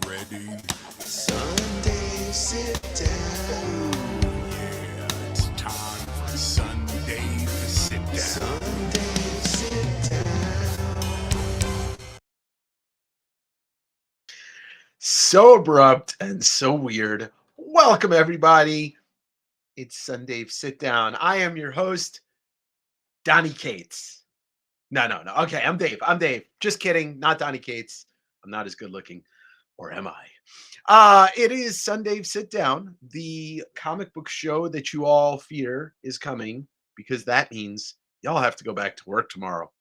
ready? Sunday sit down. Yeah, it's time for Sunday to sit down. Sunday sit down. So abrupt and so weird. Welcome, everybody. It's Sunday Sit Down. I am your host, Donny Cates. No. Okay, I'm Dave. Just kidding. Not Donny Cates. I'm not as good looking. Or am I? It is Sunday Sit Down, the comic book show that you all fear is coming because that means y'all have to go back to work tomorrow.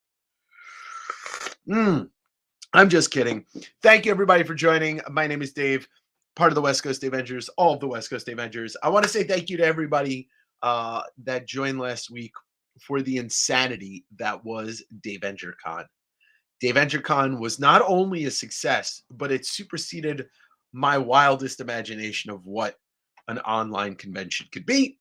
I'm just kidding. Thank you, everybody, for joining. My name is Dave, part of the West Coast Davengers, all of the West Coast Davengers. I want to say thank you to everybody that joined last week for the insanity that was Davenger Con. Davenger Con was not only a success, but it superseded my wildest imagination of what an online convention could be.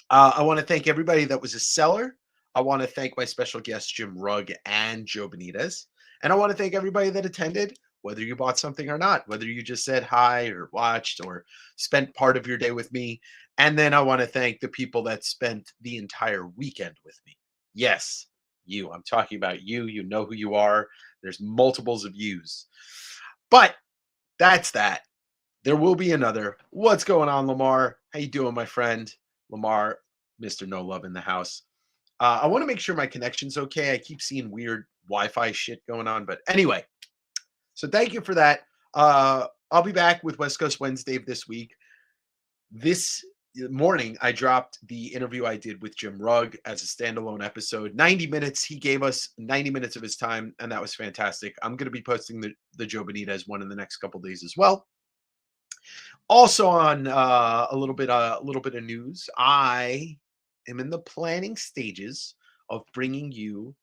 I want to thank everybody that was a seller. I want to thank my special guests, Jim Rugg and Joe Benitez. And I want to thank everybody that attended, whether you bought something or not, whether you just said hi or watched or spent part of your day with me. And then I want to thank the people that spent the entire weekend with me. Yes, you. I'm talking about you. You know who you are. There's multiples of yous. But that's that. There will be another. What's going on, Lamar? How you doing, my friend? Lamar, Mr. No Love in the house. I want to make sure my connection's okay. I keep seeing weird Wi-Fi shit going on. But anyway, so thank you for that. I'll be back with West Coast Wednesday this week. This morning, I dropped the interview I did with Jim Rugg as a standalone episode. 90 minutes. He gave us 90 minutes of his time, and that was fantastic. I'm going to be posting the Joe Benitez one in the next couple days as well. Also on a little bit of news, I am in the planning stages of bringing you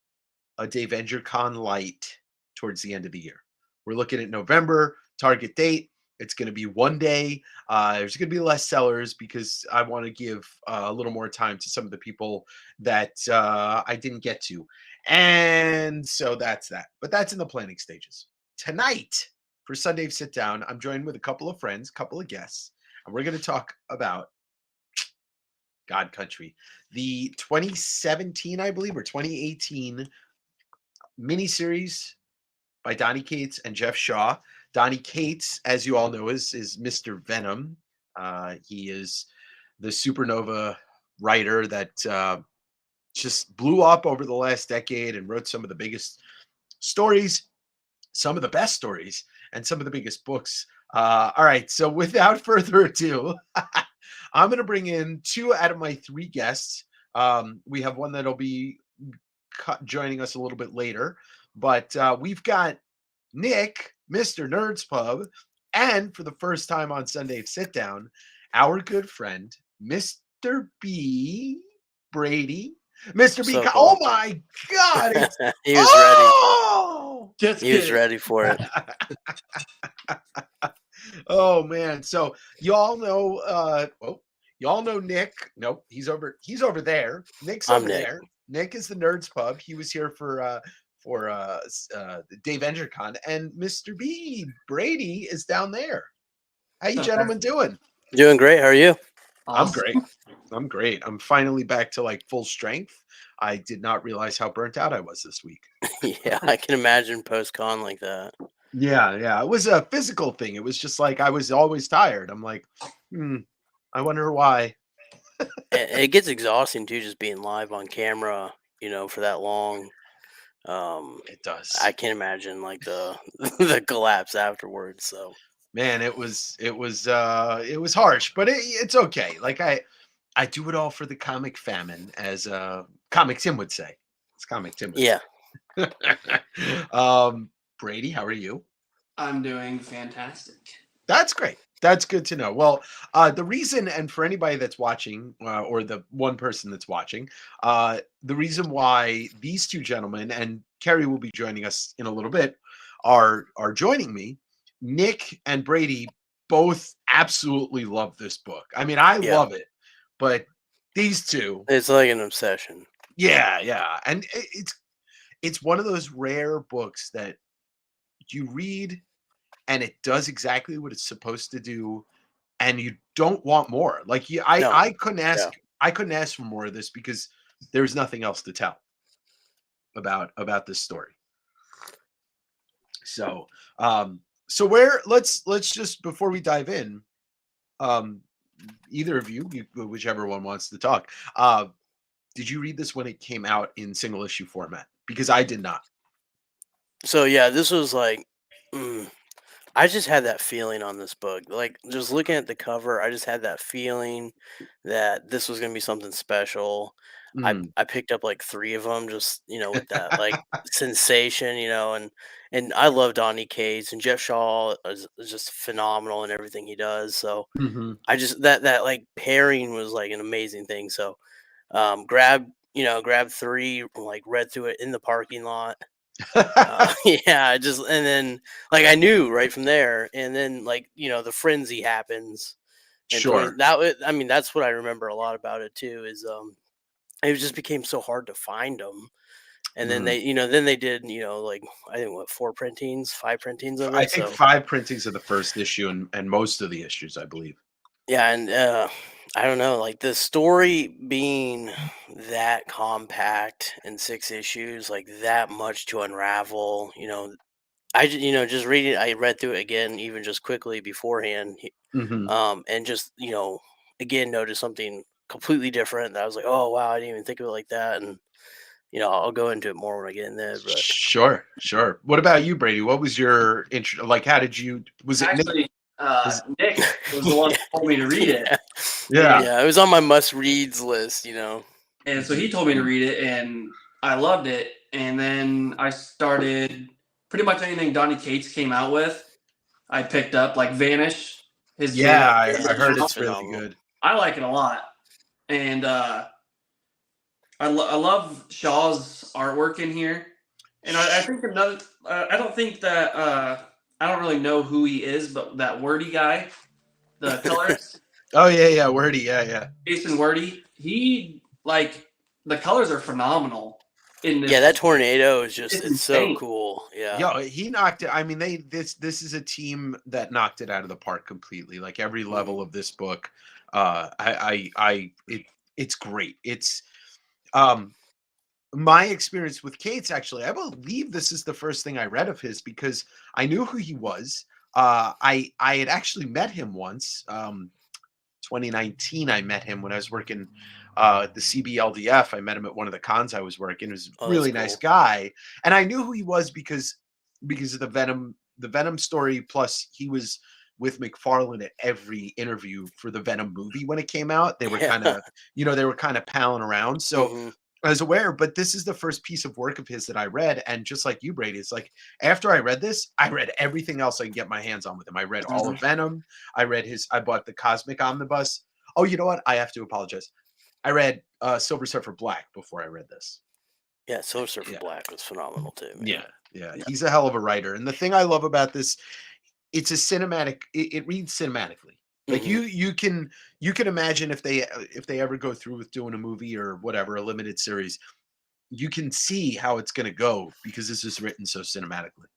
a Davenger Con Light towards the end of the year. We're looking at November, target date. It's going to be one day. There's going to be less sellers because I want to give a little more time to some of the people that I didn't get to. And so that's that. But that's in the planning stages. Tonight, for Sunday Sit Down, I'm joined with a couple of friends, a couple of guests, and we're going to talk about God Country, the 2017, I believe, or 2018 miniseries by Donny Cates and Geoff Shaw. Donny Cates, as you all know, is Mr. Venom. He is the supernova writer that just blew up over the last decade and wrote some of the biggest stories, some of the best stories, and some of the biggest books. All right, so without further ado, I'm going to bring in two out of my three guests. We have one that'll be joining us a little bit later, but we've got Nick, Mr. Nerds Pub, and for the first time on Sunday Sit Down, our good friend, Mr. B. Brady. Mr. B. So Oh cool. my God. It's, He was ready. He was ready for it. Oh man. So y'all know y'all know Nick. Nope, he's over there. Nick's over there. Nick is the Nerds Pub. He was here for the Davenger Con, and Mr. B. Brady is down there. How you gentlemen doing? Doing great. How are you? Awesome. I'm great. I'm finally back to like full strength. I did not realize how burnt out I was this week. Yeah, I can imagine post-con like that. Yeah. It was a physical thing. It was just like I was always tired. I'm like, I wonder why. It gets exhausting too, just being live on camera, for that long. It does. I can't imagine like the the collapse afterwards. So man, it was harsh, but it's okay. Like I do it all for the comic famine, as Comic Tim would say. It's Comic Tim. Yeah. Brady, how are you? I'm doing fantastic. That's great. That's good to know. Well, the reason, and for anybody that's watching, or the one person that's watching, the reason why these two gentlemen, and Keri will be joining us in a little bit, are joining me. Nick and Brady both absolutely love this book. I mean, I love it, but these two, it's like an obsession. Yeah, and it's one of those rare books that you read and it does exactly what it's supposed to do, and you don't want more. Like No. I couldn't Yeah. ask for more of this because there's nothing else to tell about this story. So so where let's just before we dive in, um either of you, whichever one wants to talk, did you read this when it came out in single issue format? Because I did not. So yeah, this was like, I just had that feeling on this book. Like just looking at the cover, I just had that feeling that this was gonna be something special. Mm. I picked up like 3 of them, just with that like sensation, and I love Donny Cates, and Jeff Shaw is just phenomenal in everything he does. So Mhm. I just that like pairing was like an amazing thing. So grab 3, like read through it in the parking lot. Yeah, just and then like I knew right from there, and then like the frenzy happens, and Sure. I mean that's what I remember a lot about it too is it just became so hard to find them, and then Mm. they did like I think what 5 printings of I it, think so 5 printings of the first issue and most of the issues, I believe. yeah, and I don't know, like the story being that compact in 6 issues, like that much to unravel, just reading. I read through it again, even just quickly beforehand, Mhm. and just again noticed something completely different. That I was like, oh wow, I didn't even think of it like that. And I'll go into it more when I get in there. But Sure, sure. What about you, Brady? What was your intro? Like, how did you? Was it Nick? Actually, Was Nick was the one yeah, who told me to read it, yeah, yeah. and yeah, it was on my must reads list. so he told me to Mhm. read it, and I loved it. And then I started pretty much anything Donny Cates came out with. I picked up like Vanish, his Yeah, Vanish. I heard It's it's really phenomenal. good. I like it a lot, and I love Shaw's artwork in here. And I think another. I don't think that I don't really know who he is, but that wordy guy, the colorist, Oh yeah, yeah, wordy, yeah, yeah. Jason Wordy, he like the colors are phenomenal in Yeah, that this. tornado is just It's it's so insane. cool. Yeah. Yo, he knocked it. I mean, this is a team that knocked it out of the park completely. Like every Mhm. level of this book, it's great. It's um my experience with Cates, actually, I believe this is the first thing I read of his because I knew who he was. I had actually met him once. 2019, I met him when I was working at the CBLDF. I met him at one of the cons I was working. He was a Oh, that's really nice cool. guy, and I knew who he was because of the Venom story. Plus, he was with McFarlane at every interview for the Venom movie when it came out. They were Yeah. kind of, they were kind of palling around. So hmm I was aware, but this is the first piece of work of his that I read. And just like you, Brady, it's like after I read this, I read everything else I can get my hands on with him. I read all of Venom. I bought the Cosmic Omnibus. Oh, you know what? I have to apologize. I read Silver Surfer Black before I read this. Yeah, Silver Surfer Yeah. Black was phenomenal too, man. Yeah. Yeah. He's a hell of a writer. And the thing I love about this, it's a cinematic, it reads cinematically. Like hmm you can imagine if they ever go through with doing a movie or whatever, a limited series, you can see how it's going to go because this is written so cinematically.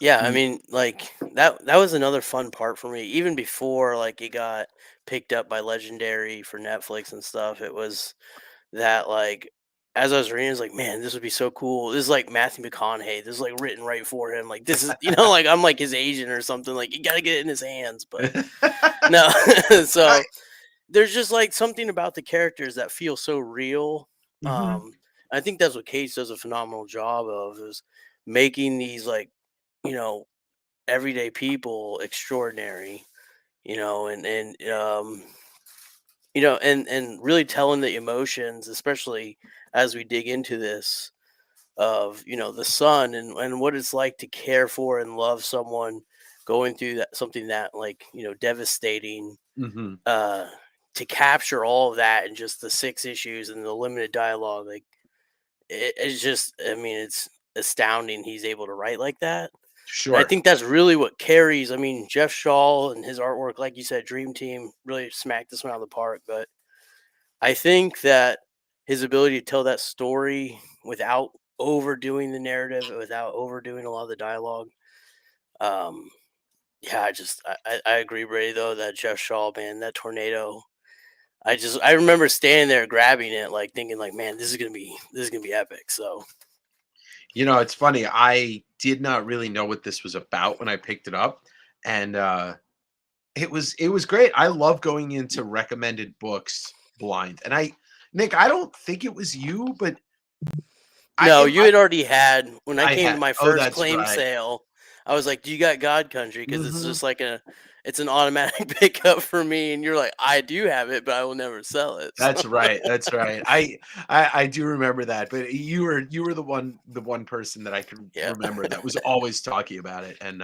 Yeah, I Mm. mean, like that was another fun part for me. Even before like it got picked up by Legendary for Netflix and stuff, it was that like as I was reading, I was like, man, this would be so cool. This is like Matthew McConaughey. This is like written right for him. Like this is like I'm like his agent or something. Like you gotta get it in his hands. But no. I, So there's just like something about the characters that feel so real. mhm. Um I think that's what Case does a phenomenal job of is making these like, you know, everyday people extraordinary, and really telling the emotions, especially as we dig into this of the son and what it's like to care for and love someone going through that something that like devastating, Mhm. uh to capture all of that in just the 6 issues and the limited dialogue, like it's just, I mean, it's astounding he's able to write like that. And I Sure. think that's really what carries. I mean, Jeff Shaw and his artwork, like you said, Dream Team really smacked this one out of the park. But I think that his ability to tell that story without overdoing the narrative, without overdoing a lot of the dialogue, Um, yeah, I agree, Brady. Though that Jeff Shaw, man, that tornado. I remember standing there grabbing it, like thinking, like, man, this is gonna be epic. So It's funny. I did not really know what this was about when I picked it up, and it was great. I love going into recommended books blind. And Nick, I don't think it was you, but I no, it, you had already had when I I came to had. my Oh, first that's claim right. sale. I was like, "Do you got God Country?" Because it's Mhm. just like it's an automatic pickup for me. And you're like, "I do have it, but I will never sell it." So, That's right. That's right. I do remember that. But you were the one person that I could yeah, remember that was always talking about it. And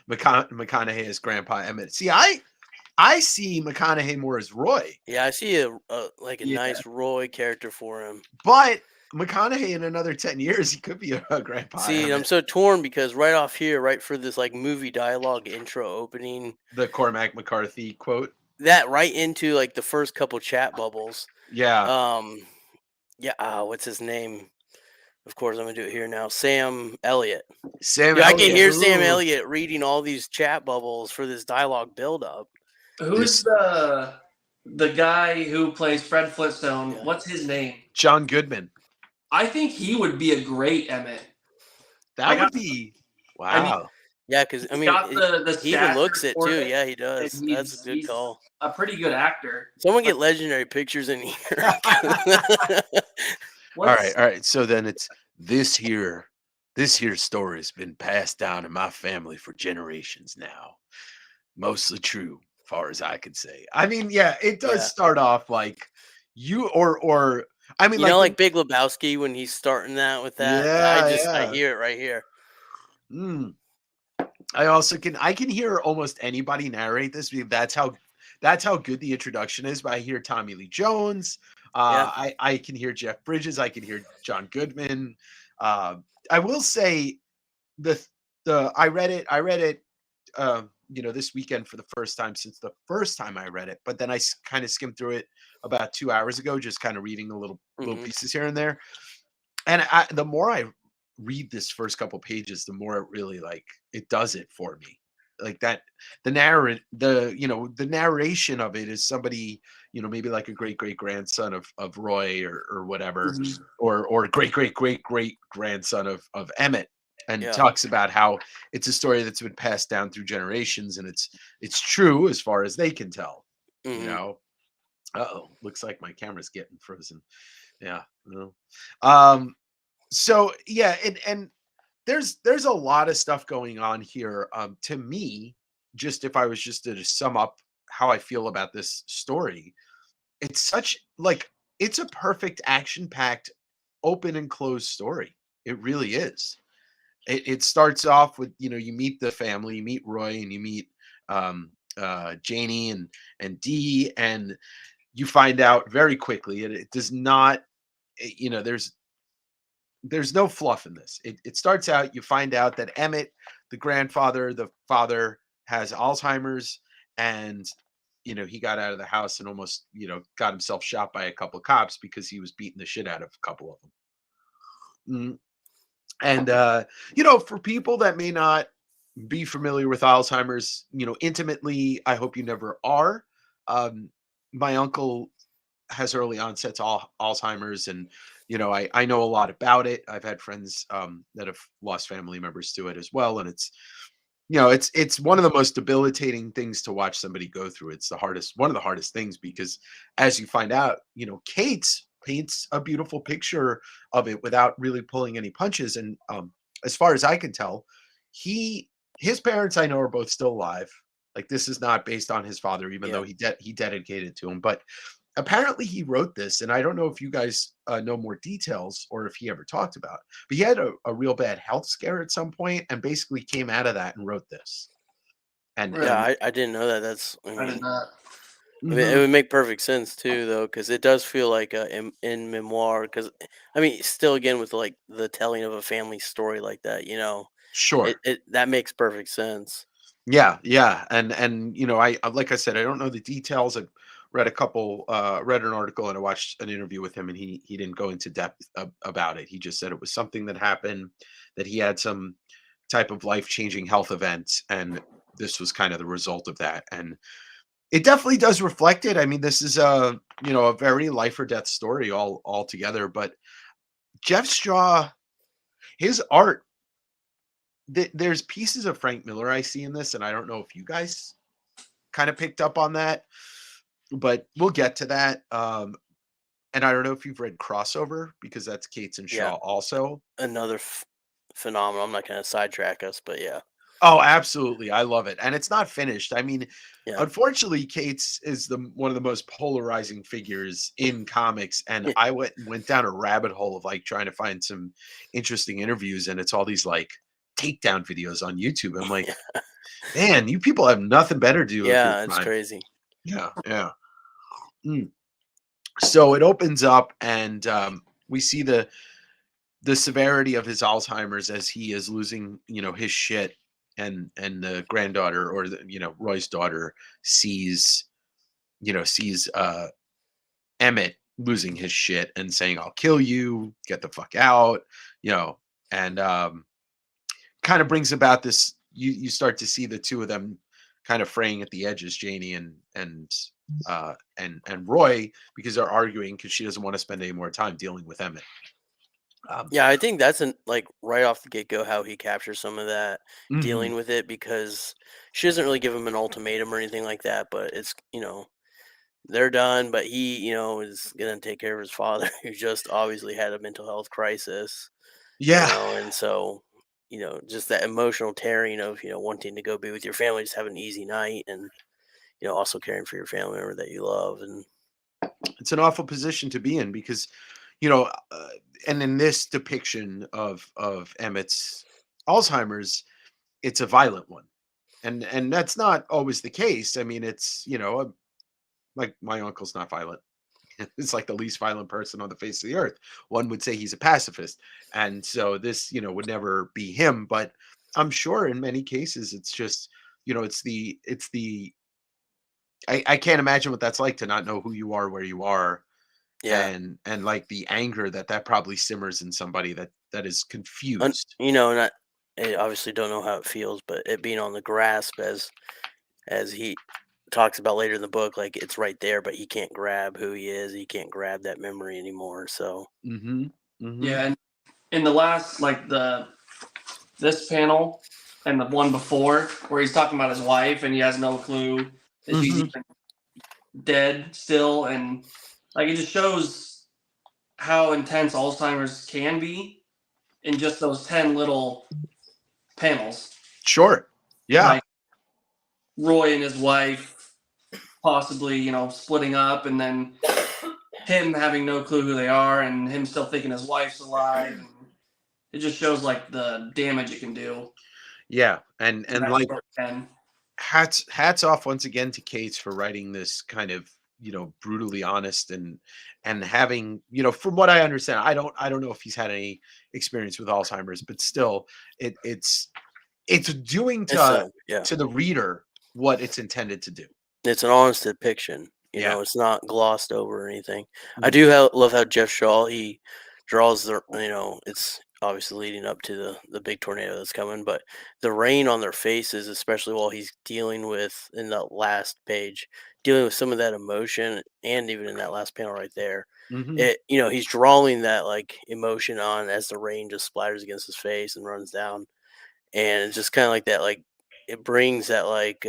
McConaughey as Grandpa Emmett. See, I see McConaughey more as Roy. yeah, I see a like a Yeah. nice Roy character for him. But McConaughey in another 10 years, he could be a Grandpa See, I'm Emmett. so torn because right off here, right for this like movie dialogue intro opening, The Cormac McCarthy quote. that right into like the first couple chat bubbles. Yeah. Um, yeah, what's his name? Of course, I'm gonna do it here now. Sam Elliott. Sam Yeah, I can Elliott. hear Sam Ooh. Elliott reading all these chat bubbles for this dialogue buildup. Who's This the guy who plays Fred Flintstone? Yeah. What's his name? John Goodman. I think he would be a great Emmett. That I got. would be I mean, wow. Yeah, because I he's mean, got the he even stature looks it for too. it, Yeah, he and does. That's a good he's call. a pretty good actor. Someone get legendary pictures in here. All right, What's all right. So then it's this here story has been passed down in my family for generations now. Mostly true, far as I can say. I mean, yeah, it does Yeah, start off like you or I mean, you know, like like Big Lebowski when he's starting that with that. yeah, I yeah. hear it right here. Mm. I can hear almost anybody narrate this because that's how good the introduction is. But I hear Tommy Lee Jones. Yeah, I can hear Jeff Bridges. I can hear John Goodman. Uh, I will say the I read it this weekend for the first time since the first time I read it. But then I kind of skimmed through it about 2 hours ago, just kind of reading the little hmm pieces here and there. And the more I read this first couple pages, the more it really like it does it for me. Like that, the narration of it is somebody, maybe like a great great grandson of Roy or whatever, Mhm. or great great great great grandson of Emmett, and yeah, talks about how it's a story that's been passed down through generations, and it's true as far as they can tell. You hmm know, looks like my camera's getting frozen. Yeah. Well, um, so yeah, and there's a lot of stuff going on here. To me, just if I was just to sum up how I feel about this story, it's such like it's a perfect action-packed open and closed story. It really is. It starts off with, you meet the family, you meet Roy, and you meet Janie and Dee, and you find out very quickly, and it does not, there's no fluff in this. It starts out, you find out that Emmett, the father, has Alzheimer's, and he got out of the house and almost got himself shot by a couple of cops because he was beating the shit out of a couple of them. And for people that may not be familiar with Alzheimer's, intimately, I hope you never are. Um, my uncle has early onset Alzheimer's, and I know a lot about it. I've had friends that have lost family members to it as well, and it's one of the most debilitating things to watch somebody go through. It's one of the hardest things because, as you find out, Kate paints a beautiful picture of it without really pulling any punches. And as far as I can tell, his parents I know are both still alive. Like, this is not based on his father, even yeah. though he dedicated to him. But apparently he wrote this, and I don't know if you guys know more details or if he ever talked about it, but he had a real bad health scare at some point and basically came out of that and wrote this. And Yeah, Really? I didn't know that. I I did mean, not. it Mhm. would make perfect sense too, though, because it does feel like a in memoir. Because I mean, still, again, with like the telling of a family story like that, Sure. it that makes perfect sense. Yeah, yeah. And like I said, I don't know the details. I read an article and I watched an interview with him, and he didn't go into depth about it. He just said it was something that happened, that he had some type of life-changing health event, and this was kind of the result of that. And it definitely does reflect it. I mean, this is a a very life or death story all together. But Geoff Straw, his art, there's pieces of Frank Miller I see in this, and I don't know if you guys kind of picked up on that, but we'll get to that. And I don't know if you've read Crossover, because that's Cates and Yeah. Shaw also. Another phenomenal. I'm not going to sidetrack us, but yeah. Oh, absolutely. I love it. And it's not finished. I mean, Yeah. unfortunately, Cates is one of the most polarizing figures in comics. And I went down a rabbit hole of like trying to find some interesting interviews, and it's all these like takedown videos on YouTube. I'm like, man, you people have nothing better to do with your Yeah, it's time. crazy. Yeah, yeah. So it opens up, and we see the severity of his Alzheimer's as he is losing, his shit, and the granddaughter, or Roy's daughter, sees Emmett losing his shit and saying, "I'll kill you, get the fuck out," and kind of brings about this. You start to see the two of them kind of fraying at the edges, Janie and Roy, because they're arguing because she doesn't want to spend any more time dealing with Emmett. Yeah, I think that's like right off the get go how he captures some of that Mhm. dealing with it, because she doesn't really give him an ultimatum or anything like that, but it's they're done, but he is gonna take care of his father who just obviously had a mental health crisis, Yeah. and so just that emotional tearing of wanting to go be with your family, just have an easy night, and also caring for your family member that you love. And It's an awful position to be in, because you know and in this depiction of Emmett's Alzheimer's, it's a violent one, and that's not always the case. I mean, it's like, my uncle's not violent. It's like the least violent person on the face of the earth. One would say he's a pacifist, and so this would never be him. But I'm sure in many cases it's just it's the I can't imagine what that's like, to not know who you are, where you are, yeah, and like the anger that probably simmers in somebody that is un, confused. and I obviously don't know how it feels, but it being on the grasp, as he talks about later in the book, like it's right there, but he can't grab who he is. He can't grab that memory anymore. So Mm-hmm. Mm-hmm. Yeah, and in the last, like this panel and the one before, where he's talking about his wife and he has no clue that she's Mhm. even dead still, and like it just shows how intense Alzheimer's can be in just those 10 little panels. Sure. Yeah. Like Roy and his wife possibly, splitting up, and then him having no clue who they are, and him still thinking his wife's alive. And it just shows like the damage it can do. Yeah. And in that like, short 10. hats off once again to Cates for writing this kind of brutally honest, and having, from what I understand, I don't know if he's had any experience with Alzheimer's, but still it's doing yeah, to the reader what it's intended to do. it's an honest depiction. Yeah. It's not glossed over or anything. I Mhm. do love how Jeff Shaw, he draws it's obviously leading up to the big tornado that's coming, but the rain on their faces, especially while he's dealing with, in the last page, dealing with some of that emotion, and even in that last panel right there, Mhm. he's drawing that like emotion on as the rain just splatters against his face and runs down, and it's just kind of like that, like it brings that like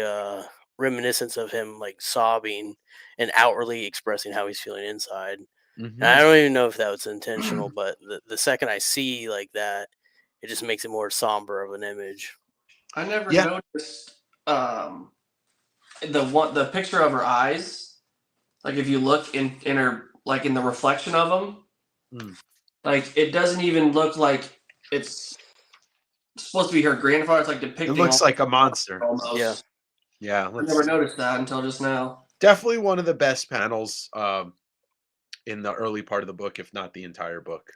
reminiscence of him like sobbing and outwardly expressing how he's feeling inside. And I Mhm. don't even know if that was intentional, but the second I see like that, it just makes it more somber of an image. I never Yeah. noticed the picture of her eyes. Like if you look in her, like in the reflection of them, Mm. like it doesn't even look like it's supposed to be her grandfather. It's like It depicting looks like a monster. almost. Yeah. Yeah. I never noticed that until just now. Definitely one of the best panels in the early part of the book, if not the entire book.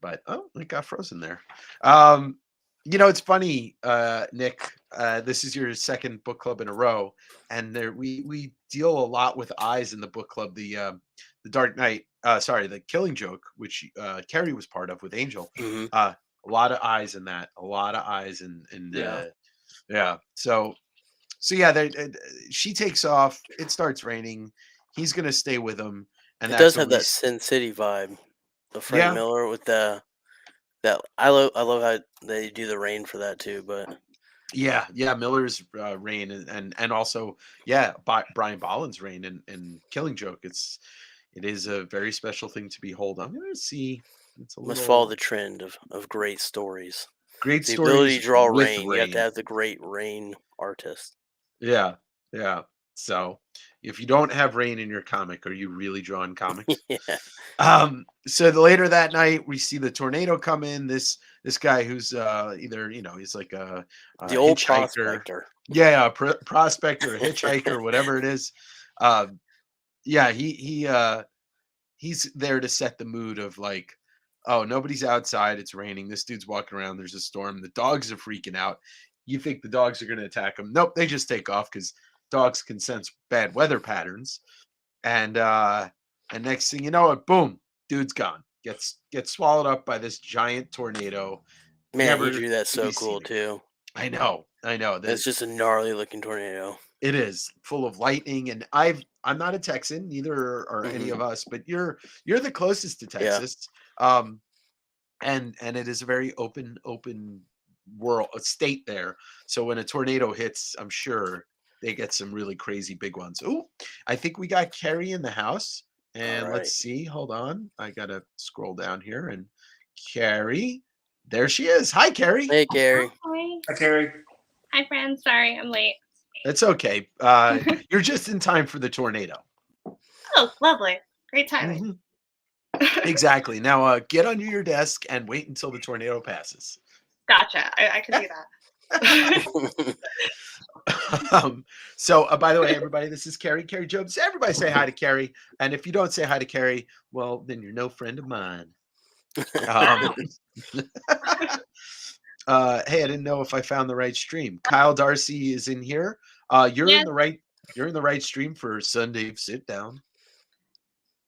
But it got frozen there. It's funny, Nick. This is your second book club in a row, and there we deal a lot with eyes in the book club. The Dark Knight, the Killing Joke, which Keri was part of with Angel. Hmm. A lot of eyes in that. A lot of eyes yeah. So yeah, she takes off. It starts raining. He's gonna stay with him, and It does that's have when we. that Sin City vibe of Frank Yeah, Miller with that. I love how they do the rain for that too. But yeah. Miller's reign and also Brian Bolland's reign and Killing Joke. It is a very special thing to behold. I'm gonna see. It's a must follow little the trend of great stories. great The ability stories to draw with rain. You have to rain. have the great rain artist. Yeah, yeah. So if you don't have rain in your comic, are you really drawing comics? Yeah, So later that night, we see the tornado come in. This guy who's either he's like a the old hitchhiker, prospector. yeah, a prospector, a hitchhiker, whatever it is. Um, yeah, he's there to set the mood of like, oh, nobody's outside. It's raining. This dude's walking around. There's a storm. The dogs are freaking out. You think the dogs are going to attack him? Nope, they just take off because dogs can sense bad weather patterns. And next thing you know, boom, dude's gone. Gets swallowed up by this giant tornado. Man, he Never drew that to be so seen cool again. too. I know. It's just a gnarly looking tornado. It is full of lightning, and I'm not a Texan, neither are any of us, but you're the closest to Yeah. Texas. And it is a very open world, a state there. So when a tornado hits, I'm sure they get some really crazy big ones. Oh, I think we got Keri in the house. And All let's right. see. Hold on. I gotta scroll down here. And Keri, there she is. Hi, Keri. Hey, Keri. Hi. Hi, Keri. Hi, friends. Sorry, I'm late. It's okay. You're just in time for the tornado. Oh, lovely. Great timing. Mhm. Exactly. Now get under your desk and wait until the tornado passes. Gotcha. I can do that. So by the way, everybody, this is Keri Jones. Everybody say hi to Keri. And if you don't say hi to Keri, well, then you're no friend of mine. Hey, I didn't know if I found the right stream. Kyle Darcy is in here. You're Yes. in the right stream for Sundave Sitdown.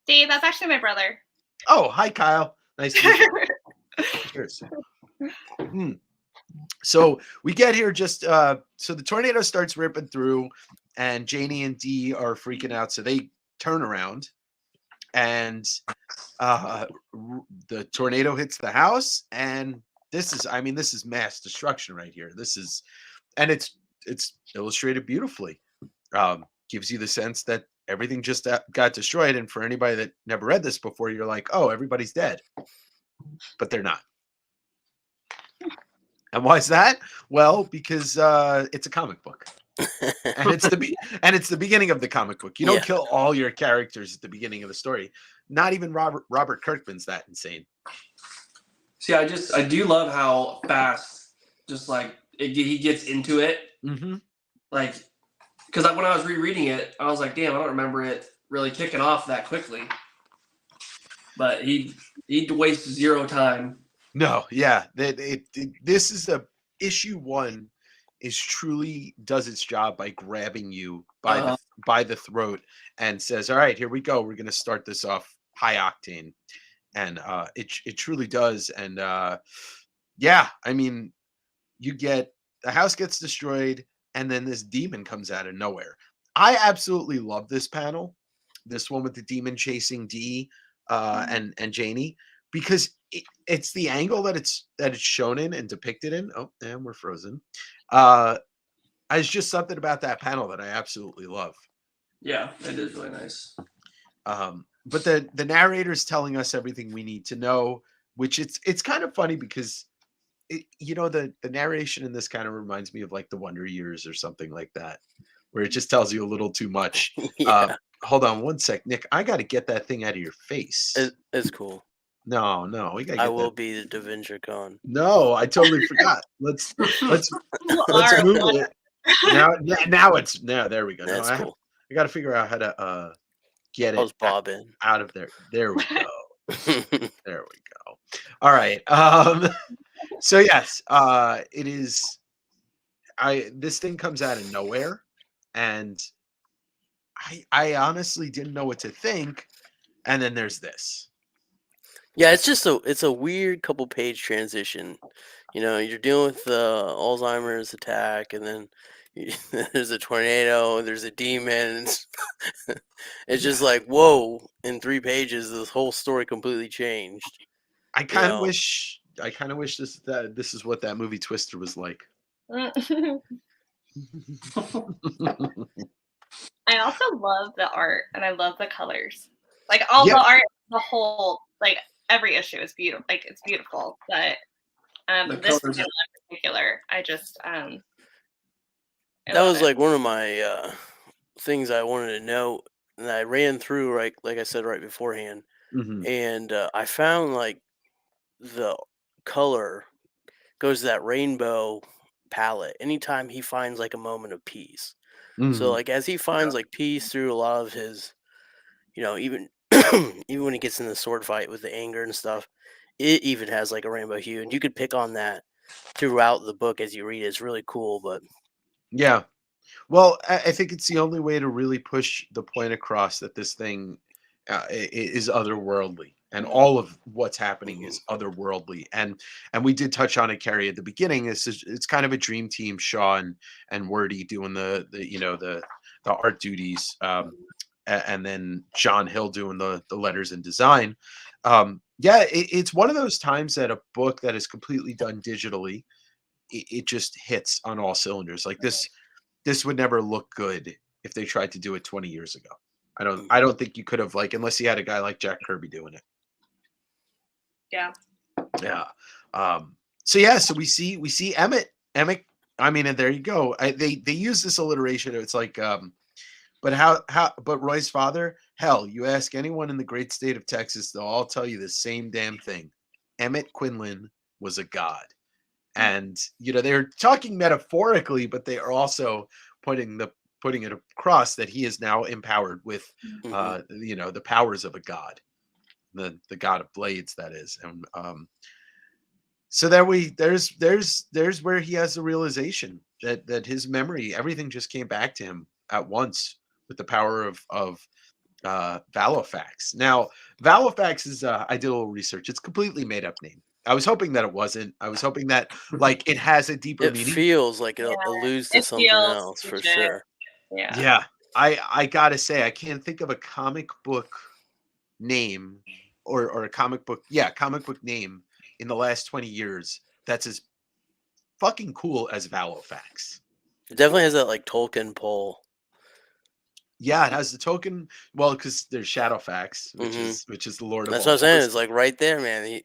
Dave, that's actually my brother. Oh, hi, Kyle. Nice to meet you. Cheers. So we get here just so the tornado starts ripping through, and Janie and Dee are freaking out. So they turn around, and the tornado hits the house, and this is mass destruction right here. And it's illustrated beautifully. Gives you the sense that everything just got destroyed. And for anybody that never read this before, you're like, oh, everybody's dead, but they're not. And why is that? Well, because it's a comic book, and it's the beginning of the comic book. You don't kill all your characters at the beginning of the story. Not even Robert Kirkman's that insane. See, I do love how fast, just like he gets into it. Mm-hmm. Like, because when I was rereading it, I was like, damn, I don't remember it really kicking off that quickly. But he wastes zero time. No, yeah, this is issue 1 is truly does its job by grabbing you by the throat and says, all right, here we go. We're going to start this off high octane. And it truly does. And yeah, I mean, the house gets destroyed, and then this demon comes out of nowhere. I absolutely love this panel, this one with the demon chasing Dee and Janie, because it's the angle that it's shown in and depicted in. Oh, and we're frozen. It's just something about that panel that I absolutely love. Yeah, it is really nice. But the narrator's telling us everything we need to know, which it's kind of funny because the narration in this kind of reminds me of like the Wonder Years or something like that, where it just tells you a little too much. Yeah. Hold on one sec, Nick. I got to get that thing out of your face. It's cool. No, we got to get I will be the Davenger con. No, I totally forgot. Let's move it. Now there we go. That's cool. I got to figure out how to get it out of there. There we go. There we go. All right. So yes, it is. This thing comes out of nowhere, and I honestly didn't know what to think. And then there's this. Yeah, it's a weird couple page transition. You're dealing with the Alzheimer's attack, and then there's a tornado, and there's a demon. And it's just like, whoa! In 3 pages, this whole story completely changed. I You kind of know, wish this is what that movie Twister was like. I also love the art and I love the colors. Like all Yeah. the art, the whole like every issue is beautiful. Like it's beautiful, but The this colors one are- in particular, I just I that love was it. like one of my things I wanted to know, and I ran through right, like I said right beforehand, Mhm. and I found like the color goes to that rainbow palette anytime he finds like a moment of peace. So Mhm. like as he finds like peace through a lot of his, even even when he gets in the sword fight with the anger and stuff, it even has like a rainbow hue, and you could pick on that throughout the book as you read it. It's really cool. But Yeah. Well, I think it's the only way to really push the point across that this thing is otherworldly, and all of what's happening is otherworldly. And we did touch on it, Keri, at the beginning. It's kind of a dream team, Shaw and Wordy doing the art duties, and then John Hill doing the letters and design. Yeah, it's one of those times that a book that is completely done digitally, it just hits on all cylinders. Like this would never look good if they tried to do it 20 years ago. I don't think you could have, like, unless you had a guy like Jack Kirby doing it. Yeah. Yeah. So yeah, so we see Emmett. I mean, and there you go. They use this alliteration. It's like, but but Roy's father, hell, you ask anyone in the great state of Texas, they'll all tell you the same damn thing. Emmett Quinlan was a god. And they're talking metaphorically, but they are also putting it across that he is now empowered with mhm. the powers of a god, the god of blades, that is. And so there's where he has the realization that his memory, everything just came back to him at once with the power of Valofax. Now, Valofax is, I did a little research. It's a completely made up name. I was hoping that it wasn't. I was hoping that, like, it has a deeper It meaning. feels like it Yeah. alludes to It something feels else for legit. sure. Yeah. Yeah, I gotta say, I can't think of a comic book name, or a comic book name in the last 20 years that's as fucking cool as Valofax. It definitely has that like Tolkien pull. Yeah, it has the token. Well, because there's Shadowfax, Hmm. which is the Lord of That's all what I'm saying. Wars. It's like right there, man.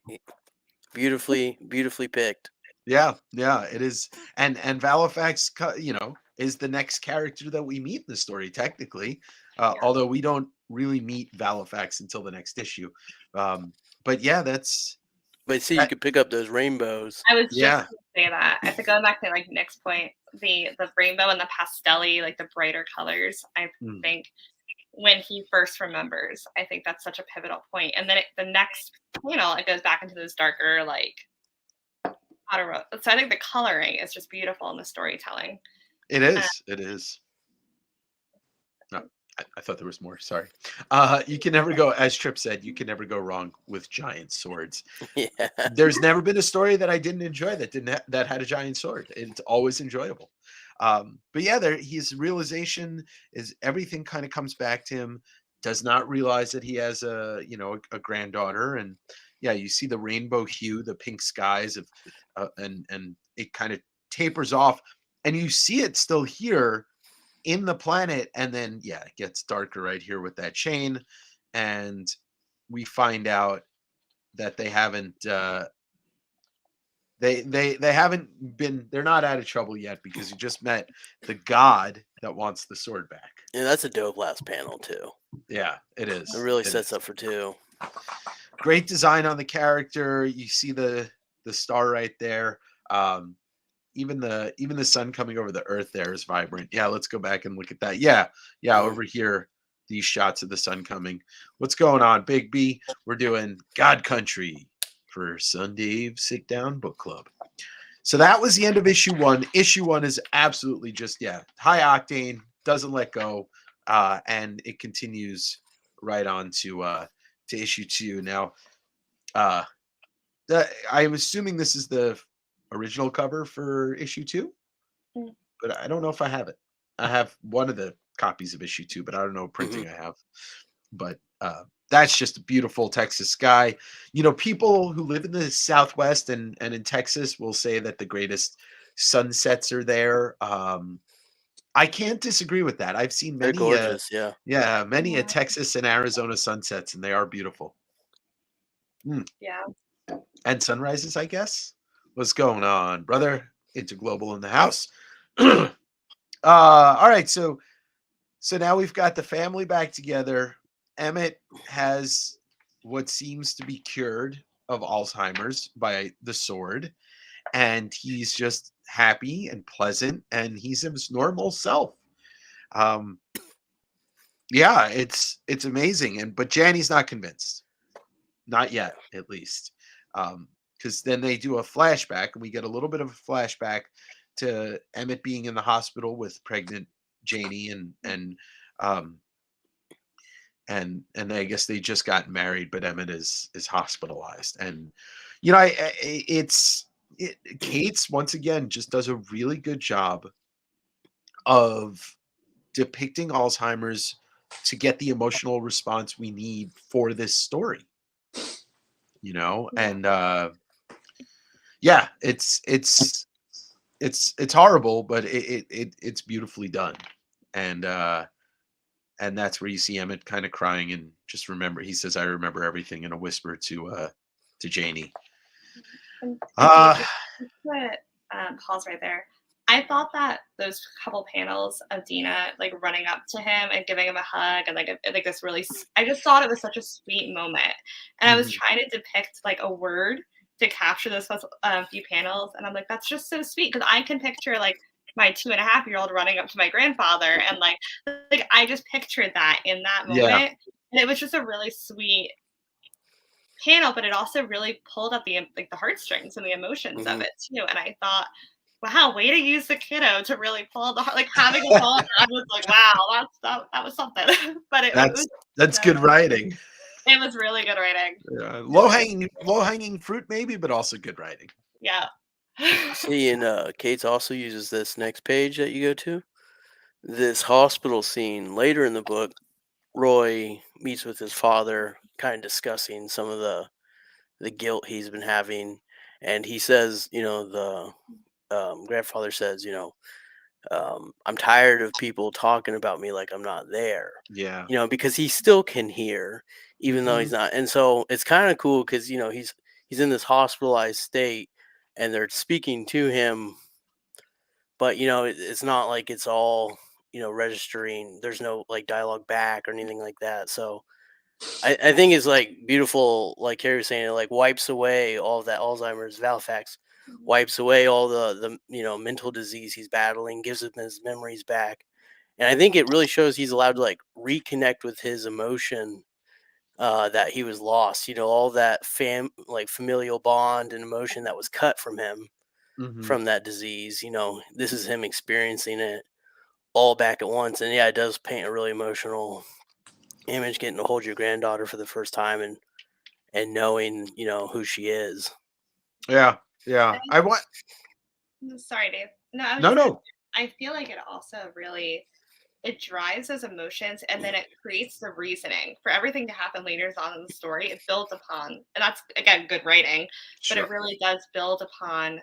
Beautifully picked. Yeah, yeah, it is. And Valofax, is the next character that we meet in the story, technically. Yeah. Although we don't really meet Valofax until the next issue. But yeah, But see, you that. could pick up those rainbows. I was just Yeah. gonna say that. I think going back to like Nick's point, the rainbow and the pastelly, like the brighter colors, I Mm. think when he first remembers, I think that's such a pivotal point. And then the next panel, it goes back into those darker, like, I don't know. So I think the coloring is just beautiful in the storytelling. It Uh, is. It is. No, I thought there was more. Sorry. You can never go, as Tripp said, you can never go wrong with giant swords. Yeah. There's never been a story that I didn't enjoy that had a giant sword. It's always enjoyable. But yeah, his realization is everything kind of comes back to him. Does not realize that he has a granddaughter, and yeah, you see the rainbow hue, the pink skies of, and it kind of tapers off, and you see it still here in the planet, and then yeah, it gets darker right here with that chain, and we find out that they haven't they haven't been they're not out of trouble yet, because you just met the god that wants the sword back. Yeah, that's a dope last panel too. Yeah, it is. It really It sets is. up for two. Great design on the character. You see the star right there. Even the sun coming over the earth there is vibrant. Yeah, let's go back and look at that. Yeah, over here, these shots of the sun coming. What's going on, Big B? We're doing God Country for Sundave Sitdown Book Club. So that was the end of issue 1. Issue 1 is absolutely just, high octane, doesn't let go, and it continues right on to issue 2. Now, Uh, I'm assuming this is the original cover for issue 2, Mm. but I don't know if I have it. I have one of the copies of issue 2, but I don't know what printing I have. But that's just a beautiful Texas sky. You know, people who live in the Southwest and in Texas will say that the greatest sunsets are there. I can't disagree with that. I've seen They're many, gorgeous. Yeah. many a Yeah. Texas and Arizona sunsets, and they are beautiful. Yeah. And sunrises, I guess. What's going on, brother? Interglobal in the house. All right, so now we've got the family back together. Emmett has what seems to be cured of Alzheimer's by the sword, and he's just happy and pleasant, and he's his normal self. Um, yeah, it's amazing, but Janny's not convinced, not yet, at least, because then they do a flashback, and we get a little bit of a flashback to Emmett being in the hospital with pregnant Janie, um, and I guess they just got married, but Emmett is hospitalized, and you know, Kate's once again just does a really good job of depicting Alzheimer's to get the emotional response we need for this story. You know, and yeah, it's horrible, but it's beautifully done, and that's where you see Emmett kind of crying and just remember. He says, "I remember everything" in a whisper to Janie. And Uh Dave, just to pause right there. I thought that those couple panels of Dina like running up to him and giving him a hug and like this really, I just thought it was such a sweet moment, and I was trying to depict like a word to capture those few panels, and I'm like, that's just so sweet because I can picture like my 2.5-year-old running up to my grandfather, and like I just pictured that in that yeah, moment, and it was just a really sweet panel, but it also really pulled up the like the heartstrings and the emotions of it too. And I thought, wow, way to use the kiddo to really pull the heart. Like having a whole dad was like, wow, that was something. But it was that's good writing. it was really good writing. Yeah, low hanging fruit maybe, but also good writing. Yeah. See, and Kate's also uses this next page that you go to. This hospital scene later in the book, Roy meets with his father, kind of discussing some of the guilt he's been having, and he says, the grandfather says, I'm tired of people talking about me like I'm not there, Yeah. because he still can hear, even though he's not. And so it's kind of cool because, he's in this hospitalized state and they're speaking to him, but, it's not like it's all, registering. There's no like dialogue back or anything like that. So I think it's like beautiful, like Keri was saying, it like wipes away all of that Alzheimer's, Valifax wipes away all the mental disease he's battling, gives him his memories back. And I think it really shows he's allowed to like reconnect with his emotion that he was lost, all that familial bond and emotion that was cut from him from that disease. This is him experiencing it all back at once. And yeah, it does paint a really emotional image, getting to hold your granddaughter for the first time and knowing, who she is. Yeah. Yeah. I want. Sorry, Dave. No, I was No, just gonna no. say, I feel like it also really it drives those emotions and then it creates the reasoning for everything to happen later on in the story. It builds upon, and that's again good writing, but Sure. it really does build upon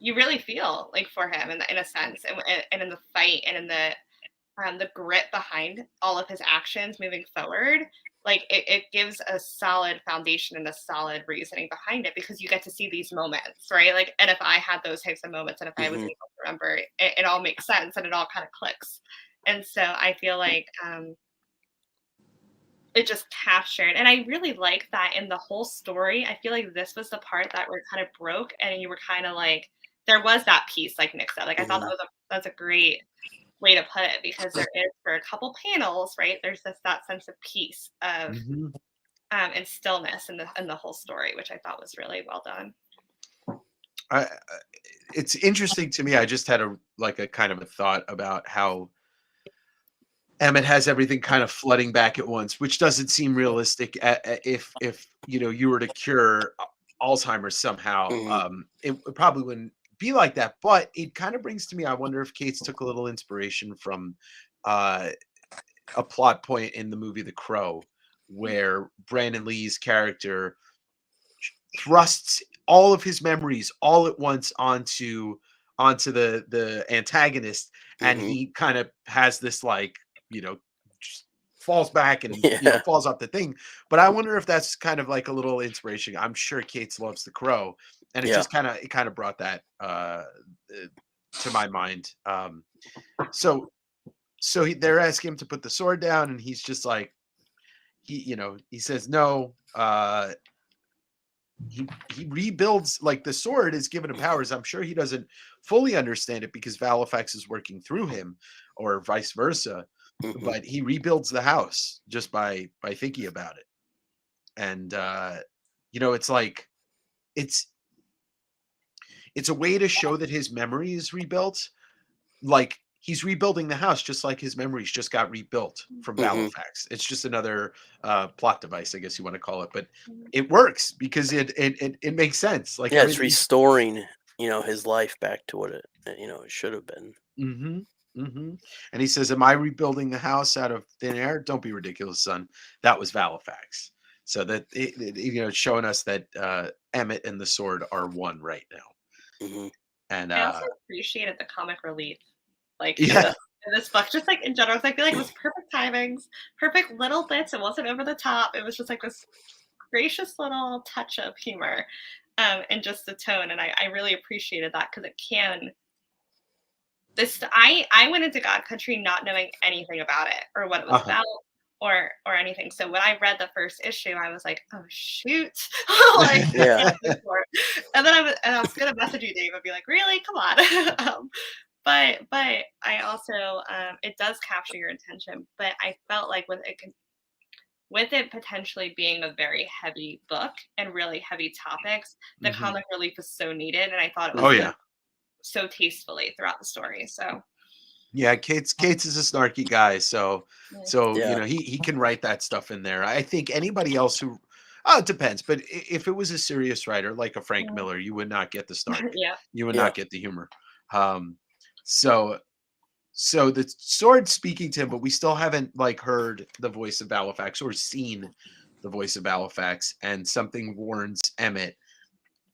you really feel like for him in a sense, and in the fight and in the grit behind all of his actions moving forward. Like it gives a solid foundation and a solid reasoning behind it because you get to see these moments, right? Like, and if I had those types of moments and if I was able to remember, it all makes sense and it all kind of clicks. And so I feel like it just captured, and I really like that in the whole story. I feel like this was the part that were kind of broke, and you were kind of like, there was that piece, like Nick said. Like I thought that's a great way to put it because there is for a couple panels, right? There's that sense of peace of and stillness in the whole story, which I thought was really well done. It's interesting to me. I just had a kind of a thought about how Emmett has everything kind of flooding back at once, which doesn't seem realistic. If you were to cure Alzheimer's somehow, it probably wouldn't be like that. But it kind of brings to me, I wonder if Cates took a little inspiration from a plot point in the movie The Crow, where Brandon Lee's character thrusts all of his memories all at once onto the antagonist, and he kind of has this like just falls back and falls off the thing. But I wonder if that's kind of like a little inspiration. I'm sure Cates loves The Crow, and it just kind of brought that to my mind. So they're asking him to put the sword down, and he's just like, he says no. He rebuilds, like, the sword is given him powers. I'm sure he doesn't fully understand it because Valifax is working through him, or vice versa. But he rebuilds the house just by thinking about it. And it's like it's a way to show that his memory is rebuilt. Like, he's rebuilding the house just like his memories just got rebuilt from Valifax. It's just another plot device, I guess you want to call it, but it works because it makes sense. Like, it's restoring, his life back to what it should have been. And he says, "Am I rebuilding the house out of thin air? Don't be ridiculous, son. That was Valifax." So that it's showing us that Emmett and the sword are one right now. And I also appreciated the comic relief. Like, in this book, just like in general, I feel like it was perfect timings, perfect little bits. It wasn't over the top. It was just like this gracious little touch of humor, and just the tone. And I really appreciated that because it can. I went into God Country not knowing anything about it or what it was about or anything. So when I read the first issue, I was like, oh shoot. And then I was gonna message you, Dave, and be like, really? Come on. But I also it does capture your attention. But I felt like with it potentially being a very heavy book and really heavy topics, the comic relief is so needed, and I thought it was so tastefully throughout the story. So Cates is a snarky guy, so he can write that stuff in there. I think anybody else who it depends, but if it was a serious writer like a Frank Miller, you would not get the snark. You would not get the humor. So the sword speaking to him, but we still haven't like heard the voice of Valifax or seen the voice of Valifax, and something warns Emmett,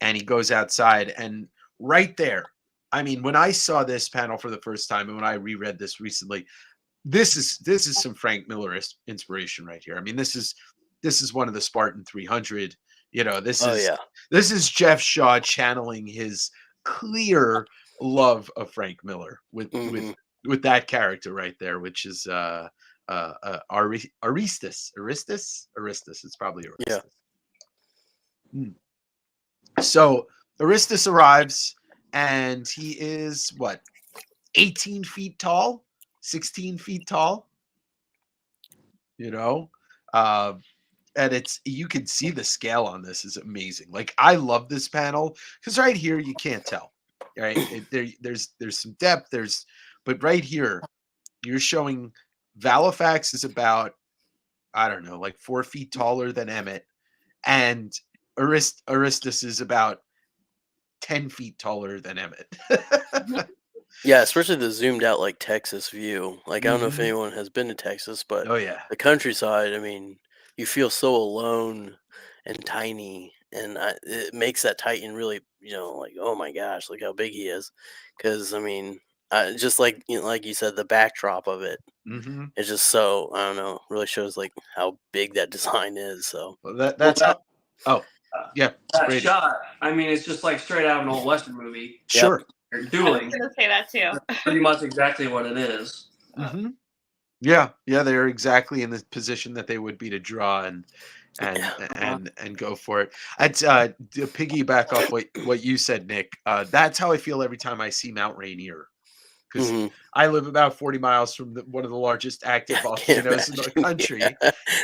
and he goes outside, and right there, I mean, when I saw this panel for the first time and when I reread this recently, this is some Frank Miller inspiration right here. I mean, this is one of the Spartan 300. This is Geoff Shaw channeling his clear love of Frank Miller with that character right there, which is Aristus. It's probably Aristus. So Aristus arrives, and he is 18 feet tall, 16 feet tall. And you can see the scale on this is amazing. Like, I love this panel because right here you can't tell. Right, there's some depth. But right here, you're showing Valifax is about, I don't know, like 4 feet taller than Emmett, and Aristus is about 10 feet taller than Emmett. Especially the zoomed out like Texas view. Like, I don't know if anyone has been to Texas, but the countryside, I mean, you feel so alone and tiny, and it makes that Titan really, like, oh my gosh, look how big he is. Because I mean, just like like you said, the backdrop of it, it's just so, I don't know, really shows like how big that design is. So that's how. Oh, yeah, that shot. I mean, it's just like straight out of an old Western movie. Sure. They're dueling. I was gonna say that too. That's pretty much exactly what it is. Yeah, they're exactly in the position that they would be to draw and go for it. I'd to piggyback off what you said, Nick. That's how I feel every time I see Mount Rainier, because I live about 40 miles from one of the largest active volcanoes in the country,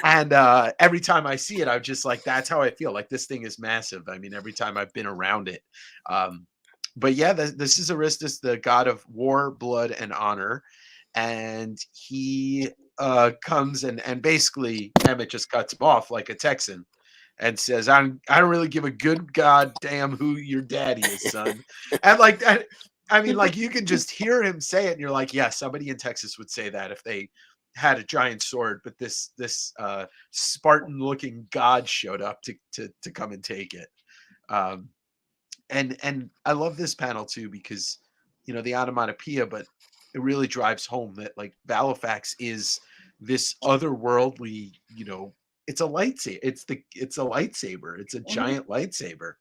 and every time I see it, I'm just like, that's how I feel. Like, this thing is massive. I mean, every time I've been around it. But yeah, this is Aristus, the god of war, blood, and honor. And he comes and basically Emmett just cuts him off like a Texan and says, I don't really give a good goddamn who your daddy is, son. And like that, I mean, like you can just hear him say it, and you're like, yeah, somebody in Texas would say that if they had a giant sword, but this Spartan looking god showed up to come and take it. And I love this panel too, because the onomatopoeia, but it really drives home that like Valifax is this otherworldly, it's a lightsaber. It's a lightsaber. It's a giant lightsaber.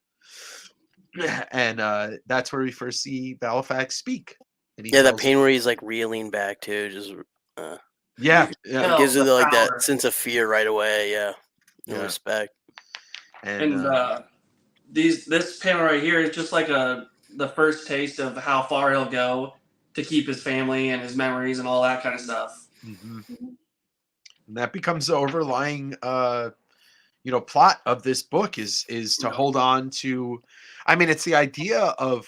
And that's where we first see Valifax speak. And that pain where he's like reeling back too, just yeah. it gives it like power. that sense of fear right away. Yeah, respect. And this panel right here is just like the first taste of how far he'll go to keep his family and his memories and all that kind of stuff. and that becomes the overlying plot of this book is to hold on to. I mean, it's the idea of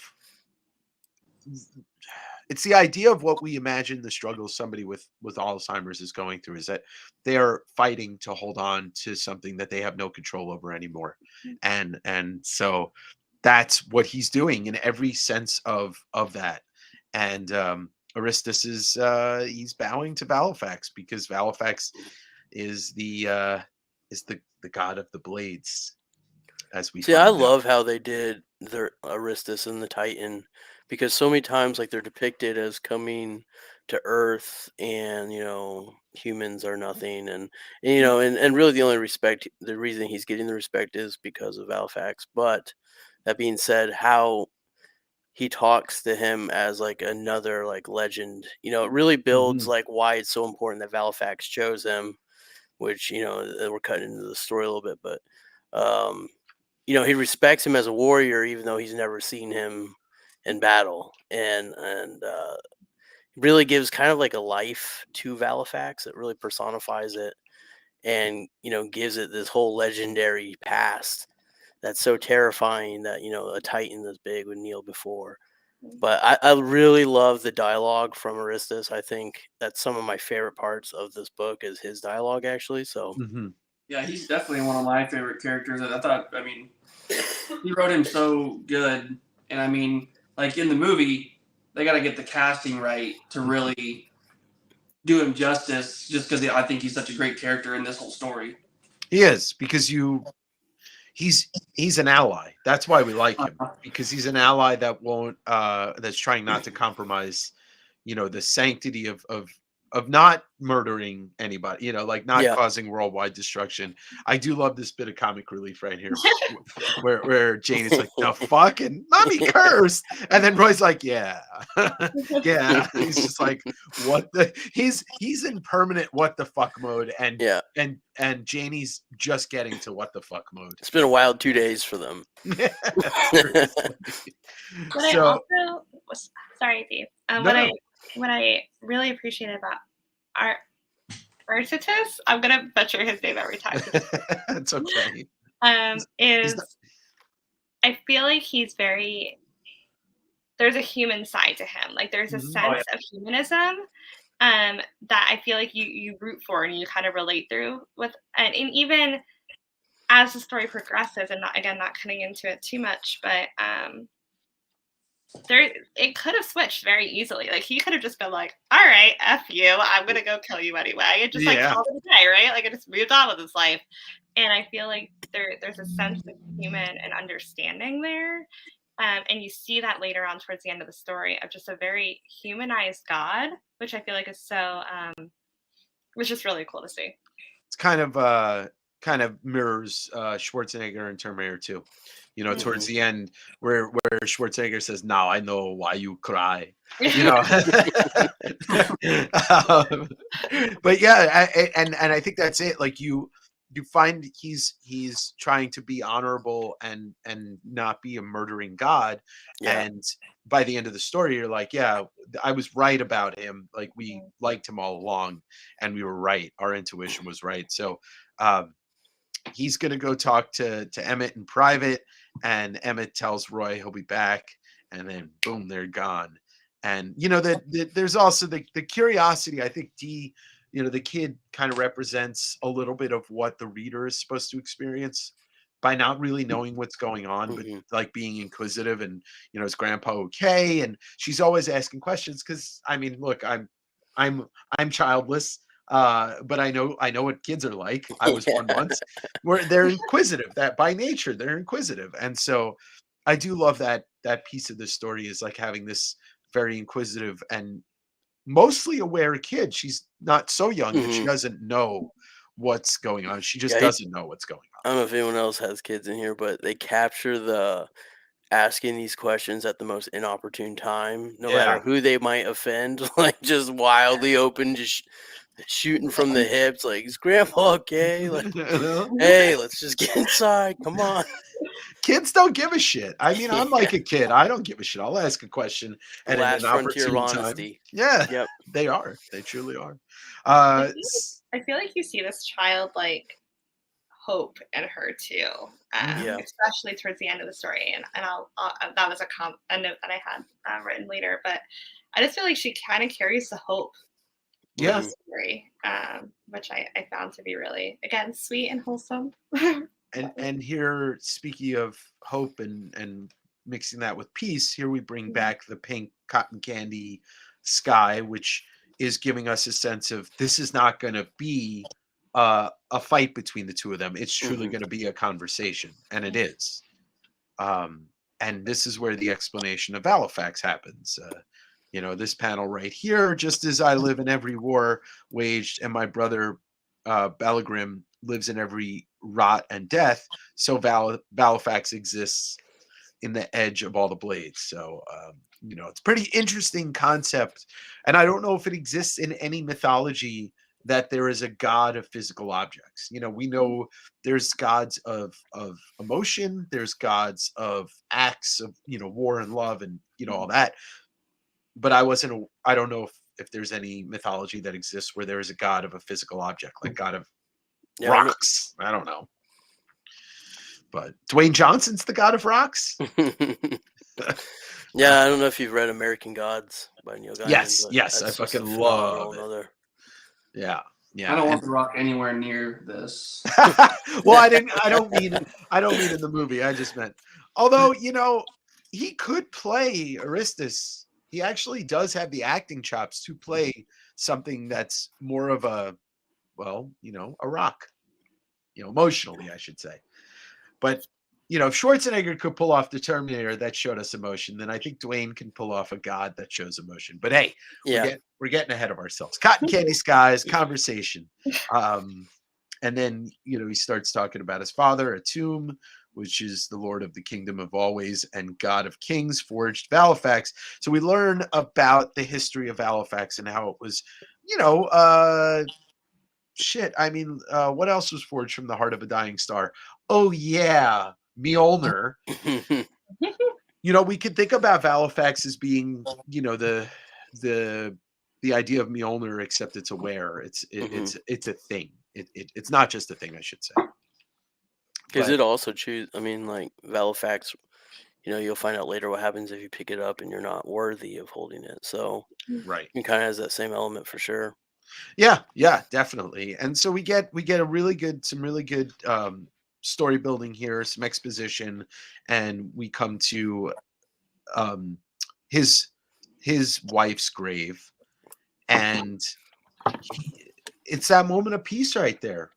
what we imagine the struggles somebody with Alzheimer's is going through, is that they are fighting to hold on to something that they have no control over anymore. And so that's what he's doing in every sense of that. And Aristus is he's bowing to Valifax, because Valifax is the god of the blades, as we see. I love how they did their Aristus and the Titan, because so many times like they're depicted as coming to Earth and humans are nothing, and really the reason he's getting the respect is because of Valifax. But that being said, how he talks to him as like another like legend, it really builds like why it's so important that Valifax chose him, which we're cutting into the story a little bit, but he respects him as a warrior even though he's never seen him in battle, and really gives kind of like a life to Valifax. It really personifies it, and gives it this whole legendary past that's so terrifying that a Titan this big would kneel before. But I really love the dialogue from Aristus. I think that's some of my favorite parts of this book is his dialogue, actually. So yeah, he's definitely one of my favorite characters. I thought, I mean, he wrote him so good, and I mean, like in the movie, they got to get the casting right to really do him justice. Just because I think he's such a great character in this whole story. He is, because he's an ally. That's why we like him, because he's an ally that won't that's trying not to compromise the sanctity of not murdering anybody, like not causing worldwide destruction. I do love this bit of comic relief right here where Jane is like, the fucking mommy cursed, and then Roy's like, yeah. Yeah. He's just like, what the he's in permanent what the fuck mode, and Janie's just getting to what the fuck mode. It's been a wild 2 days for them. But I also sorry, Dave. What I really appreciate about Artitus, I'm gonna butcher his name every time. It's okay. Is I feel like he's there's a human side to him. Like there's a sense of humanism that I feel like you root for and you kind of relate through with, and even as the story progresses, and not cutting into it too much, but it could have switched very easily. Like he could have just been like, all right, F you, I'm gonna go kill you anyway, and just like called it a day, right? Like it just moved on with his life. And I feel like there's a sense of human and understanding there. And you see that later on towards the end of the story of just a very humanized God, which I feel like is so was just really cool to see. It's kind of mirrors Schwarzenegger in Terminator 2. Towards the end where Schwarzenegger says, "Now I know why you cry." But yeah, and I think that's it. Like you find he's trying to be honorable and not be a murdering god. And by the end of the story, you're like, yeah, I was right about him. Like we liked him all along, and we were right. Our intuition was right. So he's gonna go talk to Emmett in private, and Emmett tells Roy he'll be back, and then boom, they're gone. And that there's also the curiosity. I think D you know, the kid kind of represents a little bit of what the reader is supposed to experience by not really knowing what's going on, but Mhm. like being inquisitive and, you know, is grandpa okay? And she's always asking questions because I mean, look, I'm I'm childless, but I know what kids are like. I was one Yeah. once, where they're inquisitive. That by nature they're inquisitive, and so I do love that piece of the story is like having this very inquisitive and mostly aware kid. She's not so young that she Mhm. doesn't know what's going on. She just Yeah, doesn't know what's going I don't know if anyone else has kids in here, but they capture the asking these questions at the most inopportune time, no on. matter who they might offend, like just wildly open, just shooting from the hips, like, is grandpa okay? Like, Yeah. hey, let's just get inside. Come on. Kids don't give a shit. I mean, I'm Yeah. like a kid. I don't give a shit. I'll ask a question The at an last frontier of opportune time. honesty. Yeah, Yep. they are. They truly are. I Uh, feel I feel like you see this childlike hope in her too, Mhm. Yeah. especially towards the end of the story. And that was a note that I had written later. But I just feel like she kind of carries the hope in the Yeah. Mhm. story, which I found to be really, again, sweet and wholesome. And here, speaking of hope and mixing that with peace, here we bring back the pink cotton candy sky, which is giving us a sense of this is not going to be a fight between the two of them. It's truly Mhm. going to be a conversation, and it is. Um, and this is where the explanation of Halifax happens. You know, this panel right here, just as I live in every war waged, and my brother Balagrim lives in every rot and death, so Halifax exists in the edge of all the blades. So, you know, it's pretty interesting concept. And I don't know if it exists in any mythology that there is a god of physical objects. You know, we know there's gods of emotion, there's gods of acts of, you know, war and love and, you know, all that. But I don't know if there's any mythology that exists where there is a god of a physical object, like god of Yeah. rocks. I don't know. But Dwayne Johnson's the god of rocks. Yeah, I don't know if you've read American Gods by Neil Gaiman, Yes, but yes, I that's just fucking a love phenomenal it. another. Yeah, I don't and want The Rock anywhere near this. well, I don't mean in the movie. I just meant, although you know, he could play Aristus. He actually does have the acting chops to play something that's more of a, well, you know, a rock. You know, emotionally, I should say. But you know, if Schwarzenegger could pull off the Terminator that showed us emotion, then I think Dwayne can pull off a God that shows emotion. But hey, Yeah. we're getting ahead of ourselves. Cotton candy skies, conversation. And then you know he starts talking about his father, Atum, which is the Lord of the Kingdom of Always and God of Kings, forged Halifax. So we learn about the history of Halifax and how it was, you know, shit. I mean, what else was forged from the heart of a dying star? Oh yeah, Mjolnir. You know, we could think about Halifax as being, you know, the idea of Mjolnir, except it's aware. It's a thing. It's not just a thing, I should say. Because But it also I mean, like Halifax, you know, you'll find out later what happens if you pick it up and you're not worthy of holding it. So right. it kind of has that same element for sure. Yeah, yeah, definitely. And so we get a really good some really good story building here, some exposition, and we come to um his wife's grave, and it's that moment of peace right there.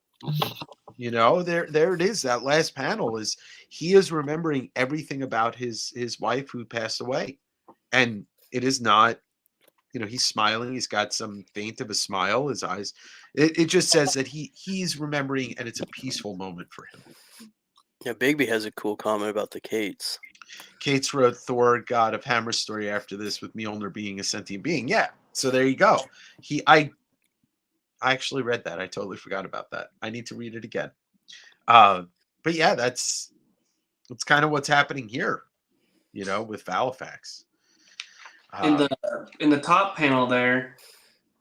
You know, there it is. That last panel is he is remembering everything about his wife who passed away, and it is not, you know, he's smiling. He's got some faint of a smile. His eyes. It just says that he's remembering, and it's a peaceful moment for him. Yeah, Bigby has a cool comment about the Kates. Cates wrote Thor, God of Hammer's story after this, with Mjolnir being a sentient being. Yeah, so there you go. I actually read that. I totally forgot about that. I need to read it again. But yeah, that's kind of what's happening here, you know, with Halifax. In the top panel there,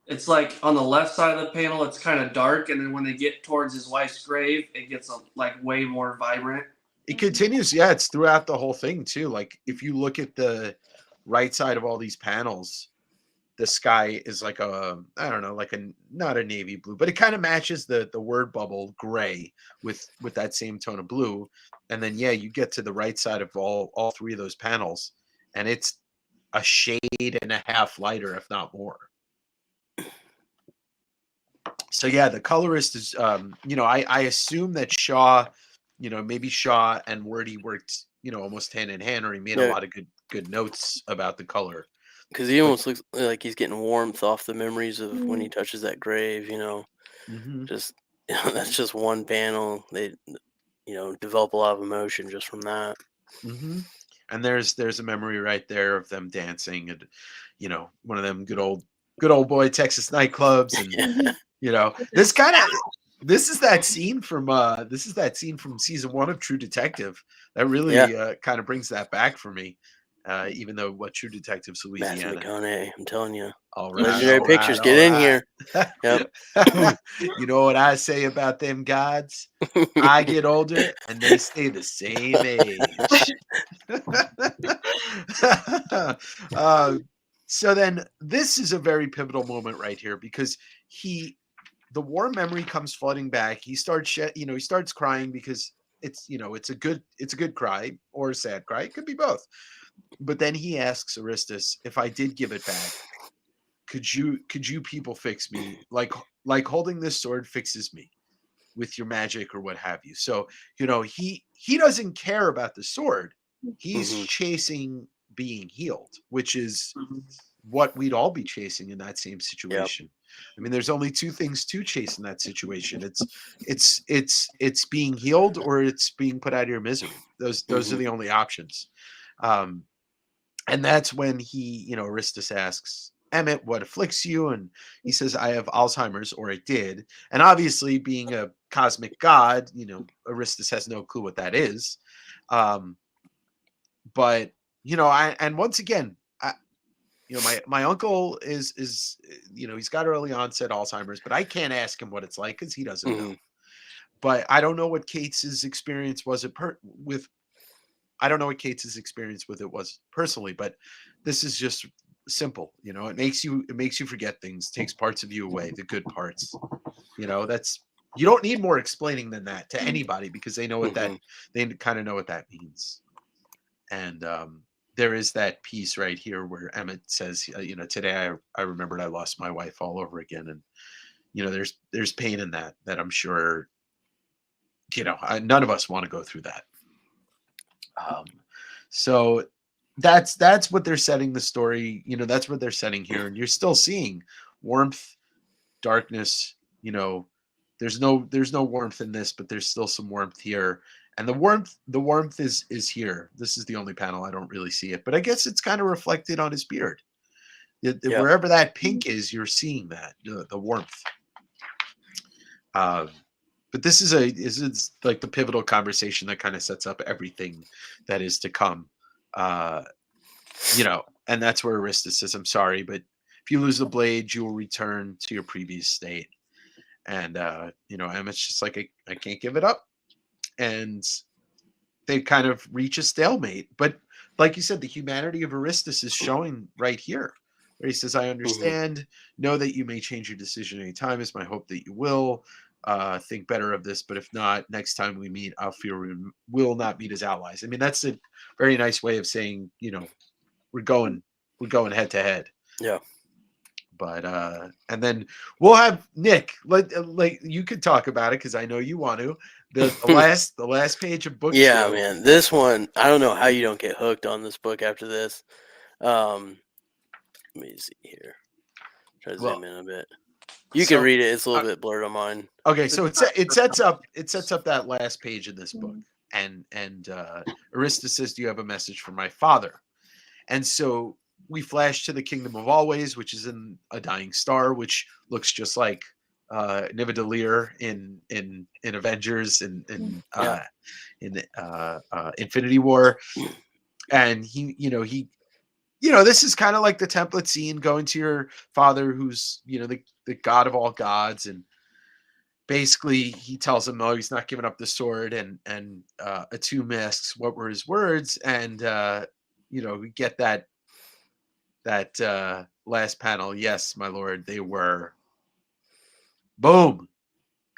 it's like on the left side of the panel, it's kind of dark, and then when they get towards his wife's grave, it gets like way more vibrant. It continues. Yeah, it's throughout the whole thing too. Like if you look at the right side of all these panels, the sky is like a, I don't know, like a, not a navy blue, but it kind of matches the word bubble gray with that same tone of blue. And then yeah, you get to the right side of all three of those panels, and it's a shade and a half lighter, if not more. So yeah, the colorist is, I assume that Shaw, maybe Shaw and Wordy worked, almost hand in hand, or he made a lot of good notes about the color. Because he almost looks like he's getting warmth off the memories of when he touches that grave, Just that's just one panel. They, develop a lot of emotion just from that. Mm-hmm. And there's a memory right there of them dancing, and one of them good old boy Texas nightclubs, and this is that scene from season 1 of True Detective that really kind of brings that back for me. Even though what True Detective's Louisiana. Matthew McConaughey, I'm telling you. All right, Legendary Pictures, get in here. Yep. You know what I say about them gods? I get older and they stay the same age. So then this is a very pivotal moment right here, because the warm memory comes flooding back. He starts he starts crying because it's a good cry or a sad cry. It could be both. But then he asks Aristus, if I did give it back, could you people fix me? Like holding this sword fixes me with your magic or what have you. So, he doesn't care about the sword. He's chasing being healed, which is what we'd all be chasing in that same situation. Yep. I mean, there's only two things to chase in that situation. It's being healed, or it's being put out of your misery. Those are the only options. And that's when Aristus asks Emmett, what afflicts you? And he says, I have Alzheimer's, or I did. And obviously, being a cosmic god, Aristus has no clue what that is. But, and once again, my uncle is he's got early onset Alzheimer's, but I can't ask him what it's like because he doesn't know. But I don't know what Kate's experience was I don't know what Kate's experience with it was personally, but this is just simple. It makes you forget things, takes parts of you away, the good parts. You don't need more explaining than that to anybody, because they know what they kind of know what that means. And there is that piece right here where Emmett says, today I remembered I lost my wife all over again. And, there's pain in that I'm sure, none of us want to go through that. So that's what they're setting the story, that's what they're setting here. And you're still seeing warmth, darkness, there's no warmth in this, but there's still some warmth here. And the warmth is here. This is the only panel I don't really see it, but I guess it's kind of reflected on his beard. Wherever that pink is, you're seeing that, the warmth. But this is like the pivotal conversation that kind of sets up everything that is to come. And that's where Aristus says, I'm sorry, but if you lose the blade, you will return to your previous state. And, Emmett's just like, I can't give it up. And they kind of reach a stalemate. But like you said, the humanity of Aristus is showing right here, where he says, I understand, know that you may change your decision anytime. It's my hope that you will. Think better of this, but if not, next time we meet, I'll fear we will not meet as allies. I mean, that's a very nice way of saying, we're going head to head. Yeah. But and then we'll have Nick. Like you could talk about it because I know you want to. The last page of book. Yeah, man. This one, I don't know how you don't get hooked on this book after this. Let me see here. Try to zoom in a bit. You can read it. It's a little bit blurred on mine. Okay, so it sets up that last page of this book, and Aristus says, "Do you have a message for my father?" And so we flash to the Kingdom of Always, which is in a dying star, which looks just like Nidavellir in Avengers in Infinity War, and he. This is kind of like the template scene, going to your father, who's, the god of all gods. And basically he tells him, he's not giving up the sword. And Atum asks, what were his words? And, we get that that last panel. Yes, my lord, they were. Boom.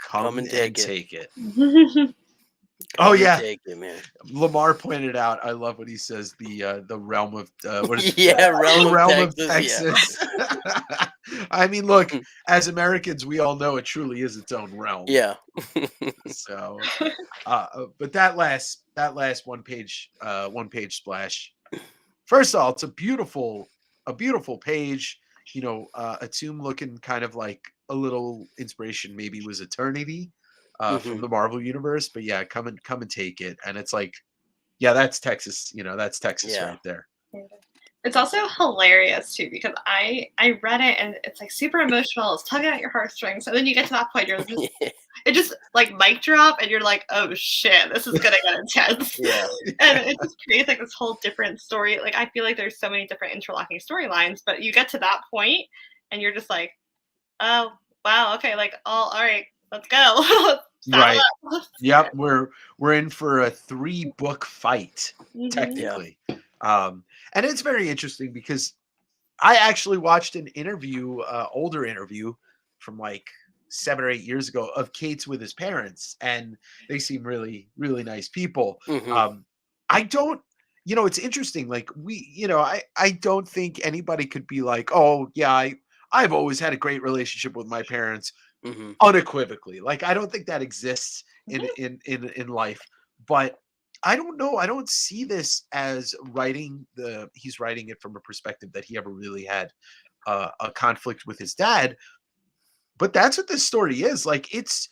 Come and take it. Oh Come and yeah, take it, man. Lamar pointed out. I love what he says. The realm of what is it? Yeah, The realm of Texas. Texas. I mean, look, as Americans, we all know it truly is its own realm. Yeah. So, but that last one page splash. First of all, it's a beautiful page. You know, a tomb looking kind of like a little inspiration. Maybe was Eternity from the Marvel universe. But yeah, come and take it. And it's like, yeah, that's Texas. You know, that's Texas Yeah. right there. It's also hilarious too because I read it and it's like super emotional. It's tugging at your heartstrings, and then you get to that point, you're just it just like mic drop, and you're like, oh shit, this is gonna get intense. Yeah. And it just creates like this whole different story. Like I feel like there's so many different interlocking storylines, but you get to that point, and you're just like, oh wow, okay, like all right, let's go. Right. Yep. We're in for a 3-book fight, technically. And it's very interesting because I actually watched an interview, older interview from like 7 or 8 years ago of Kate's with his parents, and they seem really, really nice people. I don't, you know, it's interesting. Like I don't think anybody could be like, oh yeah, I've always had a great relationship with my parents. Unequivocally, like I don't think that exists in life, but I don't know, I don't see this as he's writing it from a perspective that he ever really had a conflict with his dad, but that's what this story is. Like this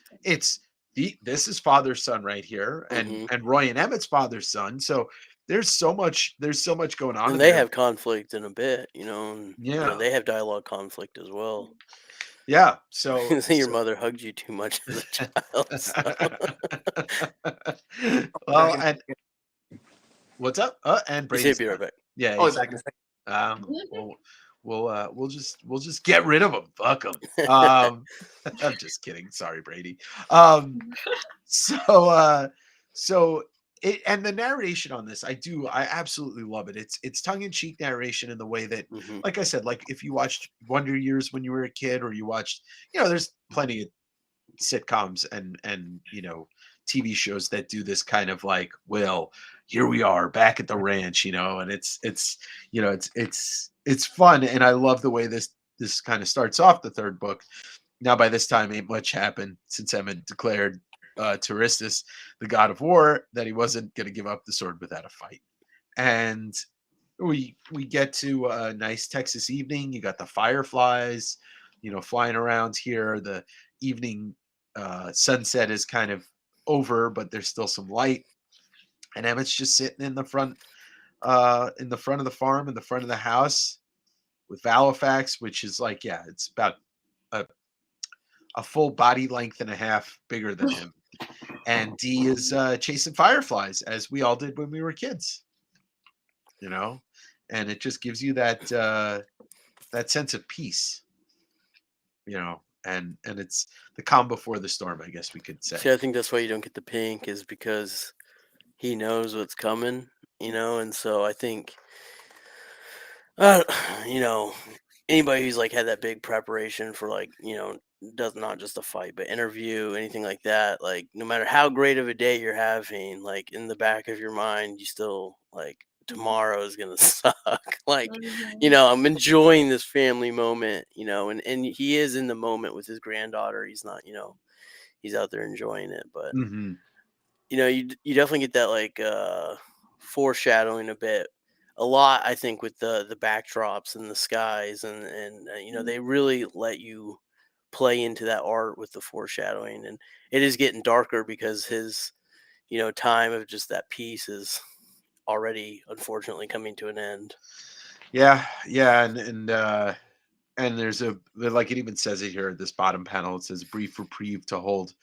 is father son right here, and Roy and Emmett's father son, so there's so much going on, and they have conflict in a bit, you know, and you know, they have dialogue conflict as well. Yeah, so your mother hugged you too much as a child. So. Well, and what's up? And Brady, be right back. Yeah, Oh, exactly. We'll just get rid of them. Fuck them. I'm just kidding. Sorry, Brady. So it, and the narration on this, I absolutely love it. It's tongue-in-cheek narration in the way that, like I said, like if you watched Wonder Years when you were a kid, or you watched, you know, there's plenty of sitcoms and you know, TV shows that do this kind of like, well, here we are back at the ranch, you know, and it's you know, it's fun, and I love the way this kind of starts off the third book. Now by this time ain't much happened since Emmett declared Turistus, the god of war, that he wasn't going to give up the sword without a fight. And we get to a nice Texas evening. You got the fireflies, you know, flying around here. The evening sunset is kind of over, but there's still some light. And Emmett's just sitting in the front of the farm, in the front of the house, with Valifax, which is like, yeah, it's about a full body length and a half bigger than him. And Dee is chasing fireflies, as we all did when we were kids, you know, and it just gives you that sense of peace, you know, and it's the calm before the storm, I guess we could say. See, I think that's why you don't get the pink, is because he knows what's coming, you know, and so I think, you know, anybody who's like had that big preparation for, like, you know, does not just a fight, but interview, anything like that, like no matter how great of a day you're having, like in the back of your mind, you still like, tomorrow is gonna suck. Like, you know, I'm enjoying this family moment, you know, and he is in the moment with his granddaughter. He's not, you know, he's out there enjoying it, but you know, you definitely get that like foreshadowing a lot, I think, with the backdrops and the skies, and you know, they really let you play into that art with the foreshadowing, and it is getting darker because his, you know, time of just that piece is already unfortunately coming to an end. Yeah, and there's like it even says it here at this bottom panel. It says brief reprieve to hold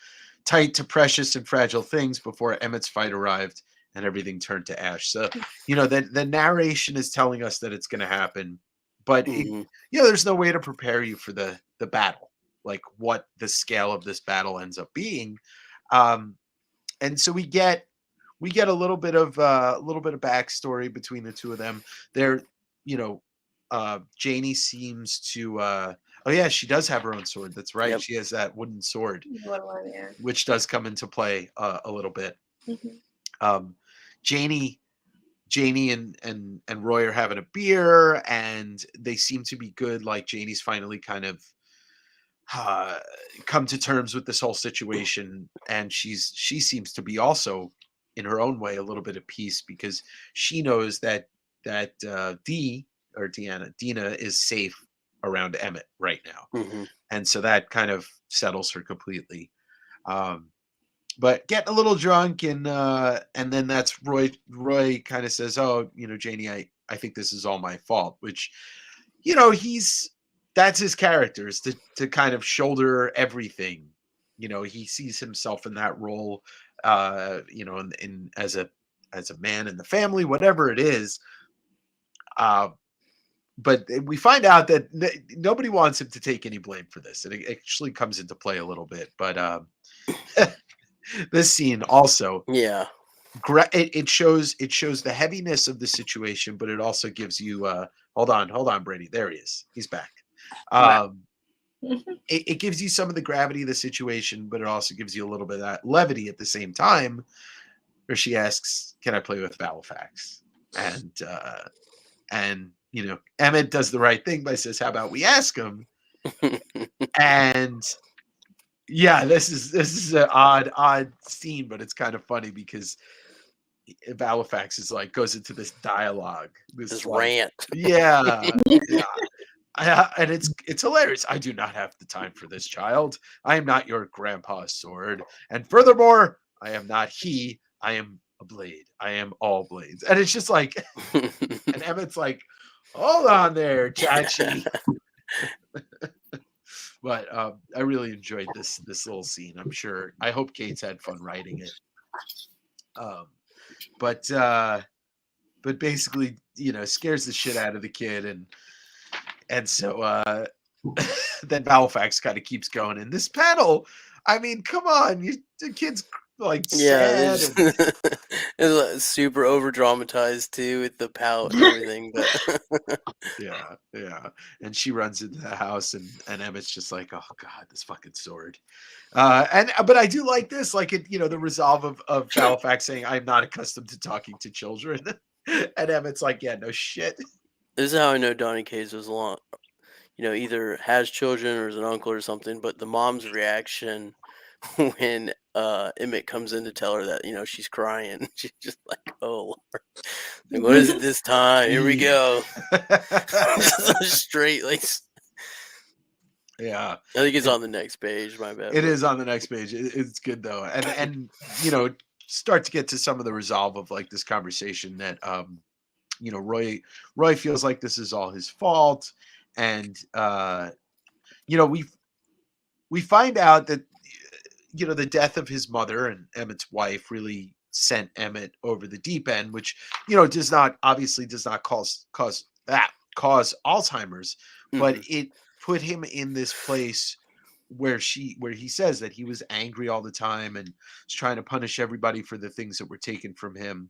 tight to precious and fragile things before Emmett's fight arrived and everything turned to ash. So, you know, the narration is telling us that it's going to happen, but you know, there's no way to prepare you for the battle, like what the scale of this battle ends up being. And so we get a little bit of backstory between the two of them. They're, you know, Janie seems to oh yeah, she does have her own sword. That's right. Yep. She has that wooden sword, What one, yeah. which does come into play a little bit. Mhm. Janie and Roy are having a beer, and they seem to be good. Like Janie's finally kind of come to terms with this whole situation, and she seems to be also in her own way a little bit of peace, because she knows that Dina is safe around Emmett right now, Mhm. and so that kind of settles her completely. But getting a little drunk, and then that's Roy kind of says, "Oh, Janie, I think this is all my fault," which, that's his character, is to kind of shoulder everything. He sees himself in that role, in as a man in the family, whatever it is. But we find out that nobody wants him to take any blame for this, and it actually comes into play a little bit. But this scene also, Yeah. it shows the heaviness of the situation, but it also gives you hold on, Brady, there he is, he's back. It gives you some of the gravity of the situation, but it also gives you a little bit of that levity at the same time, where she asks, "Can I play with Halifax?" And Emmett does the right thing by says, "How about we ask him?" And yeah, this is an odd scene, but it's kind of funny because Halifax is like, goes into this dialogue, This like, rant. yeah, and it's hilarious. "I do not have the time for this, child. I am not your grandpa's sword, and furthermore, I am not he. I am a blade. I am all blades." And it's just like, and Emmett's like, "Hold on there, Chachi." But I really enjoyed this little scene. I hope Kate's had fun writing it. But basically, scares the shit out of the kid, and so then Halifax kind of keeps going. In this panel, I mean, come on, the kid's like Yeah, sad. it's super over dramatized too, with the pout and everything. But Yeah. And she runs into the house, and Emmett's just like, "Oh God, this fucking sword." But I do like this, like the resolve of Halifax saying, "I'm not accustomed to talking to children," and Emmett's like, "Yeah, no shit." this is how I know Donny Cates was long. Either has children or is an uncle or something. But the mom's reaction when Emmett comes in to tell her that she's crying, she's just like, "Oh Lord, like, what is it this time? Here we go." Straight like. Yeah, I think it's on the next page. My bad. it is on the next page. It's good though, and start to get to some of the resolve of like this conversation that Roy feels like this is all his fault, and we find out that the death of his mother and Emmett's wife really sent Emmett over the deep end, which does not cause Alzheimer's, but it put him in this place where he says that he was angry all the time and was trying to punish everybody for the things that were taken from him.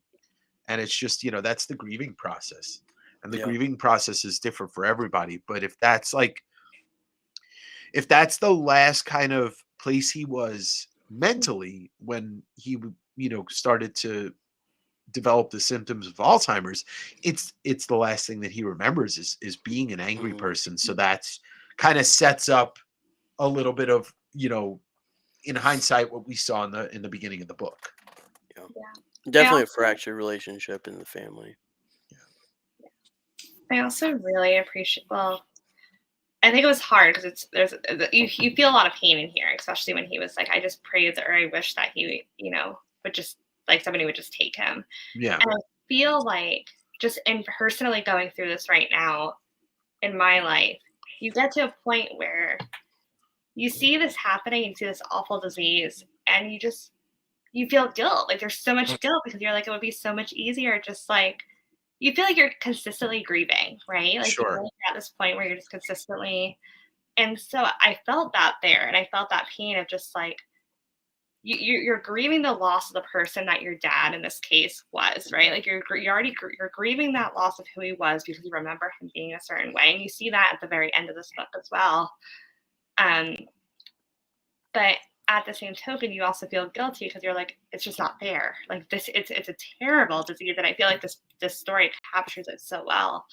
And it's just, that's the grieving process, and the Yeah. grieving process is different for everybody. But if that's the last kind of place he was mentally when he started to develop the symptoms of Alzheimer's, it's the last thing that he remembers is being an angry person. So that's kind of sets up a little bit of in hindsight what we saw in the beginning of the book. Yeah. Yeah. Definitely a fractured relationship in the family. I also really appreciate. Well, I think it was hard because you feel a lot of pain in here, especially when he was like, "I just prayed or I wish that he would just like somebody would just take him." Yeah. And I feel like just in personally going through this right now in my life, you get to a point where you see this happening, you see this awful disease, and you feel guilt. Like there's so much guilt because you're like, it would be so much easier just like you feel like you're consistently grieving, right? Like Sure. you're at this point where you're just consistently. And so I felt that there, and I felt that pain of just like, you're grieving the loss of the person that your dad in this case was, right? Like you're grieving that loss of who he was because you remember him being a certain way, and you see that at the very end of this book as well. But at the same token, you also feel guilty because you're like, it's just not fair. Like this, it's a terrible disease, and I feel like this story captures it so well.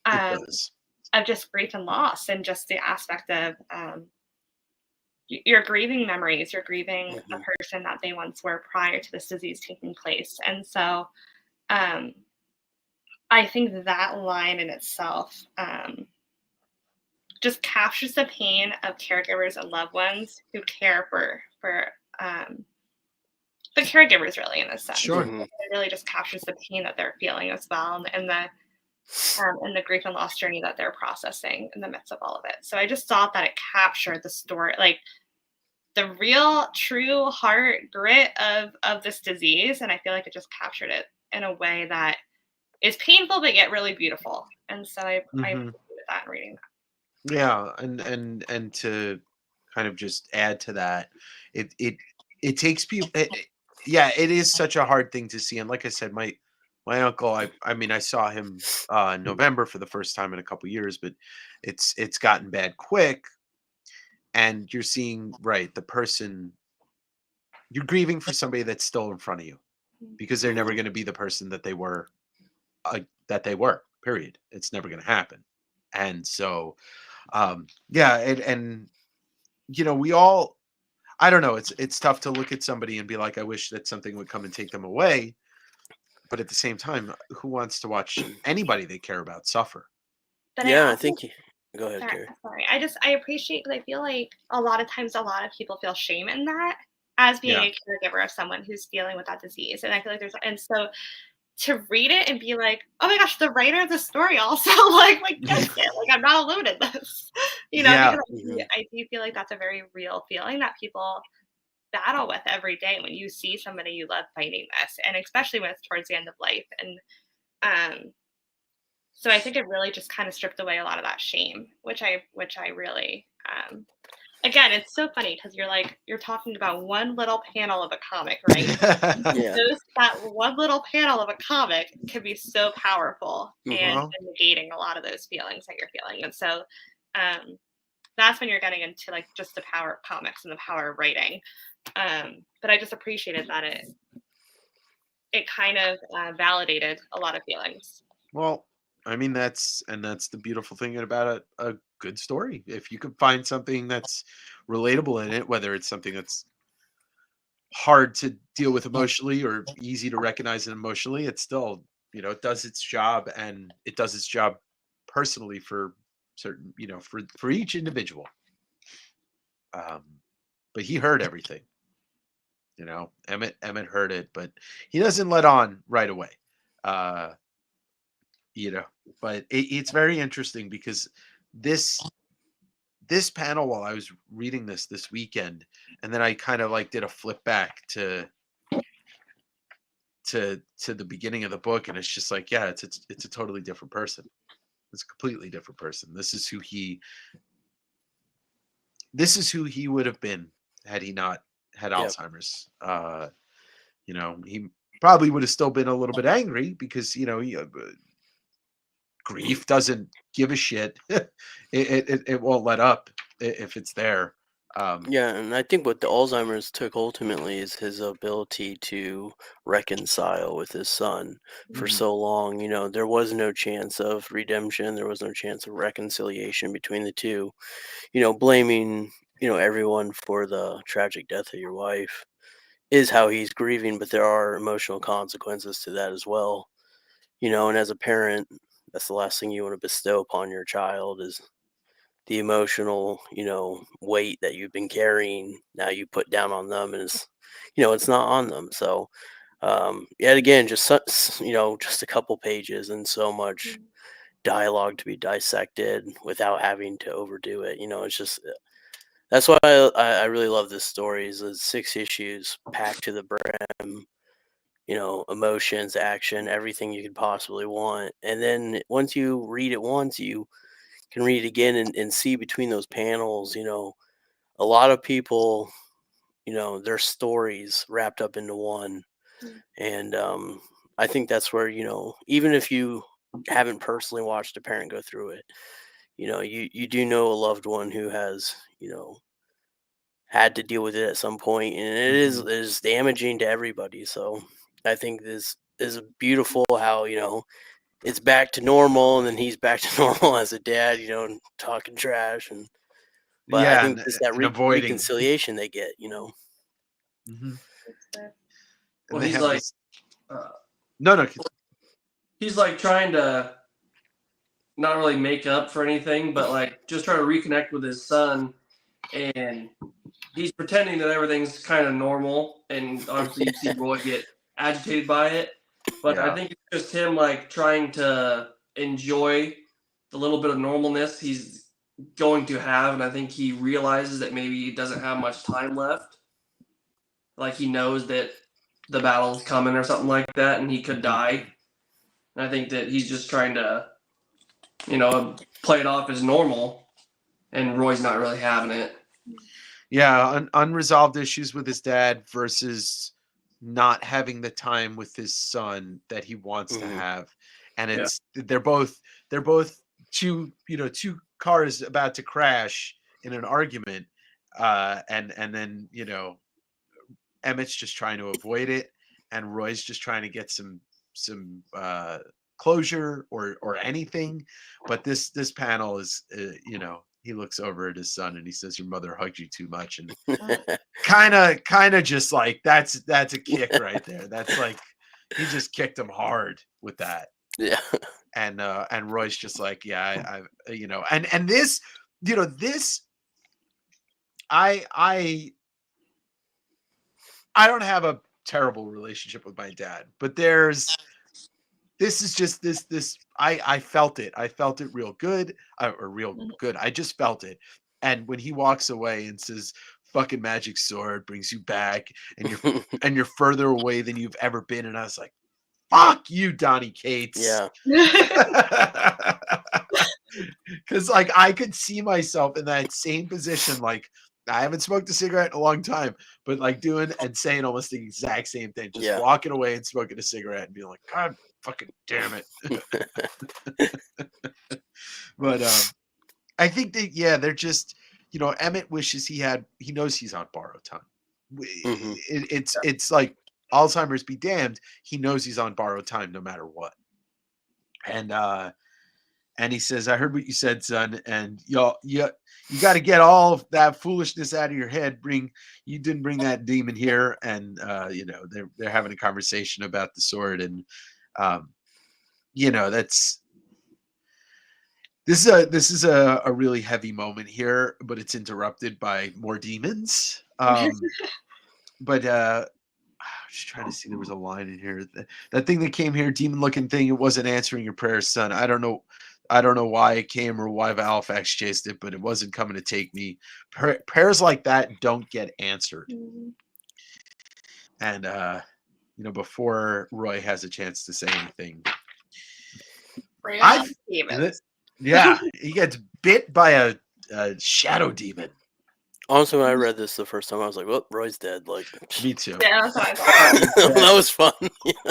It does. Of just grief and loss, and just the aspect of you're grieving memories, you're grieving a person that they once were prior to this disease taking place. And so I think that line in itself just captures the pain of caregivers and loved ones who care for the caregivers, really, in a sense. Sure. It really just captures the pain that they're feeling as well, and the grief and loss journey that they're processing in the midst of all of it. So I just thought that it captured the story, like the real true heart grit of this disease, and I feel like it just captured it in a way that is painful but yet really beautiful. And so I appreciated that in reading that. Yeah, and to kind of just add to that, it takes people. Yeah, it is such a hard thing to see, and like I said, my uncle, I mean, I saw him in November for the first time in a couple years, but it's gotten bad quick. And you're seeing, right, the person, you're grieving for somebody that's still in front of you because they're never going to be the person that they were, period. It's never going to happen. And so, yeah. And, you know, we all, I don't know, it's tough to look at somebody and be like, I wish that something would come and take them away. But at the same time, who wants to watch anybody they care about suffer? But Yeah, I also, think. Go ahead, Keri. sorry, I appreciate, because I feel like a lot of times a lot of people feel shame in that, as being Yeah. a caregiver of someone who's dealing with that disease. And I feel like and so to read it and be like, oh my gosh, the writer of the story also like gets it. Like, I'm not alone in this, Yeah. because I do feel like that's a very real feeling that people battle with every day when you see somebody you love fighting this, and especially when it's towards the end of life. And so I think it really just kind of stripped away a lot of that shame, which I really, again, it's so funny because you're talking about one little panel of a comic, right? Yeah. That one little panel of a comic can be so powerful and negating a lot of those feelings that you're feeling. And so that's when you're getting into like just the power of comics and the power of writing. But I just appreciated that it kind of validated a lot of feelings. Well, I mean, that's the beautiful thing about a good story. If you could find something that's relatable in it, whether it's something that's hard to deal with emotionally or easy to recognize it emotionally, it's still, it does its job, and it does its job personally for certain, for each individual. But he heard everything. Emmett heard it, but he doesn't let on right away. But it's very interesting because this panel, while I was reading this weekend, and then I kind of like did a flip back to the beginning of the book, and it's just like, yeah, it's a totally different person. It's a completely different person. This is who he would have been had he not had Alzheimer's. He probably would have still been a little bit angry because grief doesn't give a shit. it won't let up if it's there. Yeah, and I think what the Alzheimer's took ultimately is his ability to reconcile with his son. For so long, there was no chance of redemption. There was no chance of reconciliation between the two. Blaming, everyone for the tragic death of your wife is how he's grieving, but there are emotional consequences to that as well. And as a parent, that's the last thing you want to bestow upon your child is the emotional, weight that you've been carrying. Now you put down on them, and it's not on them. So, yet again, just just a couple pages and so much dialogue to be dissected without having to overdo it. It's just that's why I really love this story. Is it's 6 issues packed to the brim. Emotions, action, everything you could possibly want. And then once you read it once, you can read it again and see between those panels, a lot of people, their stories wrapped up into one. And I think that's where, even if you haven't personally watched a parent go through it, you do know a loved one who has, had to deal with it at some point, and it is damaging to everybody. So I think this is beautiful how, it's back to normal, and then he's back to normal as a dad, and talking trash. But I Yeah, think it's that and avoiding. reconciliation they get, Mhm. Well, And they he's have like, this. uh, No. he's like trying to not really make up for anything, but like just try to reconnect with his son, and he's pretending that everything's kind of normal, and obviously you see Roy get agitated by it. But I Yeah. think it's just him like trying to enjoy the little bit of normalness he's going to have, and I think he realizes that maybe he doesn't have much time left. Like he knows that the battle's coming or something like that, and he could die. And I think that he's just trying to, play it off as normal, and Roy's not really having it. Yeah, unresolved issues with his dad versus not having the time with his son that he wants to have. And Yeah. they're both two cars about to crash in an argument. And then, Emmett's just trying to avoid it, and Roy's just trying to get some closure or anything. But this panel is, he looks over at his son and he says, "Your mother hugged you too much," and kind of just like that's a kick right there. That's like he just kicked him hard with that. Yeah. And Roy's just like, yeah, and this, this, I don't have a terrible relationship with my dad, but this is just this I felt it. I felt it real good, or real good. I just felt it. And when he walks away and says, "Fucking magic sword brings you back, and you're further away than you've ever been," and I was like, "Fuck you, Donny Cates." Yeah. Because like I could see myself in that same position. Like I haven't smoked a cigarette in a long time, but like doing and saying almost the exact same thing. Just walking away and smoking a cigarette and being like, "God fucking damn it." But I think that they're just, Emmett wishes he knows he's on borrowed time. It's like Alzheimer's be damned. He knows he's on borrowed time no matter what. And he says, "I heard what you said, son, and you got to get all of that foolishness out of your head. You didn't bring that demon here." And they're having a conversation about the sword, and this is a really heavy moment here, but it's interrupted by more demons. But just trying to see, there was a line in here. That thing that came here, demon-looking thing, it wasn't answering your prayers, son. I don't know why it came or why Halifax chased it, but it wasn't coming to take me. Prayers like that don't get answered. And before Roy has a chance to say anything, he gets bit by a shadow demon. Honestly, when I read this the first time, I was like, "Well, Roy's dead." Like, me too. Yeah, that's what I thought. That was fun. I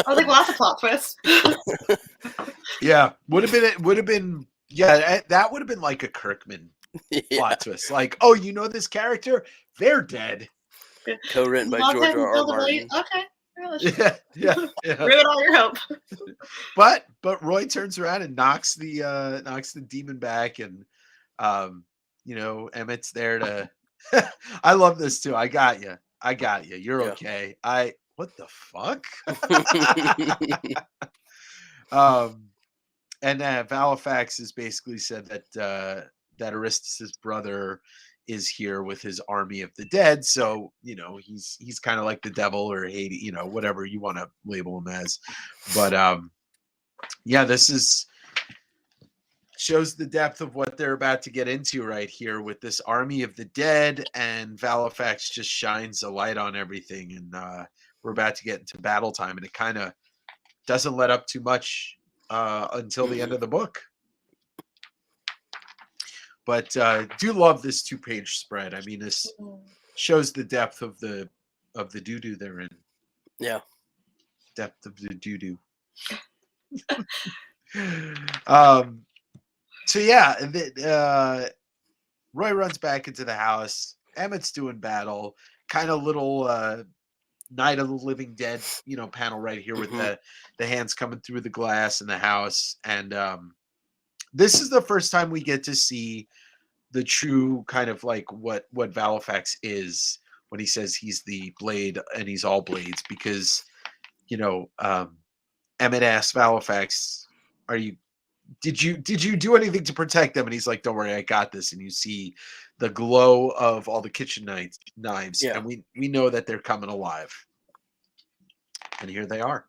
was like, lots of plot twists. Yeah, would have been. Yeah, that would have been like a Kirkman plot twist. Like, oh, this character? They're dead. Co-written by George R. Martin. Okay. Yeah. Ruin all your hope. But Roy turns around and knocks the demon back, and Emmett's there to. I love this too. I got you. You're okay. What the fuck? And Halifax has basically said that Aristus's brother is here with his army of the dead. So, he's kind of like the devil or Hades, whatever you want to label him as. But this shows the depth of what they're about to get into right here with this army of the dead, and Halifax just shines a light on everything. And we're about to get into battle time, and it kind of doesn't let up too much until the end of the book. But do love this 2-page spread. I mean, this shows the depth of the doo-doo they're in. Yeah. Depth of the doo-doo. So yeah, Roy runs back into the house. Emmett's doing battle, kind of little Night of the Living Dead, panel right here with the hands coming through the glass in the house. And this is the first time we get to see the true kind of like what Valifax is when he says he's the blade and he's all blades, because Emmett asks Valifax, did you do anything to protect them? And he's like, don't worry, I got this. And you see the glow of all the kitchen knives. Yeah. And we know that they're coming alive. And here they are.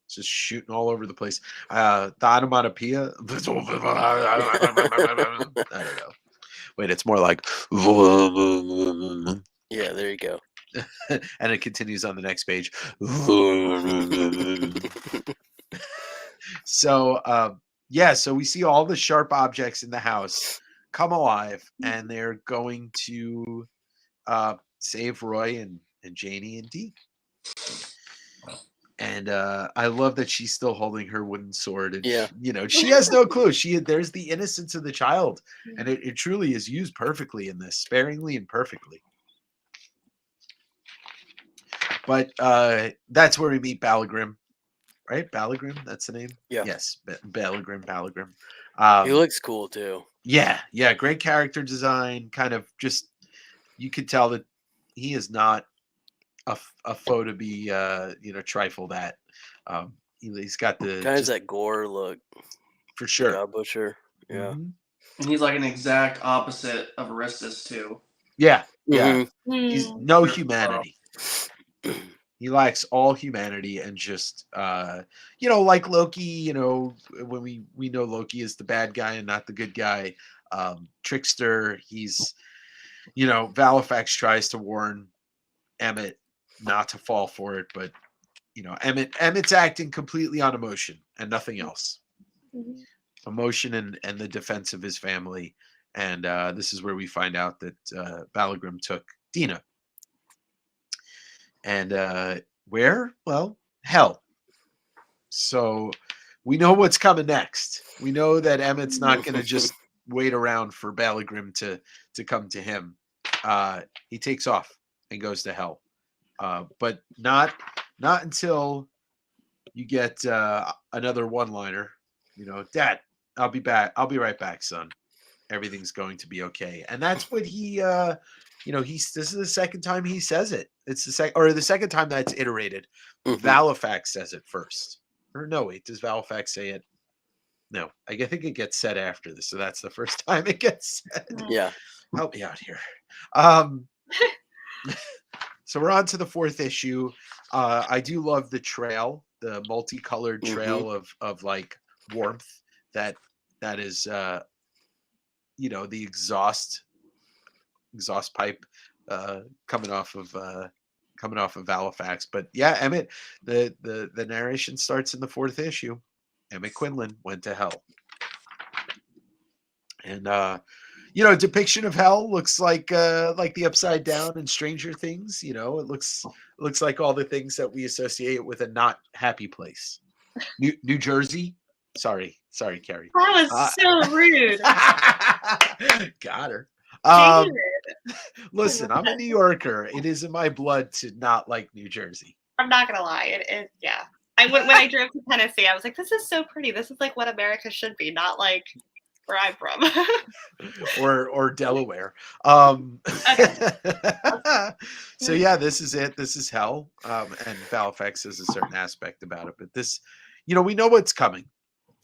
Just shooting all over the place. The onomatopoeia. I don't know. Wait, it's more like. Yeah, there you go. And it continues on the next page. So, so we see all the sharp objects in the house come alive, and they're going to save Roy and Janie and Dee. And I love that she's still holding her wooden sword. And she has no clue. There's the innocence of the child, and it truly is used perfectly in this, sparingly and perfectly. But that's where we meet Balagrim. Right? Balagrim, that's the name? Yeah. Yes, Balagrim. He looks cool too. Yeah, great character design. Kind of just, you could tell that he is not a foe to be, trifled at. He's got the kind of that gore look. For sure. God Butcher. Yeah. Mm-hmm. And he's like an exact opposite of Aristus too. Yeah. Mm-hmm. He's no humanity. He lacks all humanity, and just like Loki, when we know Loki is the bad guy and not the good guy. Trickster, he's Valifax tries to warn Emmett not to fall for it, but Emmett's acting completely on emotion and nothing else. Emotion and the defense of his family. And this is where we find out that Balagrim took Dina. And where? Well, hell. So we know what's coming next. We know that Emmett's not going to just wait around for Balagrim to come to him. He takes off and goes to hell. But not until you get another one-liner. Dad, I'll be back. I'll be right back, son. Everything's going to be okay. And that's what he this is the second time he says it. It's the second time that's iterated. Valifax says it first. Or no, wait, does Valifax say it? No, I think it gets said after this. So that's the first time it gets said. Yeah. Help me out here. So we're on to the fourth issue. I do love the trail, the multicolored trail of like warmth that is the exhaust pipe coming off of Valifax. But yeah, Emmett, the narration starts in the fourth issue. Emmett Quinlan went to hell. And depiction of hell looks like the Upside Down and Stranger Things. It looks like all the things that we associate with a not happy place. New Jersey. Sorry, Keri. That was so rude. Got her. Listen, I'm a New Yorker. It is in my blood to not like New Jersey. I'm not gonna lie. Yeah. When I drove to Tennessee, I was like, this is so pretty. This is like what America should be, not like where I'm from. or Delaware. So yeah, this is it. This is hell. And Valifax has a certain aspect about it, but this, we know what's coming.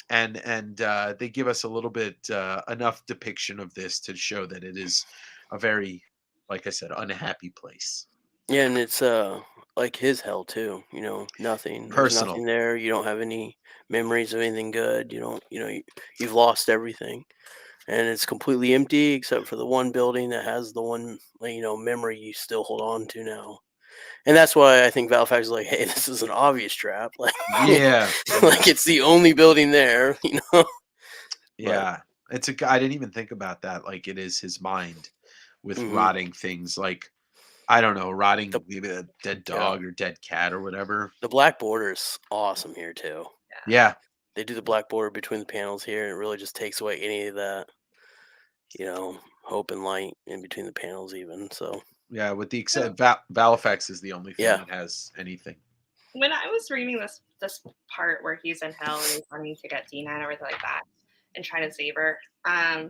And they give us a little bit enough depiction of this to show that it is a very, like I said, unhappy place. Yeah, and it's like his hell too. Nothing. There's Personal. nothing there. You don't have any memories of anything good. You don't. You've lost everything, and it's completely empty except for the one building that has the one memory you still hold on to now. And that's why I think Valifax is like, hey, this is an obvious trap. Like, yeah, like it's the only building there, Yeah, I didn't even think about that. Like, it is his mind with rotting things. Like, I don't know, rotting, The- maybe a dead dog or dead cat or whatever. The black border is awesome here too. Yeah. They do the black border between the panels here, and it really just takes away any of that, hope and light in between the panels even. So Yeah, with the except Valifex is the only thing Yeah. that has anything. When I was reading this part where he's in hell and he's running to get Dina and everything like that, and trying to save her, I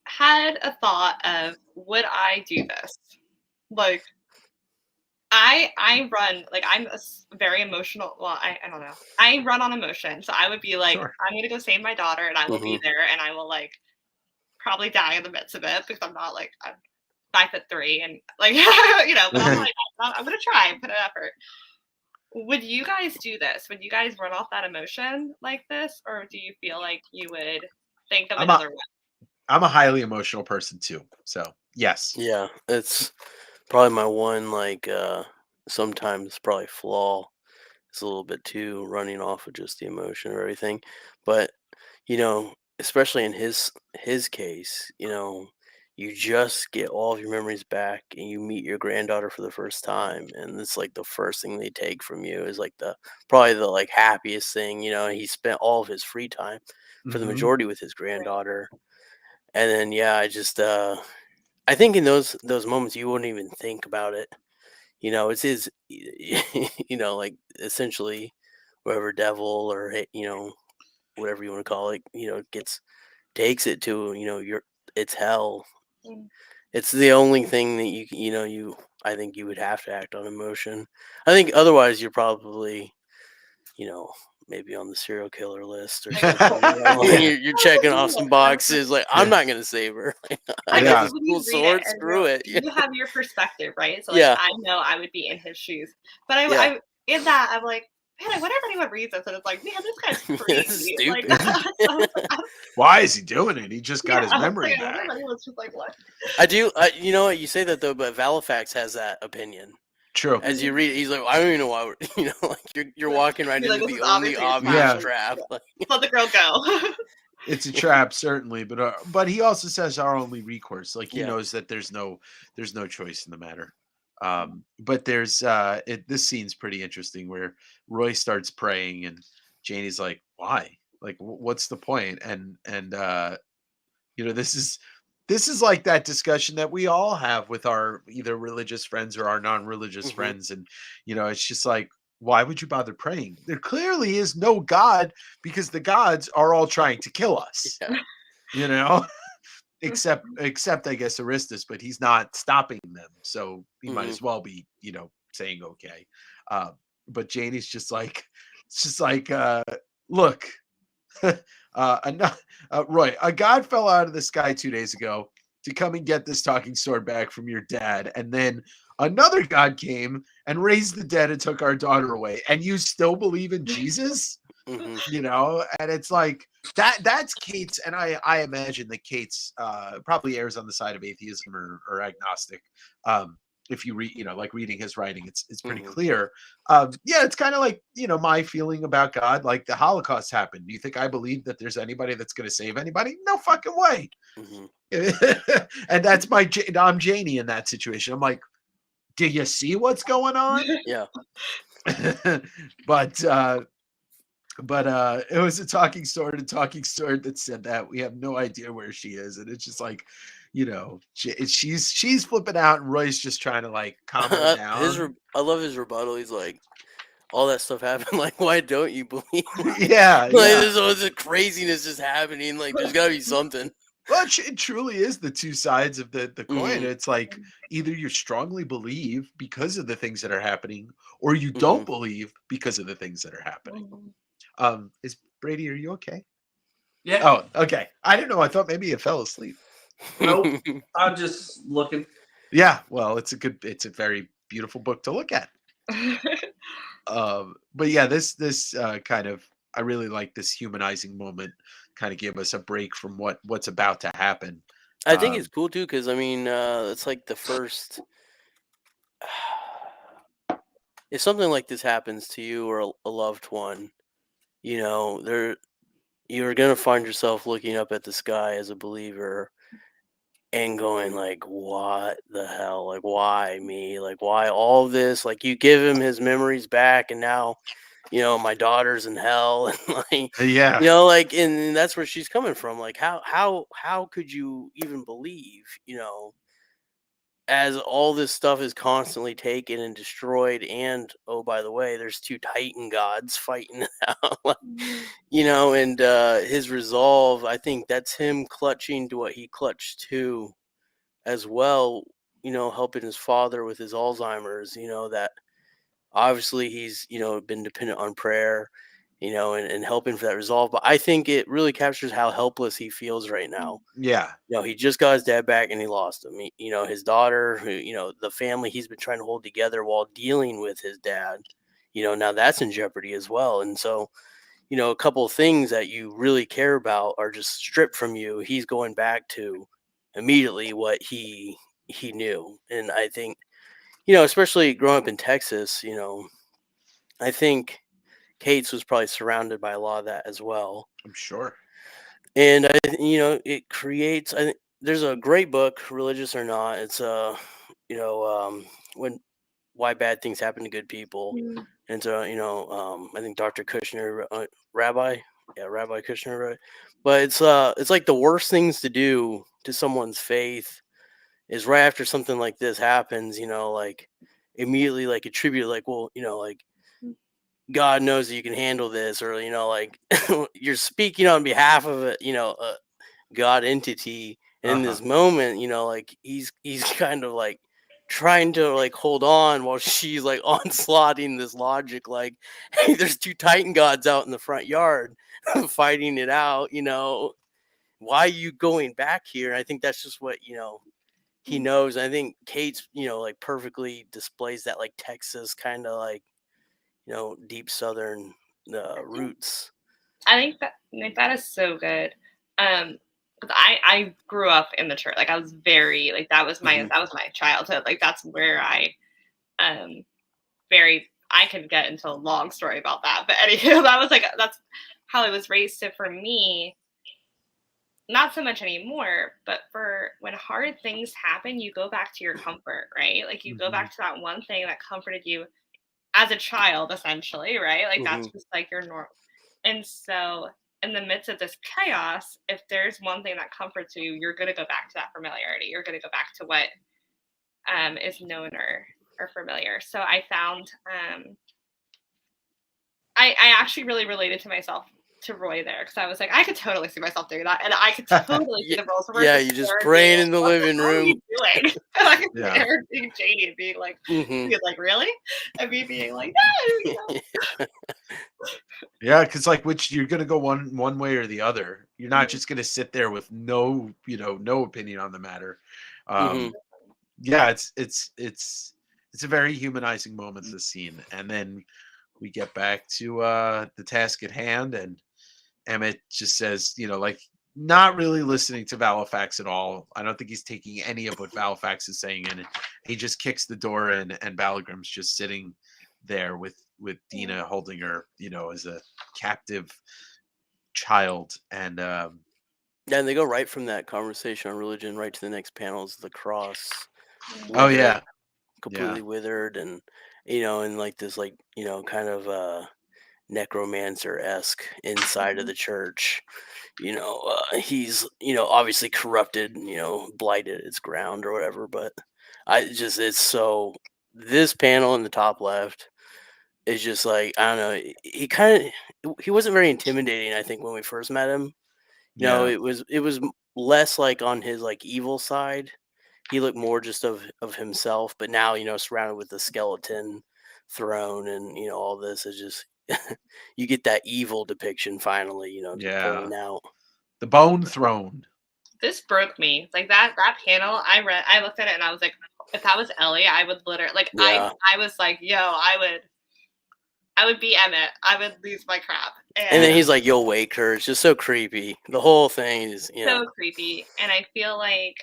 had a thought of, would I do this? Like, I run, like, I'm very emotional. Well, I don't know. I run on emotion, so I would be like, Sure. I'm gonna go save my daughter, and I will be Mhm. there, and I will like probably die in the midst of it because I'm not like I'm 5'3" and like but I'm like I'm gonna try and put an effort. Would you guys do this? Would you guys run off that emotion like this, or do you feel like you would think of I'm another way? I'm a highly emotional person too. So yes. Yeah, it's probably my one sometimes probably flaw. It's a little bit too running off of just the emotion of everything. But, especially in his case, you just get all of your memories back and you meet your granddaughter for the first time, and it's like the first thing they take from you is like the probably the like happiest thing. He spent all of his free time for the Mhm. majority with his granddaughter. And then I think in those moments you wouldn't even think about it. It's his, like essentially whoever devil or whatever you want to call it, takes it to it's hell. Mm. It's the only thing that you I think you would have to act on emotion. I think otherwise you're probably maybe on the serial killer list or Like, something. Yeah. You're checking off some boxes. Like I'm not gonna save her. I I got guess Yeah. this when cool you read it sword. and Screw it. you have your perspective, right? So like Yeah. I know I would be in his shoes, but Yeah. I in that I'm like, man, I wonder if anyone reads this and it's like, man, this guy's This is crazy. Like, stupid. I was like, Why is he doing it? He just got his I was memory like, I wonder back. if anyone's just like, what? I do. You know what? You say that though, but Valifax has that opinion. True. As you read it, he's like, I don't even know why. Like you're walking right You're like, into this the is only obviously a obvious trap. trap. Like, Let the girl go. It's a trap, certainly, but he also says our only recourse. Like he Yeah. knows that there's no choice in the matter. But there's this scene's pretty interesting where Roy starts praying and Janie's like, "Why? Like, what's the point?" And this is like that discussion that we all have with our either religious friends or our non-religious Mhm. friends, and it's just like, why would you bother praying? There clearly is no God because the gods are all trying to kill us. Yeah. You know, except I guess Aristus, but he's not stopping them, so he might Mhm. as well be saying okay. Uh, but Janie's just like, it's just like, look, Roy, a god fell out of the sky 2 days ago to come and get this talking sword back from your dad, and then another god came and raised the dead and took our daughter away, and you still believe in Jesus? Mhm. And it's like that's Kate's, and I imagine that Kate's probably errs on the side of atheism or agnostic. If you read, like reading his writing, it's pretty Mhm. clear. Yeah, it's kind of like my feeling about God. Like the Holocaust happened. Do you think I believe that there's anybody that's going to save anybody? No fucking way. Mhm. And that's I'm Janie in that situation. I'm like, do you see what's going on? Yeah. but it was a talking sword that said that we have no idea where she is, and it's just like, she's flipping out, and Roy's just trying to like calm her down. I love his rebuttal. He's like, all that stuff happened. Like, why don't you believe? Yeah, Like, yeah. there's all this craziness just happening. Like, there's got to be something. Well, it truly is the two sides of the coin. Mhm. It's like either you strongly believe because of the things that are happening, or you don't Mhm. believe because of the things that are happening. Mm. Is Brady? Are you okay? Yeah. Oh, okay. I didn't know. I thought maybe you fell asleep. Nope. I'm just looking. Yeah. Well, it's a very beautiful book to look at. But yeah, this kind of, I really like this humanizing moment. Kind of give us a break from what's about to happen. I think it's cool too, because I mean, it's like the first. If something like this happens to you or a loved one, you're gonna find yourself looking up at the sky as a believer, and going like, what the hell? Like, why me? Like, why all this? Like, you give him his memories back, and now, my daughter's in hell, and like, Yeah. like, and that's where she's coming from. Like, how could you even believe, as all this stuff is constantly taken and destroyed, and oh, by the way, there's two Titan gods fighting it out, like, and his resolve. I think that's him clutching to what he clutched to as well, helping his father with his Alzheimer's, that obviously he's, been dependent on prayer, and helping for that resolve. But I think it really captures how helpless he feels right now. Yeah. He just got his dad back and he lost him. His daughter, who, the family he's been trying to hold together while dealing with his dad, now that's in jeopardy as well. And so, a couple of things that you really care about are just stripped from you. He's going back to immediately what he knew. And I think, especially growing up in Texas, I think Kate's was probably surrounded by a lot of that as well. I'm sure. And it creates, I think there's a great book, religious or not. It's when why bad things happen to good people. And so, I think Dr. Kushner, Rabbi Kushner, right? But it's like the worst things to do to someone's faith is right after something like this happens, like immediately like attribute like, well, like God knows that you can handle this, or like you're speaking on behalf of a God entity, and in this moment, like he's kind of like trying to like hold on while she's like onslaughting this logic, like, hey, there's two Titan gods out in the front yard fighting it out, why are you going back here? And I think that's just what he knows. I think Kate's like perfectly displays that like Texas kind of like deep Southern roots. I think that is so good. 'Cause I grew up in the church. Like I was very like that was my childhood. Like that's where I I could get into a long story about that. But anyway, that's how I was raised. So for me, not so much anymore, but for when hard things happen, you go back to your comfort, right? Like you go back to that one thing that comforted you as a child, essentially, right? Like that's just like your normal. And so in the midst of this chaos, if there's one thing that comforts you, you're going to go back to that familiarity. You're going to go back to what is known or familiar. So I found I actually really related to Roy there, because I was like, I could totally see myself doing that, and I could totally see the roles reversed. Yeah, you just praying in the living room. What are you doing? And I could see her being Janie and being like, really? And me being like, no. Yeah, because like which you're gonna go one way or the other. You're not just gonna sit there with no opinion on the matter. Yeah, it's a very humanizing moment, this scene, and then we get back to the task at hand, and Emmett just says, like not really listening to Valifax at all. I don't think he's taking any of what Valifax is saying, and he just kicks the door in, and Balagrim's just sitting there with Dina holding her, as a captive child, and and they go right from that conversation on religion right to the next panel is the cross. Completely withered, and and like this like kind of necromancer-esque inside of the church. He's obviously corrupted, blighted its ground or whatever, but it's so, this panel in the top left is just like, I don't know, he wasn't very intimidating, I think, when we first met him. It was less like on his like evil side. He looked more just of himself, but now surrounded with the skeleton throne and all this is just you get that evil depiction finally, just pulling out the bone throne. This broke me. Like that panel, I looked at it and I was like, if that was Ellie, I would literally like I was like, yo, I would be Emmett. I would lose my crap. And then he's like, you'll wake her. It's just so creepy. The whole thing is so creepy. And I feel like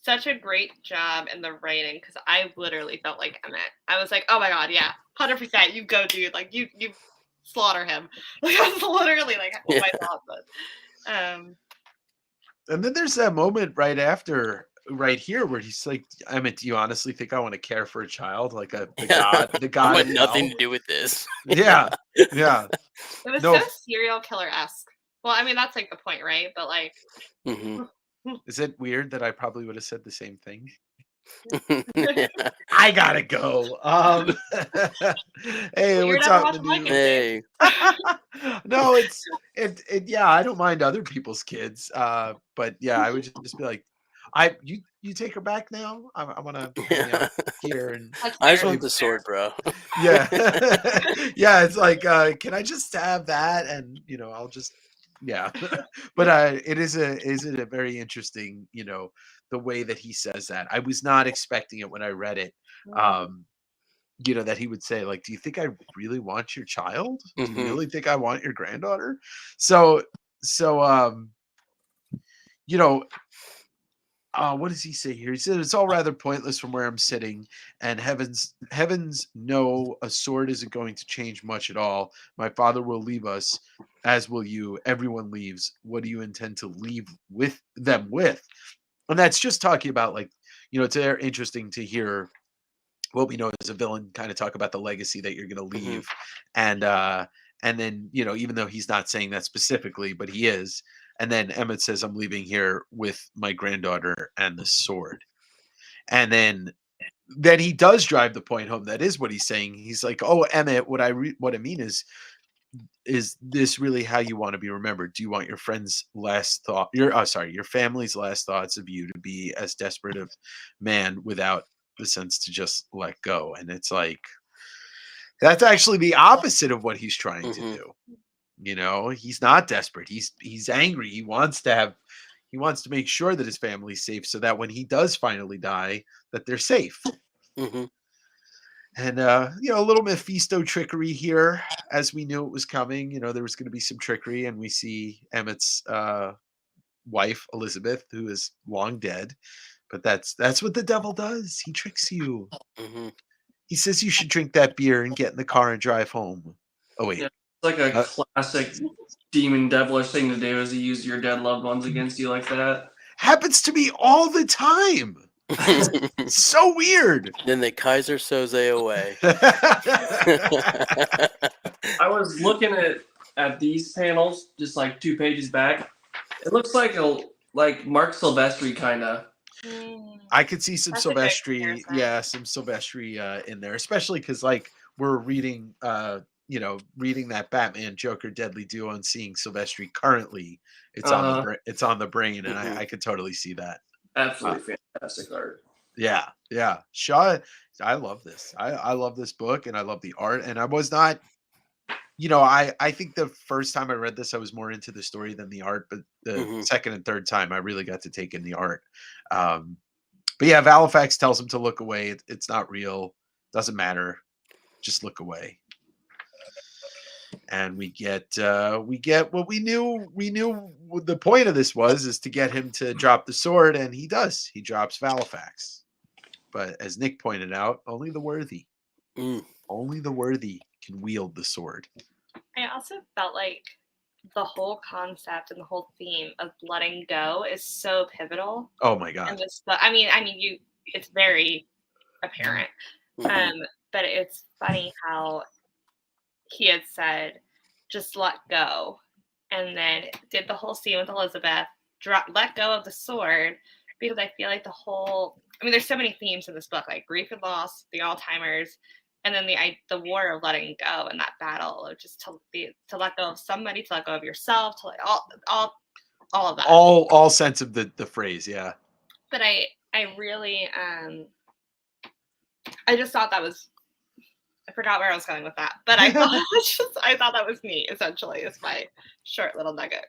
such a great job in the writing, because I literally felt like Emmett. I was like, oh my god, yeah, 100%, you go, dude. Like you slaughter him. Like that's literally like what my thought was. And then there's that moment right here where he's like, Emmett, do you honestly think I want to care for a child like the I god want of nothing hell? to do with this. Yeah, yeah. It was No, so serial killer esque. Well, I mean that's like the point, right? But like, Mhm. is it weird that I probably would have said the same thing? Yeah. I gotta go. Hey, you're what's never out in the watching news? Vikings, Hey. No, it yeah, I don't mind other people's kids. But yeah, I would just be like, you take her back now? I wanna hang out here and That's I just fair. want play. the sword, bro. Yeah. Yeah, it's like, can I just have that? And I'll just yeah. But it is a very interesting, the way that he says that. I was not expecting it when I read it. Um, that he would say, like, do you think I really want your child? Do you Mhm. really think I want your granddaughter? So so you know, what does he say here? He said it's all rather pointless from where I'm sitting, and heavens know a sword isn't going to change much at all. My father will leave us, as will you. Everyone leaves. What do you intend to leave with them with? And that's just talking about, like, it's very interesting to hear what we know as a villain kind of talk about the legacy that you're going to Mhm. leave. And then, even though he's not saying that specifically, but he is. And then Emmett says, I'm leaving here with my granddaughter and the sword. And then he does drive the point home. That is what he's saying. He's like, oh, Emmett, what I mean is this really how you want to be remembered? Do you want your friends' last thought, your family's last thoughts of you to be as desperate of man without the sense to just let go? And it's like, that's actually the opposite of what he's trying to Mhm. do. He's not desperate. He's angry. He wants to make sure that his family's safe so that when he does finally die, that they're safe. Mhm. And a little Mephisto trickery here, as we knew it was coming. There was going to be some trickery, and we see Emmett's wife Elizabeth, who is long dead. But that's what the devil does. He tricks you. Mhm. He says you should drink that beer and get in the car and drive home. Oh Yeah, wait, it's like a uh, classic demon devilish thing to do is to use your dead loved ones against you like that. happens to me all the time. So weird. Then they Kaiser Soze away. I was looking at these panels just like 2 pages back. It looks like Mark Silvestri kind of. I could see some That's a good Silvestri, comparison. yeah, some Silvestri in there, especially because, like, we're reading, reading that Batman Joker Deadly Duo and seeing Silvestri currently. It's on the brain, and Mhm. I could totally see that. Absolutely fantastic art. Yeah, yeah. Shaw, I love this. I love this book, and I love the art. And I was not, I think the first time I read this, I was more into the story than the art. But the Mhm. second and third time, I really got to take in the art. Um, but yeah, Valifax tells him to look away. It's not real. Doesn't matter. Just look away. And we get what we knew. We knew what the point of this was, is to get him to drop the sword, and he does. He drops Valifax. But as Nick pointed out, only the worthy. Mm. Only the worthy can wield the sword. I also felt like the whole concept and the whole theme of letting go is so pivotal. Oh my And god. just, it's very apparent. Mhm. But it's funny how he had said, just let go. And then did the whole scene with Elizabeth, let go of the sword, because I feel like there's so many themes in this book, like grief and loss, the Alzheimer's, and then the war of letting go and that battle of just to let go of somebody, to let go of yourself, to let all of that. All sense of the phrase, yeah. But I really I just thought that was, I forgot where I was going with that, but I thought that was neat. Essentially, is my short little nugget.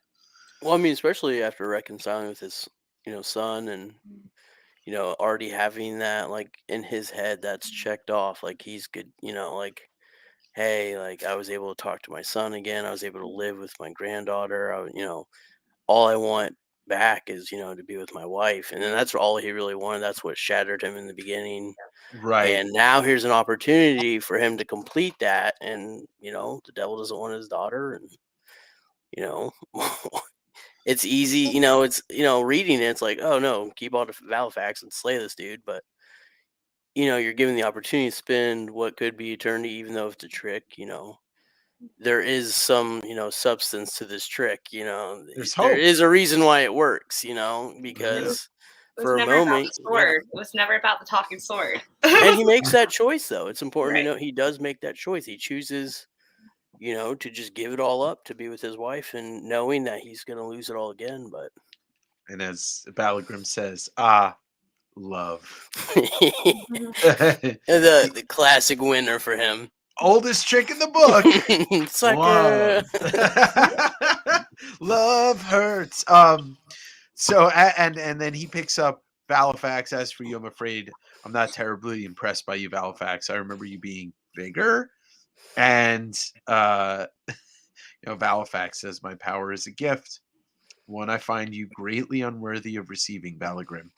Well, I mean, especially after reconciling with his, son, and already having that like in his head, that's checked off. Like he's good. Like, hey, like I was able to talk to my son again. I was able to live with my granddaughter. All I want back is to be with my wife, and then that's all he really wanted. That's what shattered him in the beginning. Right. And now here's an opportunity for him to complete that. And, the devil doesn't want his daughter. And, you know, it's easy, it's reading it, it's like, oh no, keep all the Valifax and slay this dude, but you're given the opportunity to spend what could be eternity, even though it's a trick. There is some substance to this trick. There's There hope. is a reason why it works. Yeah. Because It was for a never about moment, the sword. It was never about the talking sword. and he makes that choice though. It's important Right. to note he does make that choice. He chooses to just give it all up to be with his wife, and knowing that he's going to lose it all again. But And as Balagrim says, love. the classic winner for him. Oldest trick in the book. Sucker. Love hurts. So and then he picks up Valifax. As for you, I'm afraid I'm not terribly impressed by you, Valifax. I remember you being bigger. And Valifax says, my power is a gift, one I find you greatly unworthy of receiving, Balagrim.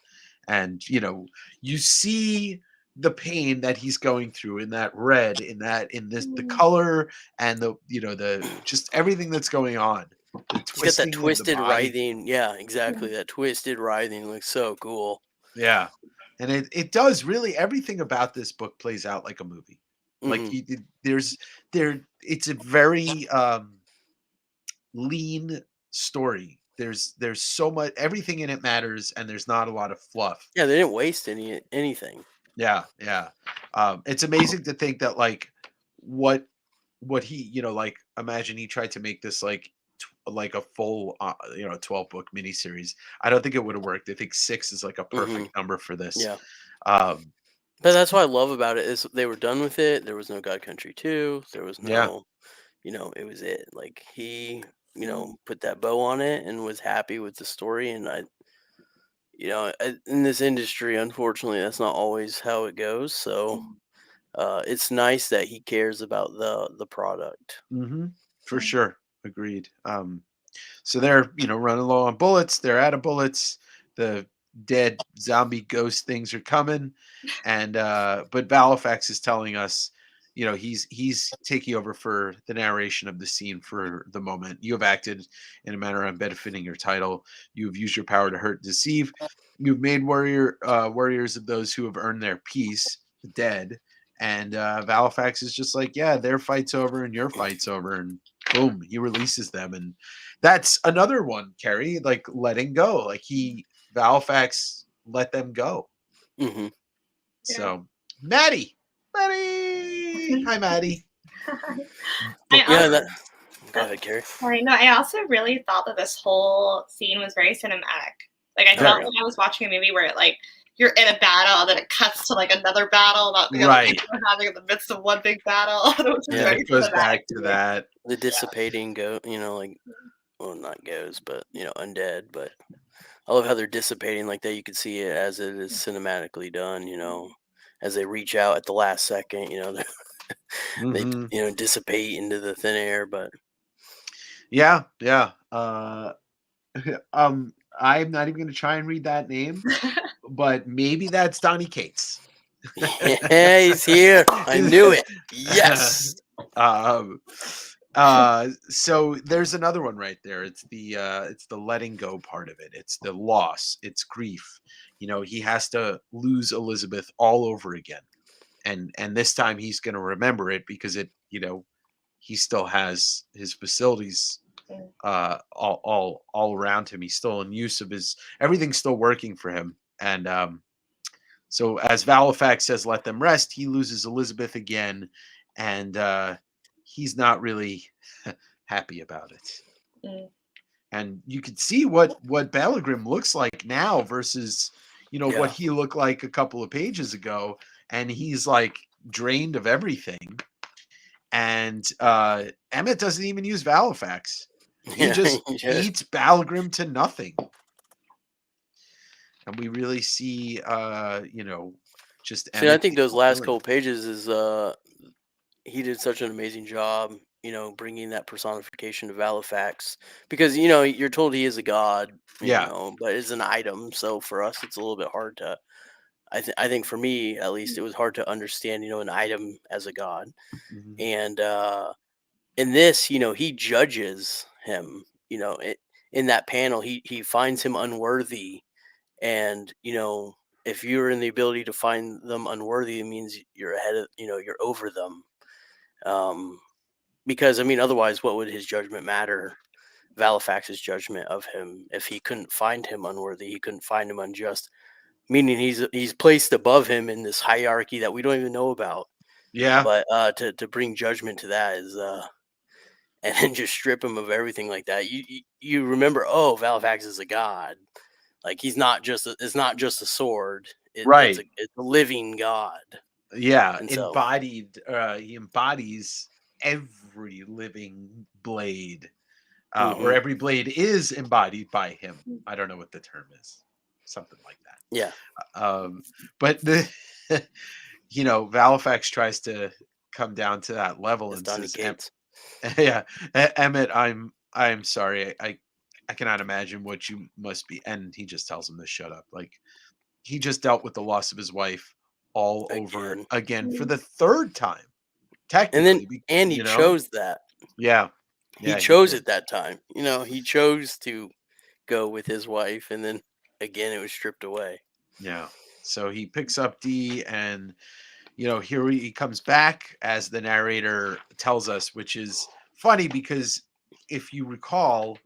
And you see the pain that he's going through in that red, the color, and the just everything that's going on. He's got that twisted writhing. Yeah, exactly. That twisted writhing looks so cool. Yeah. And it does really, everything about this book plays out like a movie. Like it's a very lean story. There's so much, everything in it matters, and there's not a lot of fluff. Yeah, they didn't waste anything. Yeah. It's amazing to think that like what he, like, imagine he tried to make this like a full 12 book miniseries. I don't think it would have worked. I think 6 is like a perfect number for this. Yeah. But that's what I love about it is they were done with it. There was no God Country 2. There was no, it was it. Like he, put that bow on it and was happy with the story. And in this industry, unfortunately, that's not always how it goes. So it's nice that he cares about the product. For sure. Agreed. So they're, running low on bullets. They're out of bullets. The dead zombie ghost things are coming. And but Valifax is telling us, he's taking over for the narration of the scene for the moment. You have acted in a manner unbefitting your title. You have used your power to hurt and deceive. You've made warriors of those who have earned their peace, the dead. And Valifax is just like, yeah, their fight's over and your fight's over. And boom, he releases them. And that's another one, Keri, like letting go. Like Valifax let them go. So Maddie. Hi, Maddie. Go ahead, Keri. I also really thought that this whole scene was very cinematic. Like I felt like I was watching a movie where it like you're in a battle and then it cuts to like another battle about right having in the midst of one big battle. It goes back to that. The dissipating not ghosts, but undead. But I love how they're dissipating like that. You can see it as it is cinematically done. As they reach out at the last second. They dissipate into the thin air. But yeah. I'm not even going to try and read that name, but maybe that's Donny Cates. Yeah, he's here. I knew it. Yes. So there's another one right there. It's the letting go part of it. It's the loss. It's grief. He has to lose Elizabeth all over again, and this time he's going to remember it because he still has his facilities all around him. He's still in use of everything's still working for him. And so as Valifax says, let them rest, he loses Elizabeth again, and he's not really happy about it. And you can see what Balagrim looks like now versus what he looked like a couple of pages ago, and he's like drained of everything. And Emmett doesn't even use Valifax. He just eats Balagrim to nothing. And we really see, just Emmett. See, I think those last couple pages is he did such an amazing job, bringing that personification to Valifax. Because, you're told he is a god, but it's an item. So for us, it's a little bit hard to, I think for me, at least, it was hard to understand, an item as a god. And in this, he judges him, in in that panel, he finds him unworthy, and if you're in the ability to find them unworthy, it means you're ahead of, you're over them. Because I mean, otherwise, what would his judgment matter? Valifax's judgment of him, if he couldn't find him unworthy, he couldn't find him unjust, meaning he's placed above him in this hierarchy that we don't even know about. Yeah. But to bring judgment to that is and then just strip him of everything like that. You remember, oh, Valifax is a god. Like it's not just a sword. Right. It's a living god. Yeah, And so, embodied. He embodies every living blade, or every blade is embodied by him. I don't know what the term is, something like that. yeah. But the Valifax tries to come down to that level It's and Donny says, Cates. "Yeah, Emmett, I'm sorry. I cannot imagine what you must be." And he just tells him to shut up. Like he just dealt with the loss of his wife all over again for the third time. Technically, And he chose that. Yeah. He chose it that time. He chose to go with his wife, and then again it was stripped away. Yeah. So he picks up D, and here he comes back, as the narrator tells us, which is funny because if you recall,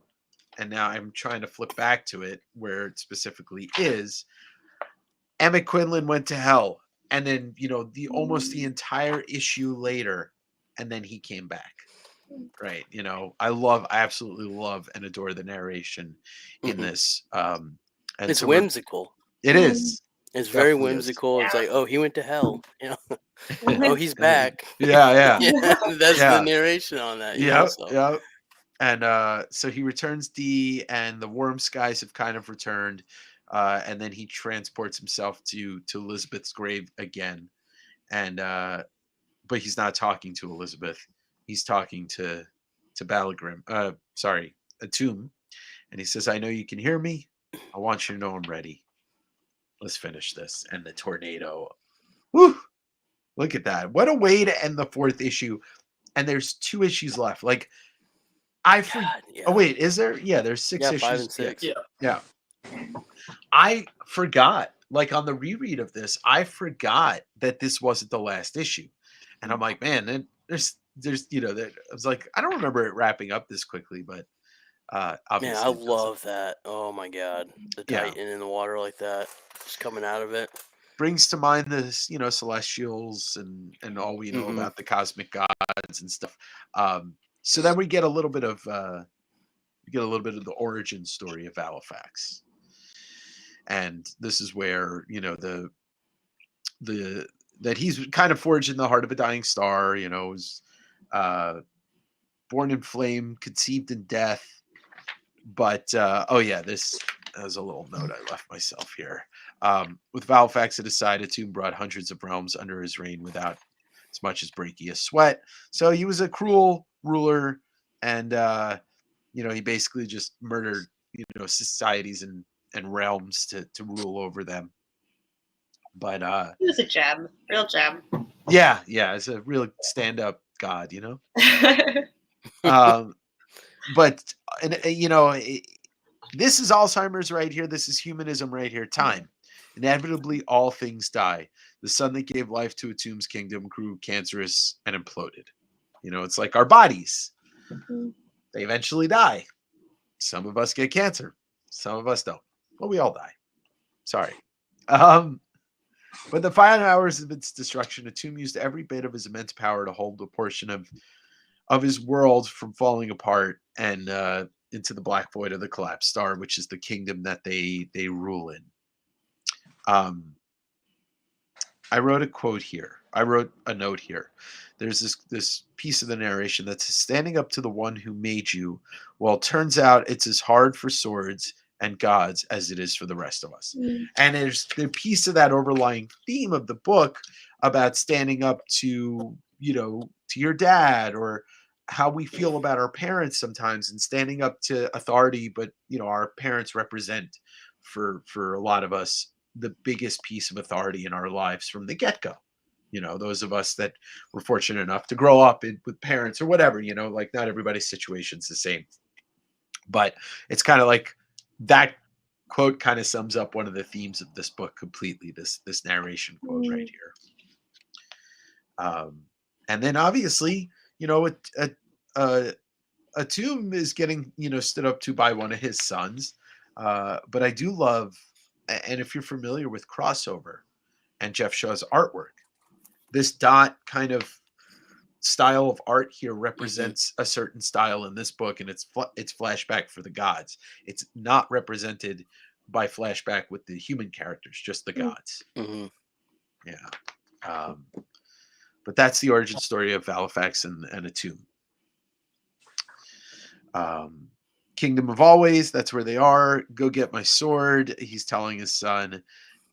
and now I'm trying to flip back to it where it specifically is, Emmett Quinlan went to hell, and then almost the entire issue later, and then he came back. Right. I absolutely love and adore the narration in this. And it's whimsical. It is. It's very whimsical. It's like, oh, he went to hell. Oh, he's back. Yeah. That's the narration on that. Yeah. And so he returns D, and the worm skies have kind of returned. And then he transports himself to Elizabeth's grave again. And but he's not talking to Elizabeth. He's talking to Balagrim. Atum. And he says, "I know you can hear me. I want you to know I'm ready. Let's finish this." And the tornado. Woo! Look at that. What a way to end the 4th issue. And there's 2 issues left. Like, Oh, wait, is there? Yeah, there's 6 issues. 5 and 6. Yeah. I forgot, like on the reread of this, I forgot that this wasn't the last issue. And I'm like, man, there's I was like, I don't remember it wrapping up this quickly, but obviously. Man, I love that. Oh my god. The Titan in the water like that, just coming out of it. Brings to mind the celestials and all we know about the cosmic gods and stuff. So then we get a little bit of the origin story of Valifax. And this is where, that he's kind of forged in the heart of a dying star, was born in flame, conceived in death. But this was a little note I left myself here. With Valifax at his side, Atum brought hundreds of realms under his reign without as much as breaking a sweat. So he was a cruel ruler, and he basically just murdered societies and realms to rule over them. But he was a gem, real gem. Yeah, it's a real stand-up god, but this is Alzheimer's right here. This is humanism right here. Time. Inevitably, all things die. The sun that gave life to Atum's kingdom grew cancerous and imploded. It's like our bodies. They eventually die. Some of us get cancer. Some of us don't. But we all die. Sorry. But the final hours of its destruction, Atum used every bit of his immense power to hold a portion of his world from falling apart and into the black void of the collapsed star, which is the kingdom that they rule in. I wrote a quote here. I wrote a note here. There's this piece of the narration that says, "Standing up to the one who made you, well, it turns out it's as hard for swords and gods as it is for the rest of us." And there's the piece of that overlying theme of the book about standing up to your dad, or how we feel about our parents sometimes, and standing up to authority. But our parents represent, for a lot of us, the biggest piece of authority in our lives from the get-go. Those of us that were fortunate enough to grow up with parents or whatever, like not everybody's situation's the same. But it's kind of like that quote kind of sums up one of the themes of this book completely. This narration quote right here. And then obviously, a tomb is getting stood up to by one of his sons. But I do love, and if you're familiar with crossover and Geoff Shaw's artwork, this dot kind of style of art here represents a certain style in this book, and it's flashback for the gods. It's not represented by flashback with the human characters, just the gods. Yeah. But that's the origin story of Halifax and a tomb. Kingdom of Always, that's where they are. Go get my sword, he's telling his son.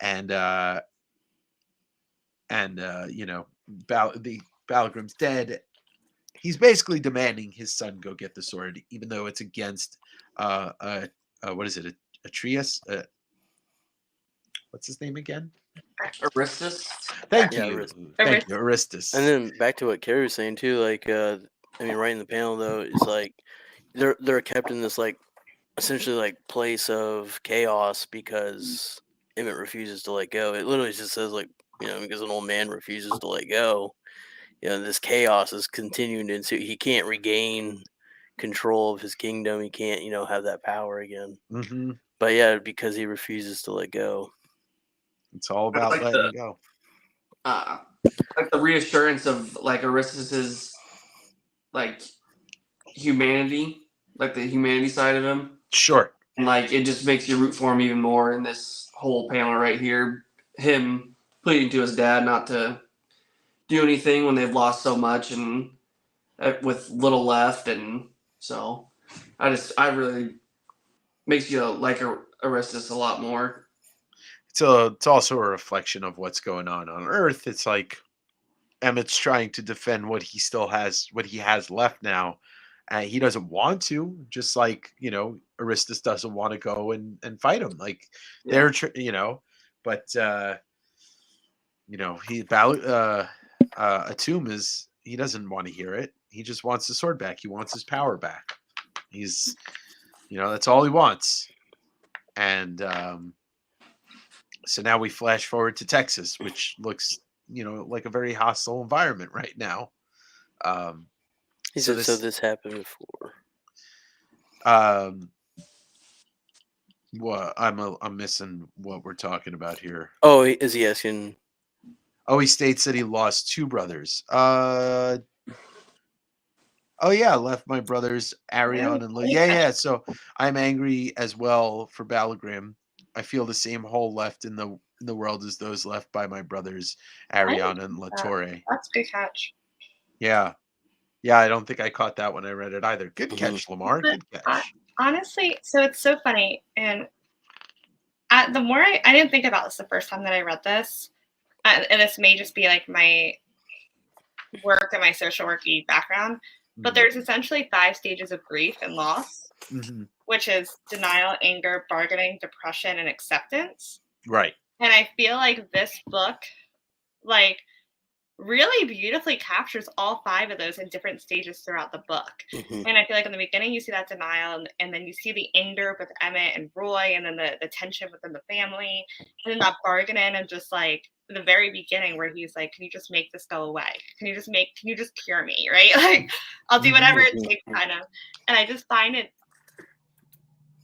And the Balagrim's dead. He's basically demanding his son go get the sword, even though it's against what is it, Atreus? What's his name again? Aristus. Thank Yeah, you. Aristus. Thank you, Aristus. And then back to what Keri was saying too, like I mean, right in the panel though, is like they're kept in this like essentially like place of chaos because Emmett refuses to let go. It literally just says like, because an old man refuses to let go. This chaos is continuing to ensue. He can't regain control of his kingdom. He can't, have that power again. But yeah, because he refuses to let go. It's all about like letting go. Like the reassurance of like Aristus's like humanity, like the humanity side of him. Sure. And like it just makes you root for him even more in this whole panel right here. Him pleading to his dad not to do anything when they've lost so much and with little left, and so I really makes you like Aristus a lot more. It's also a reflection of what's going on Earth. It's like Emmett's trying to defend what he still has, what he has left now. He doesn't want to, just like Aristus doesn't want to go and fight him. Like they're but a tomb is, he doesn't want to hear it. He just wants the sword back. He wants his power back. He's that's all he wants. And so now we flash forward to Texas, which looks like a very hostile environment right now. He said, so this happened before. Well, I'm missing what we're talking about here. Oh, is he asking? Oh, he states that he lost two brothers. Oh yeah, left my brothers Arion and yeah. So I'm angry as well for Balagrim. I feel the same hole left in the world as those left by my brothers Arion and Latore. That's a good catch. Yeah. Yeah, I don't think I caught that when I read it either. Good catch, Lamar. Good catch. Honestly, so it's so funny. And the more I didn't think about this the first time that I read this, and this may just be like my work and my social worky background, but there's essentially 5 stages of grief and loss, which is denial, anger, bargaining, depression, and acceptance. Right. And I feel like this book, like, really beautifully captures all 5 of those in different stages throughout the book. And I feel like in the beginning you see that denial, and then you see the anger with Emmett and Roy, and then the tension within the family, and then that bargaining, and just like the very beginning where he's like, can you just make this go away? Can you just cure me? Right? Like, I'll do whatever it takes, kind of. And I just find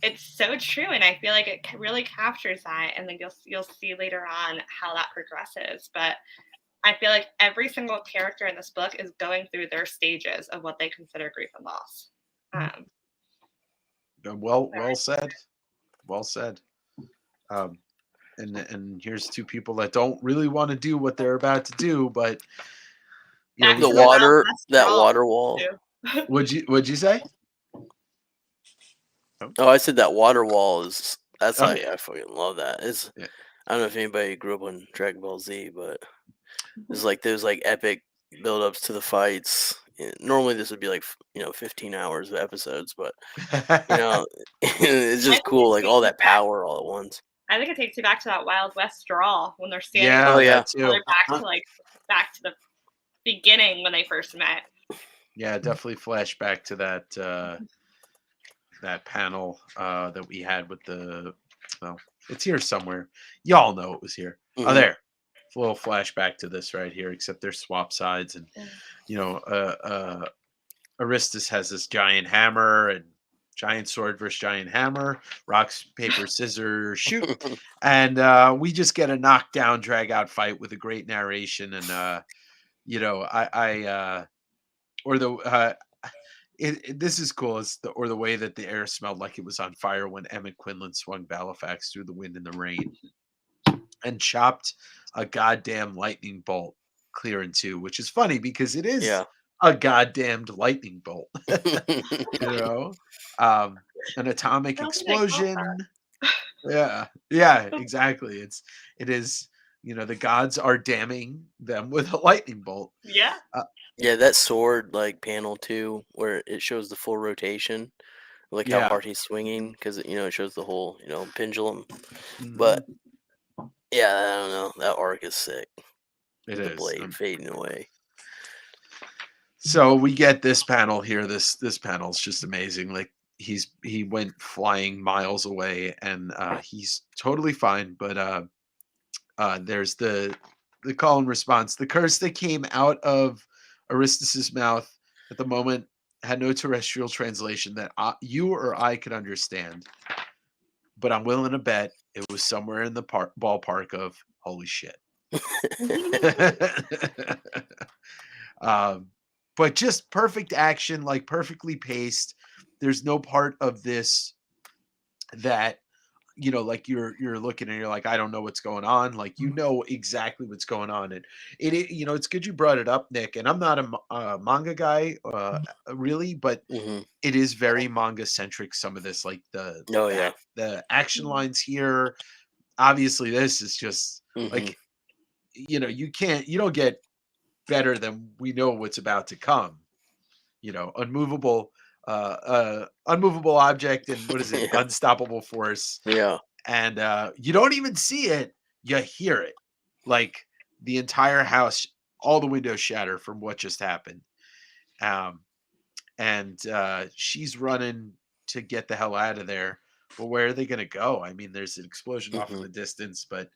it's so true, and I feel like it really captures that, and then you'll see later on how that progresses. But I feel like every single character in this book is going through their stages of what they consider grief and loss. Well said. Well said. And here's 2 people that don't really want to do what they're about to do, but the water wall. What'd you say? Oh, I said that water wall that's I fucking love that. I don't know if anybody grew up on Dragon Ball Z, but there's like those like epic build-ups to the fights. Normally this would be like 15 hours of episodes, but it's just cool, like all that power all at once. I think it takes you back to that Wild West draw when they're standing. Back to the beginning when they first met. Yeah, definitely flashback to that that panel that we had with the, well, it's here somewhere. Y'all know it was here. Oh, Mhm. there. A little flashback to this right here, except they're swap sides, and Aristus has this giant hammer and giant sword versus giant hammer, rocks, paper, scissors, shoot. And we just get a knockdown, drag out fight with a great narration. And, this is cool. It's the way that the air smelled like it was on fire when Emmett Quinlan swung Balifax through the wind and the rain and chopped a goddamn lightning bolt clear in two, which is funny because it is Yeah. a goddamned lightning bolt. An atomic I don't think they call explosion. Yeah, exactly. It is, the gods are damning them with a lightning bolt. Yeah. Yeah, that sword like panel too, where it shows the full rotation, like how Yeah. hard he's swinging, because it shows the whole pendulum. Mhm. But yeah, I don't know. That arc is sick. It The is. blade fading away. So we get this panel here. This panel's just amazing. Like he went flying miles away, and he's totally fine. But there's the call and response. The curse that came out of Aristus's mouth at the moment had no terrestrial translation that you or I could understand. But I'm willing to bet it was somewhere in the ballpark of holy shit. But just perfect action, like perfectly paced. There's no part of this that like you're looking and you're like, I don't know what's going on. Like exactly what's going on, and it's good you brought it up, Nick. And I'm not a manga guy, really, but it is very manga centric. Some of this, like the action lines here. Obviously, this is just like you don't get better than we know what's about to come. Unmovable object, and what is it? Yeah. Unstoppable force. Yeah. And you don't even see it, you hear it. Like the entire house, all the windows shatter from what just happened. And she's running to get the hell out of there. Well, where are they going to go? I mean, there's an explosion off in the distance, but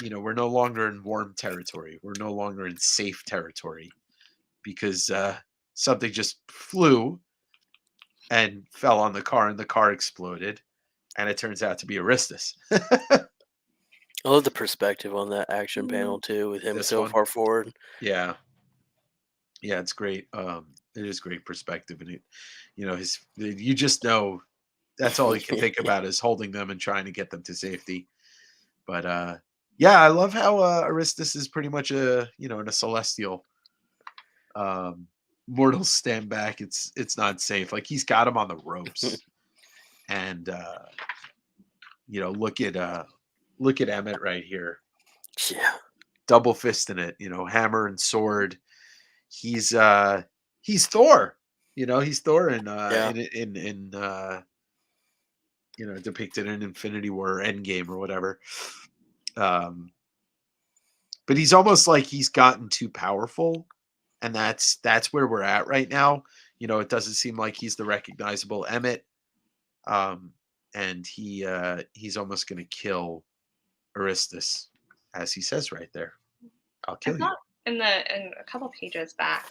we're no longer in warm territory. We're no longer in safe territory because something just flew and fell on the car, and the car exploded, and it turns out to be Aristus. I love the perspective on that action panel too, with him so far forward. Yeah, it's great. It is great perspective, and you just know that's all he can think about is holding them and trying to get them to safety. But I love how Aristus is pretty much in a celestial. Mortals stand back. It's not safe. Like he's got him on the ropes, and look at Emmett right here. Yeah, double fisting it. Hammer and sword. He's Thor. He's Thor in depicted in Infinity War or Endgame or whatever. But he's almost like he's gotten too powerful. And that's where we're at right now. It doesn't seem like he's the recognizable Emmett. And he's almost going to kill Aristus, as he says right there. I'll kill you. In a couple pages back,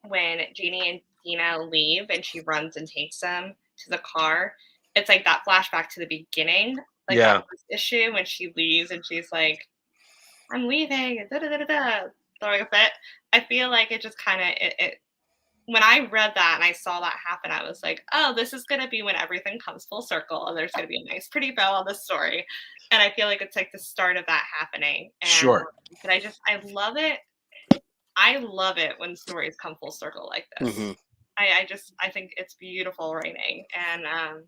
when Jeannie and Dina leave and she runs and takes them to the car, it's like that flashback to the beginning, like that first issue when she leaves and she's like, "I'm leaving," throwing a fit. I feel like it just kind of it. When I read that and I saw that happen, I was like, "Oh, this is gonna be when everything comes full circle, and there's gonna be a nice, pretty bow on this story." And I feel like it's like the start of that happening. And, sure. But I love it. I love it when stories come full circle like this. I think it's beautiful writing, and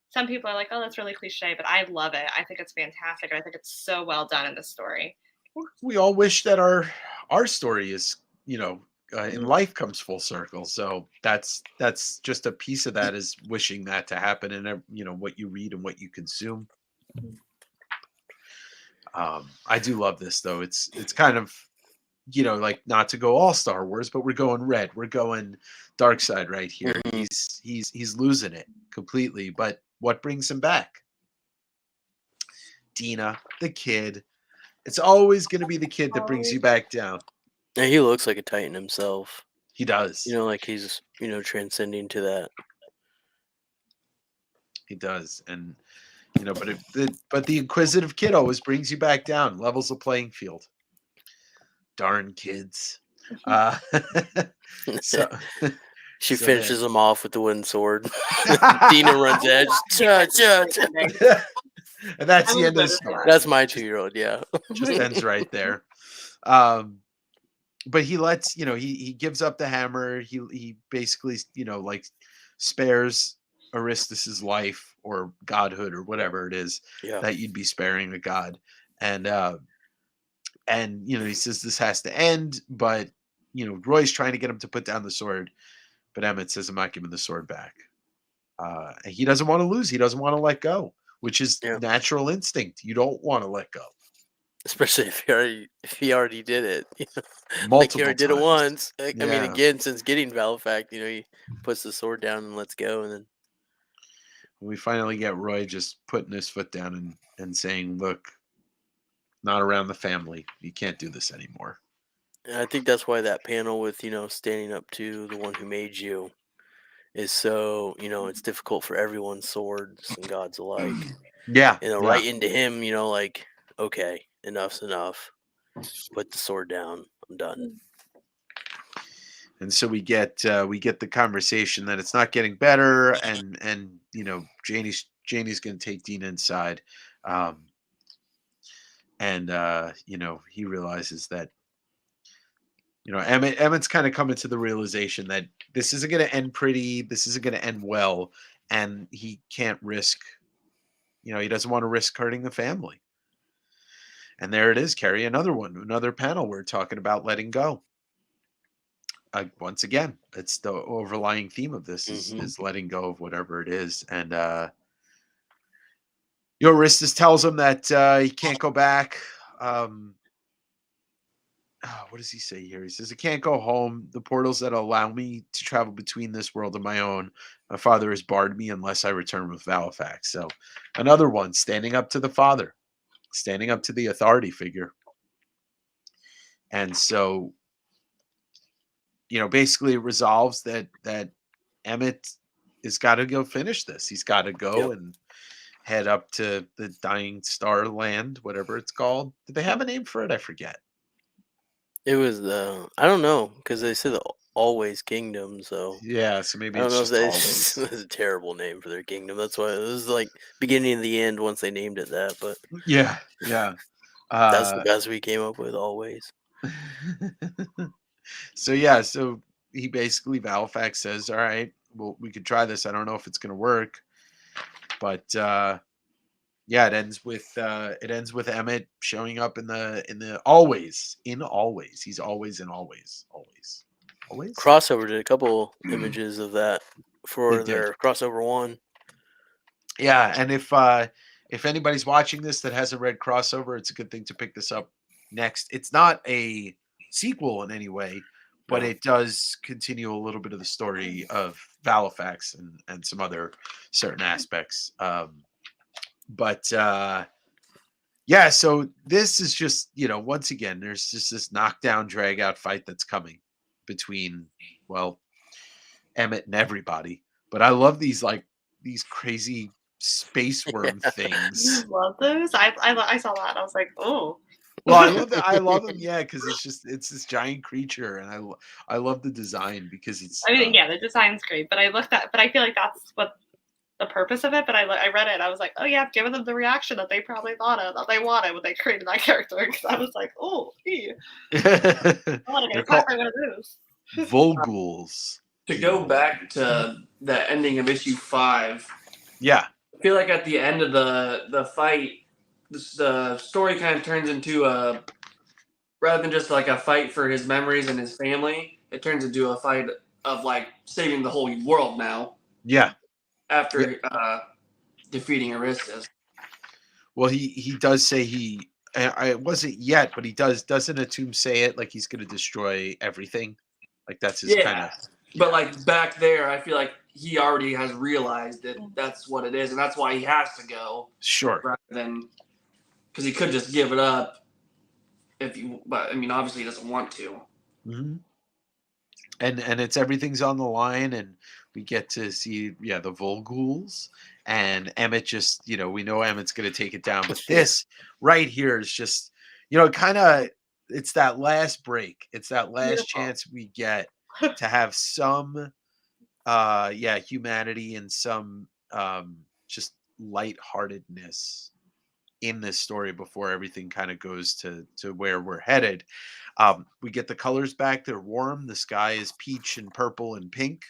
some people are like, "Oh, that's really cliche," but I love it. I think it's fantastic. I think it's so well done in this story. We all wish that our story is, in life comes full circle. So that's just a piece of that, is wishing that to happen in what you read and what you consume. I do love this though. It's kind of like not to go all Star Wars, but we're going red. We're going dark side right here. Mhm. He's losing it completely. But what brings him back? Dina, the kid. It's always going to be the kid that brings you back down. Yeah, he looks like a Titan himself. He does. Like he's transcending to that. He does. And but the inquisitive kid always brings you back down, levels the playing field. Darn kids. So She so finishes him off with the wooden sword. Dina runs edge. Cha, cha, cha. And that's the end of the story. That's my 2-year-old. Yeah. Just ends right there. But he lets, he gives up the hammer. He basically, like spares Aristus's life or godhood or whatever it is that you'd be sparing a god. And he says this has to end, but Roy's trying to get him to put down the sword, but Emmett says, I'm not giving the sword back. And he doesn't want to lose. He doesn't want to let go, which is natural instinct. You don't want to let go. Especially if he already did it. Multiple like he already did it times. once. I mean, again, since getting Valifact, he puts the sword down and lets go, and then we finally get Roy just putting his foot down and saying, look, not around the family. You can't do this anymore. And I think that's why that panel with, standing up to the one who made you is so, it's difficult for everyone's swords and gods alike. Yeah. Right into him, like, okay, enough's enough. Put the sword down. I'm done. And so we get the conversation that it's not getting better, and Janie's going to take Dina inside, and he realizes that Emmett's kind of coming to the realization that this isn't going to end pretty, this isn't going to end well, and he can't risk, he doesn't want to risk hurting the family. And there it is, Keri, another panel. We're talking about letting go. Once again, it's the overlying theme of this is letting go of whatever it is. And Aristus tells him that he can't go back. What does he say here? He says, I can't go home. The portals that allow me to travel between this world and my own, my father has barred me unless I return with Valifact. So another one, standing up to the father, standing up to the authority figure. And so, basically it resolves that Emmett has got to go finish this. He's got to go and head up to the Dying Star Land, whatever it's called. Did they have a name for it? I forget. It was I don't know, because they said the Always Kingdom, so yeah, so maybe I don't it's know just if it's a terrible name for their kingdom. That's why it was like beginning and the end once they named it that. But yeah, that's the best we came up with. Always. So he basically, Valifact says, all right, well, we could try this. I don't know if it's going to work, but it ends with Emmett showing up in the always. He's always in always. Crossover did a couple images of that for their crossover one. Yeah, and if anybody's watching this that hasn't read crossover, it's a good thing to pick this up next. It's not a sequel in any way, but it does continue a little bit of the story of Valifact and some other certain aspects. So this is just, once again, there's just this knockdown, drag out fight that's coming between, Emmett and everybody. But I love these crazy space worm things. I love those. I saw that. I was like, oh. Well, I love that. I love them, because it's this giant creature, and I love the design because it's. I mean, the design's great, but I feel like that's what the purpose of it. But I read it, I was like, oh yeah, I've given them the reaction that they probably thought of, that they wanted when they created that character. Because I was like, oh, I want to get attacked by one of those. Volguls. To go back to the ending of issue 5. Yeah. I feel like at the end of the fight, the story kind of turns into rather than just like a fight for his memories and his family, it turns into a fight of like saving the whole world now. Yeah. After defeating Aristus. Well, he does say he I wasn't yet, but he doesn't Atum say it like he's going to destroy everything? Like that's his kind Yeah. of. But like back there, I feel like he already has realized that that's what it is, and that's why he has to go Sure. rather than because he could just give it up if you. But I mean, obviously, he doesn't want to. Hmm. And it's everything's on the line, and we get to see the Volghouls, and Emmett just we know Emmett's going to take it down, but this right here is just kind of it's that last break, it's that last Beautiful. chance we get to have some humanity and some just lightheartedness in this story before everything kind of goes to where we're headed. We get the colors back; they're warm. The sky is peach and purple and pink,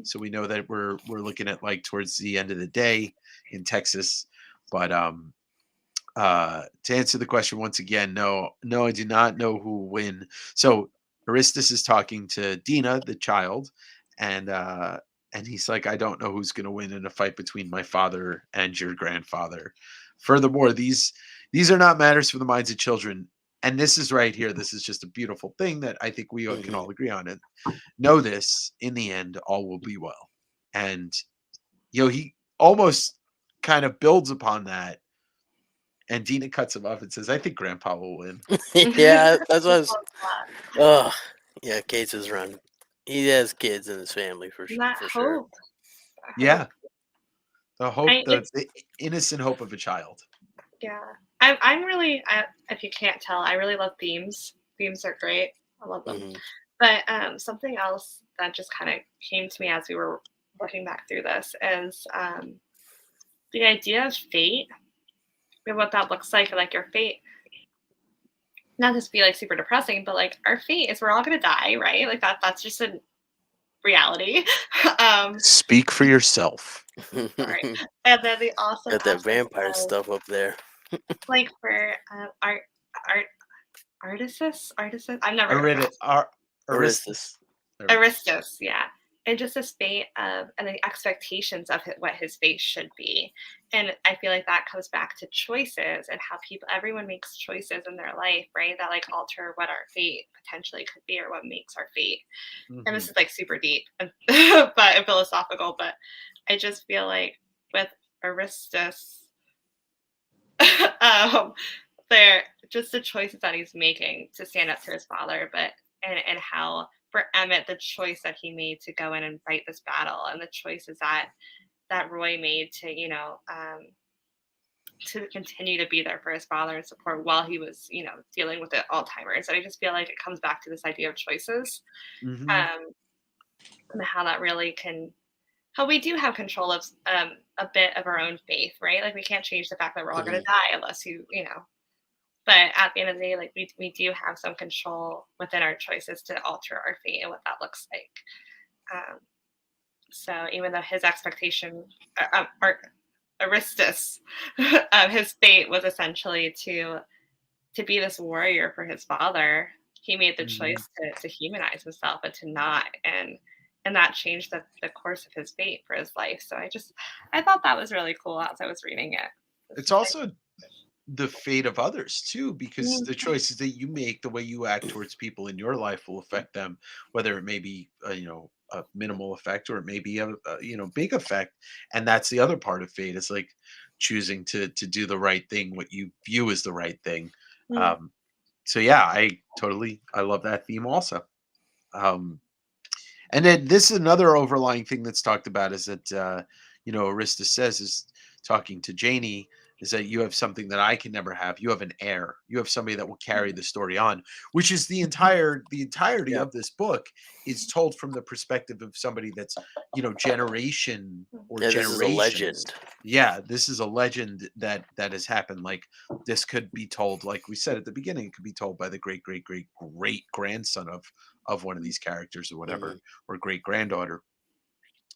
so we know that we're looking at like towards the end of the day in Texas. But to answer the question once again, no, I do not know who will win. So Aristus is talking to Dina, the child, and he's like, I don't know who's going to win in a fight between my father and your grandfather. Furthermore, these are not matters for the minds of children. And this is right here. This is just a beautiful thing that I think we can all agree on. It. Know this: in the end, all will be well. And he almost kind of builds upon that. And Dina cuts him off and says, I think Grandpa will win. Yeah, that's what I was. Oh, yeah, Cates is run. He has kids in his family for That sure. hope. Yeah. The hope, it's- the innocent hope of a child. Yeah. I'm really, if you can't tell, I really love themes. Themes are great. I love them. Mhm. But something else that just kind of came to me as we were looking back through this is the idea of fate and what that looks like your fate. Not just be like super depressing, but like our fate is we're all gonna die, right? Like that's just a reality. Speak for yourself. Sorry. And then they also Got that aspect vampire of, stuff up there. like for artists. I'm never gonna pronounce Aristus. Aristus, yeah. And just this fate of, and the expectations of what his fate should be. And I feel like that comes back to choices and how everyone makes choices in their life, right? That like alter what our fate potentially could be or what makes our fate. Mm-hmm. And this is like super deep and philosophical, but I just feel like with Aristus, they're just the choices that he's making to stand up to his father, but and how for Emmett, the choice that he made to go in and fight this battle, and the choices that Roy made to to continue to be there for his father and support while he was dealing with the Alzheimer's. And I just feel like it comes back to this idea of choices, Mm-hmm. And how that really how we do have control of a bit of our own faith, right? Like we can't change the fact that we're all going to die unless But at the end of the day, like we do have some control within our choices to alter our fate and what that looks like. So even though his expectation, Aristus, his fate was essentially to be this warrior for his father, he made the choice to humanize himself and to not, and that changed the course of his fate for his life. So I thought that was really cool as I was reading it. It's also the fate of others too, because the choices that you make, the way you act towards people in your life will affect them, whether it may be a minimal effect or it may be a big effect. And that's the other part of fate, is like choosing to do the right thing, what you view as the right thing. So yeah, I love that theme also. And then this is another overlying thing that's talked about, is that Aristus says, is talking to Janie, is that you have something that I can never have. You have an heir. You have somebody that will carry the story on, which is the entirety of this book is told from the perspective of somebody that's, generation or generations. This is a legend. Yeah, this is a legend that has happened. Like this could be told, like we said at the beginning, it could be told by the great grandson of one of these characters or whatever, or great granddaughter.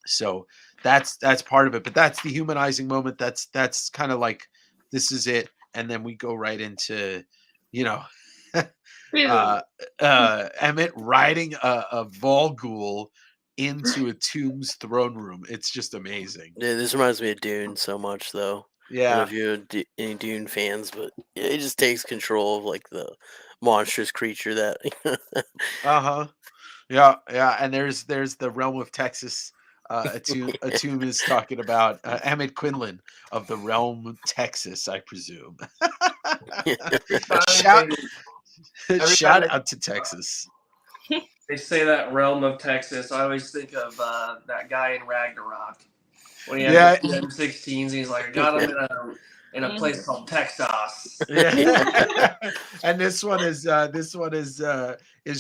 So that's part of it, but that's the humanizing moment. That's kind of like, this is it. And then we go right into, Emmett riding a Volghoul into Atum's throne room. It's just amazing. Yeah, this reminds me of Dune so much, though. I don't know Yeah. if you're any Dune fans, but yeah, it just takes control of like the monstrous creature that. Uh-huh. Yeah, yeah. And there's the realm of Texas. Atum is talking about Emmett Quinlan of the realm Texas, I presume. Every time shout every shout time out to Texas. they say that realm of Texas, I always think of that guy in Ragnarok when he has Yeah. the M16s. And he's like, I got him in a place called Texas. Yeah. And this one is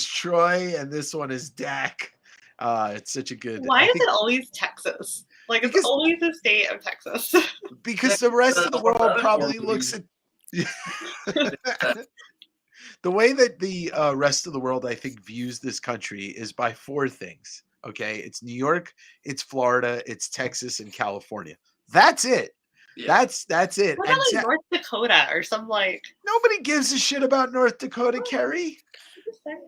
Troy, and this one is Dak. It's such a good. Why I is think it always Texas? Like it's because always the state of Texas. because the rest of the world probably looks at the way that the rest of the world, I think, views this country is by four things. Okay, it's New York, it's Florida, it's Texas, and California. That's it. Yeah. That's it. What And about like North Dakota or some like? nobody gives a shit about North Dakota, Keri.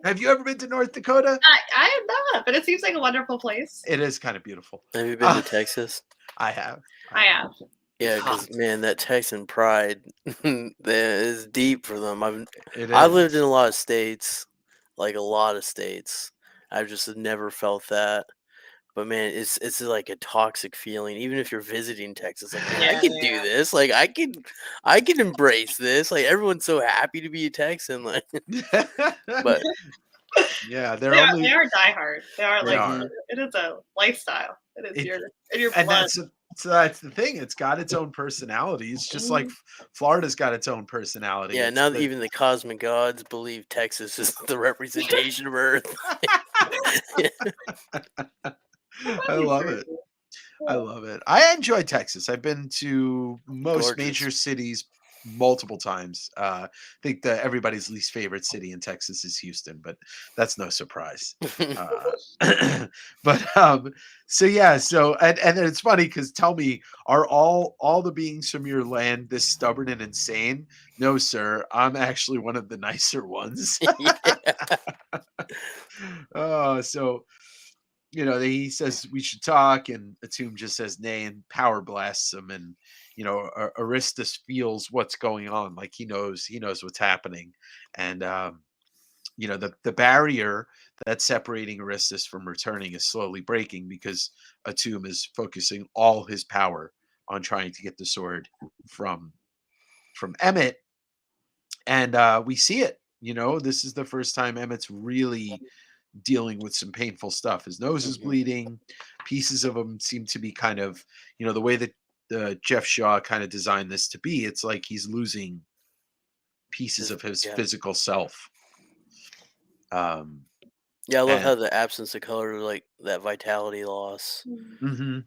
Have you ever been to North Dakota? I am not, but it seems like a wonderful place. It is kind of beautiful. Have you been to Texas? I have. I am. Yeah, It's because hot. man, that Texan pride that is deep for them. It I've lived is. in a lot of states, like a lot of states. I've just never felt that. But man, it's like a toxic feeling. Even if you're visiting Texas, like man, I Yeah, can do this. Like I can embrace this. Like everyone's so happy to be a Texan. Like, but yeah, They they're are, only they are diehard. They are they like are. it is a lifestyle. It is It, in your and blood. that's the thing. It's got its own personality. It's just like Florida's got its own personality. yeah, It's now that even the cosmic gods believe Texas is the representation of Earth. I love it. I love it. I enjoy Texas. I've been to most Gorgeous. major cities multiple times. I think that everybody's least favorite city in Texas is Houston, but that's no surprise. But so yeah, so and it's funny because tell me, are all the beings from your land this stubborn and insane? No, sir. I'm actually one of the nicer ones. Oh, so he says we should talk, and Atum just says nay, and power blasts him, and Aristus feels what's going on, like he knows what's happening, and the barrier that's separating Aristus from returning is slowly breaking because Atum is focusing all his power on trying to get the sword from Emmett, and we see it. This is the first time Emmett's really dealing with some painful stuff. His nose is bleeding. Pieces of him seem to be kind of, the way that Geoff Shaw kind of designed this to be. It's like he's losing pieces of his physical self. Yeah, I love how the absence of color, like that vitality loss. Mm-hmm.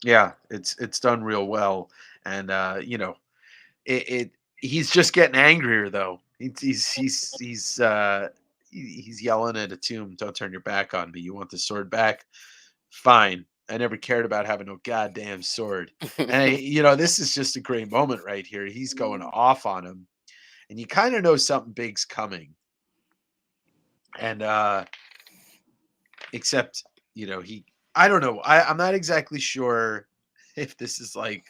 Yeah, it's done real well, and he's just getting angrier though. He's yelling at Atum, "Don't turn your back on me. You want the sword back? Fine. I never cared about having no goddamn sword." And this is just a great moment right here. He's going off on him, and you kind of know something big's coming. And except I don't know. I'm not exactly sure if this is like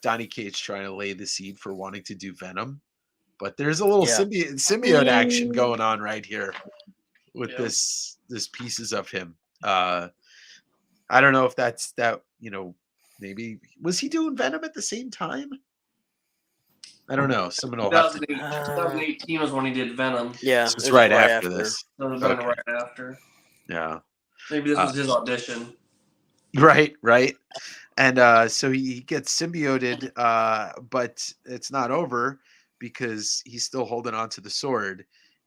Donny Cates trying to lay the seed for wanting to do Venom. But there's a little symbiote action going on right here with this pieces of him. I don't know if that's that. Maybe was he doing Venom at the same time? I don't know. Someone will have to. 2018 was when he did Venom. So Yeah, it's was right after this. That was right after. Yeah. Maybe this was his audition. Right. And so he gets symbioted, but it's not over because he's still holding on to the sword.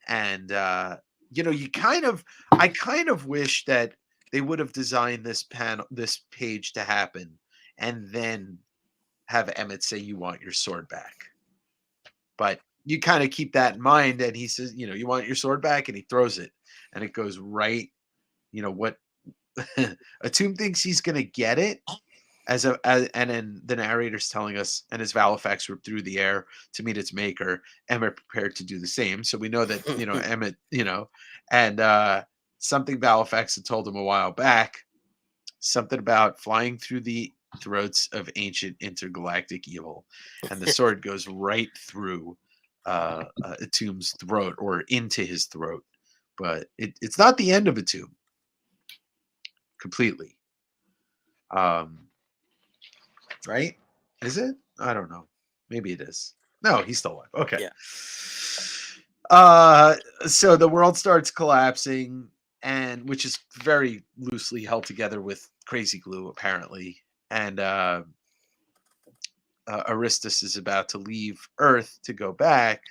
And I kind of wish that they would have designed this page to happen, and then have Emmett say, "You want your sword back." But you kind of keep that in mind, and he says, "You want your sword back," and he throws it, and it goes right. What Atum thinks he's gonna get it. And then the narrator's telling us, and as Valifax ripped through the air to meet its maker, Emmett prepared to do the same. So we know that, Emmett, and something Valifax had told him a while back, something about flying through the throats of ancient intergalactic evil, and the sword goes right through Atum's throat or into his throat, but it's not the end of Atum completely. Right? Is it? I don't know. Maybe it is. No, he's still alive. Okay. Yeah. So the world starts collapsing, and which is very loosely held together with crazy glue, apparently. And Aristus is about to leave Earth to go back,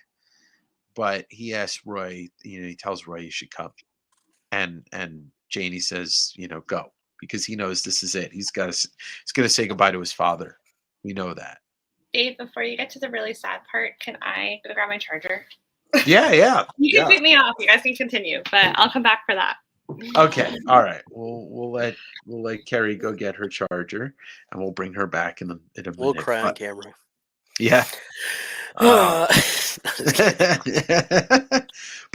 but he asks Roy, he tells Roy you should come. And Janie says, go, because he knows this is it. He's going to say goodbye to his father. We know that. Dave, before you get to the really sad part, can I go grab my charger? Yeah. You can take me off. You guys can continue, but I'll come back for that. Okay. All right. We'll let Keri go get her charger, and we'll bring her back in a minute. We'll cry on camera. Yeah. But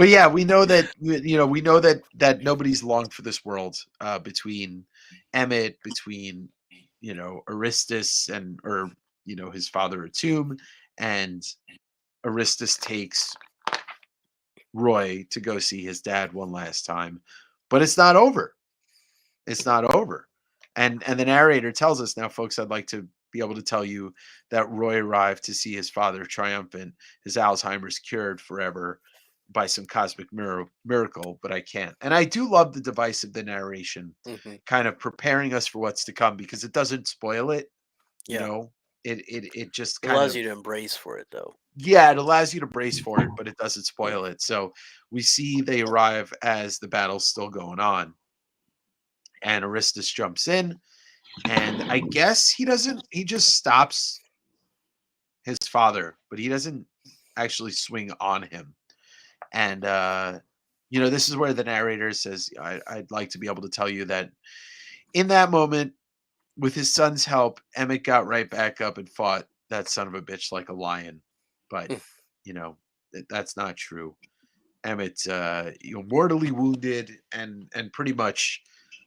yeah, we know that that nobody's longed for this world between Emmett, between Aristus or his father Atum, and Aristus takes Roy to go see his dad one last time, but it's not over. It's not over. And the narrator tells us now, folks, I'd like to be able to tell you that Roy arrived to see his father triumphant, his Alzheimer's cured forever by some cosmic miracle, but I can't. And I do love the device of the narration, kind of preparing us for what's to come, because it doesn't spoil it. It just kind allows of you to embrace for it, though. Yeah, it allows you to brace for it, but it doesn't spoil it. So we see they arrive as the battle's still going on. And Aristus jumps in, and I guess he just stops his father, but he doesn't actually swing on him. And this is where the narrator says, I'd like to be able to tell you that in that moment, with his son's help, Emmett got right back up and fought that son of a bitch like a lion. But that's not true. Emmett's mortally wounded, and pretty much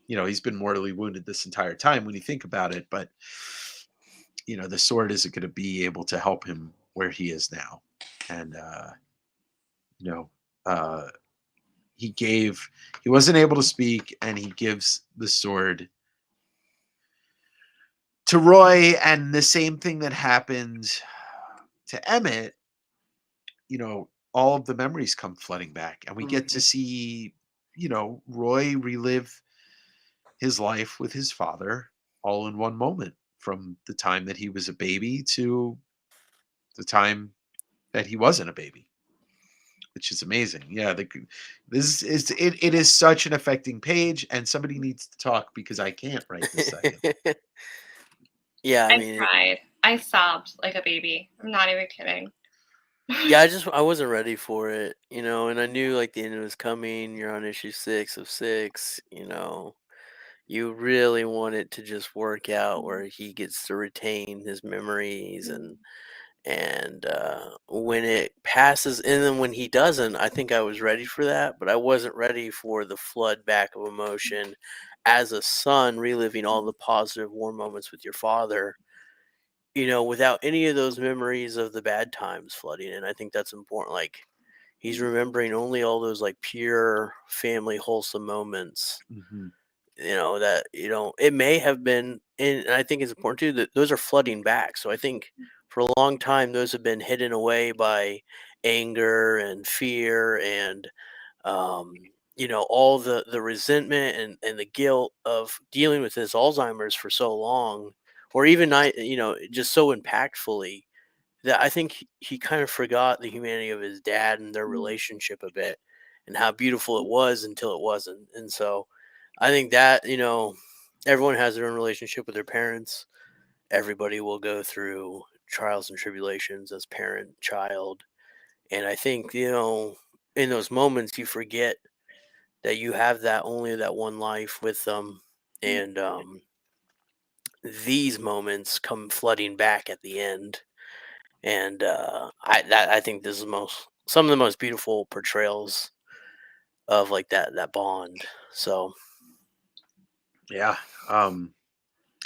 he's been mortally wounded this entire time when you think about it, but the sword isn't going to be able to help him where he is now. And he wasn't able to speak, and he gives the sword to Roy. And the same thing that happened to Emmett, all of the memories come flooding back, and we get to see Roy relive his life with his father all in one moment, from the time that he was a baby to the that he wasn't a baby, which is amazing. Yeah, this is it is such an affecting page, and somebody needs to talk because I can't right this second. Yeah, I cried. I sobbed like a baby. I'm not even kidding. Yeah, I wasn't ready for it, and I knew like the end was coming. You're on issue 6 of 6, you really want it to just work out where he gets to retain his memories, and when it passes, and then when he doesn't, I think I was ready for that, but I wasn't ready for the flood back of emotion as a son reliving all the positive warm moments with your father, without any of those memories of the bad times flooding in. I think that's important. Like, he's remembering only all those like pure family wholesome moments. That it may have been, and I think it's important too that those are flooding back. So I think for a long time those have been hidden away by anger and fear and all the resentment and the guilt of dealing with his Alzheimer's for so long, or even just so impactfully, that I think he kind of forgot the humanity of his dad and their relationship a bit, and how beautiful it was until it wasn't. And so I think that, everyone has their own relationship with their parents. Everybody will go through trials and tribulations as parent, child. And I think, in those moments you forget that you have only that one life with them. And these moments come flooding back at the end. And I think this is some of the most beautiful portrayals of like that bond. So Yeah.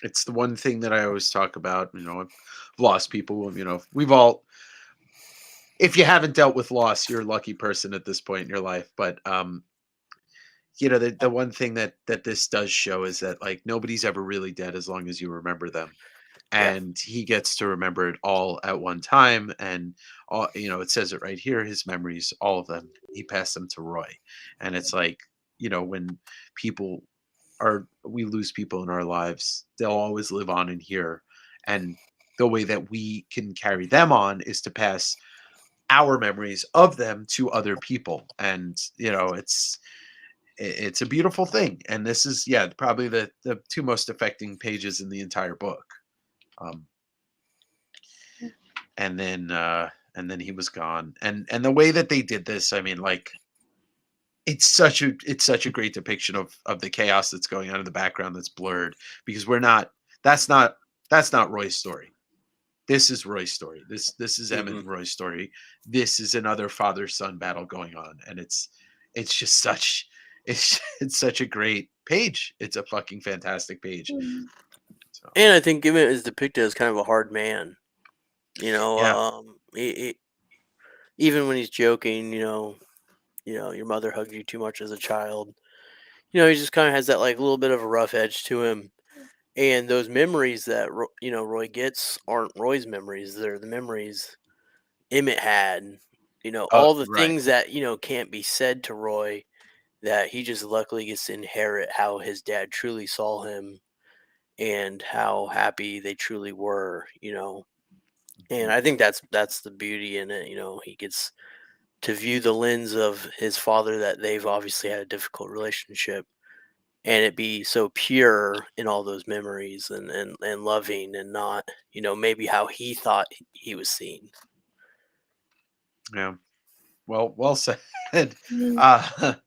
It's the one thing that I always talk about. I've lost people. We've all. If you haven't dealt with loss, you're a lucky person at this point in your life. But the one thing that this does show is that like nobody's ever really dead as long as you remember them, Yeah. and he gets to remember it all at one time. And all it says it right here. His memories, all of them, he passed them to Roy, and it's like when people we lose people in our lives, they'll always live on in here, and the way that we can carry them on is to pass our memories of them to other people. And it's a beautiful thing. And this is probably the two most affecting pages in the entire book. um and then he was gone. And the way that they did this, I mean, like, it's such a great depiction of the chaos that's going on in the background that's blurred, because that's not that's not Roy's story. This is Roy's story. This is Emmett and Roy's story. This is another father-son battle going on, and it's just such it's such a great page. It's a fucking fantastic page. So, And I think Emmett is depicted as kind of a hard man. yeah. Even when he's joking, your mother hugged you too much as a child. He just kind of has that like little bit of a rough edge to him. And those memories that Roy gets aren't Roy's memories; they're the memories Emmett had. All the Right. things that can't be said to Roy, that he just luckily gets to inherit how his dad truly saw him and how happy they truly were. And I think that's the beauty in it. He gets to view the lens of his father, that they've obviously had a difficult relationship, and it be so pure in all those memories, and loving, and not maybe how he thought he was seen. Yeah. Well said. Mhm.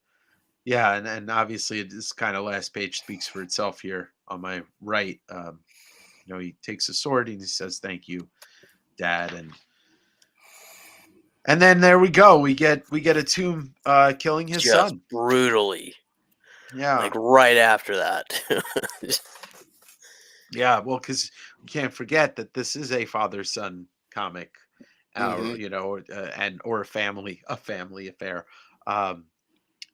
Yeah, and obviously this kind of last page speaks for itself here on my right. He takes a sword and he says, "Thank you, Dad." And then there we go. We get a tomb killing his Just son. brutally, Yeah. like right after that. Yeah, well, because we can't forget that this is a father-son comic, Mhm. or a family affair. Um,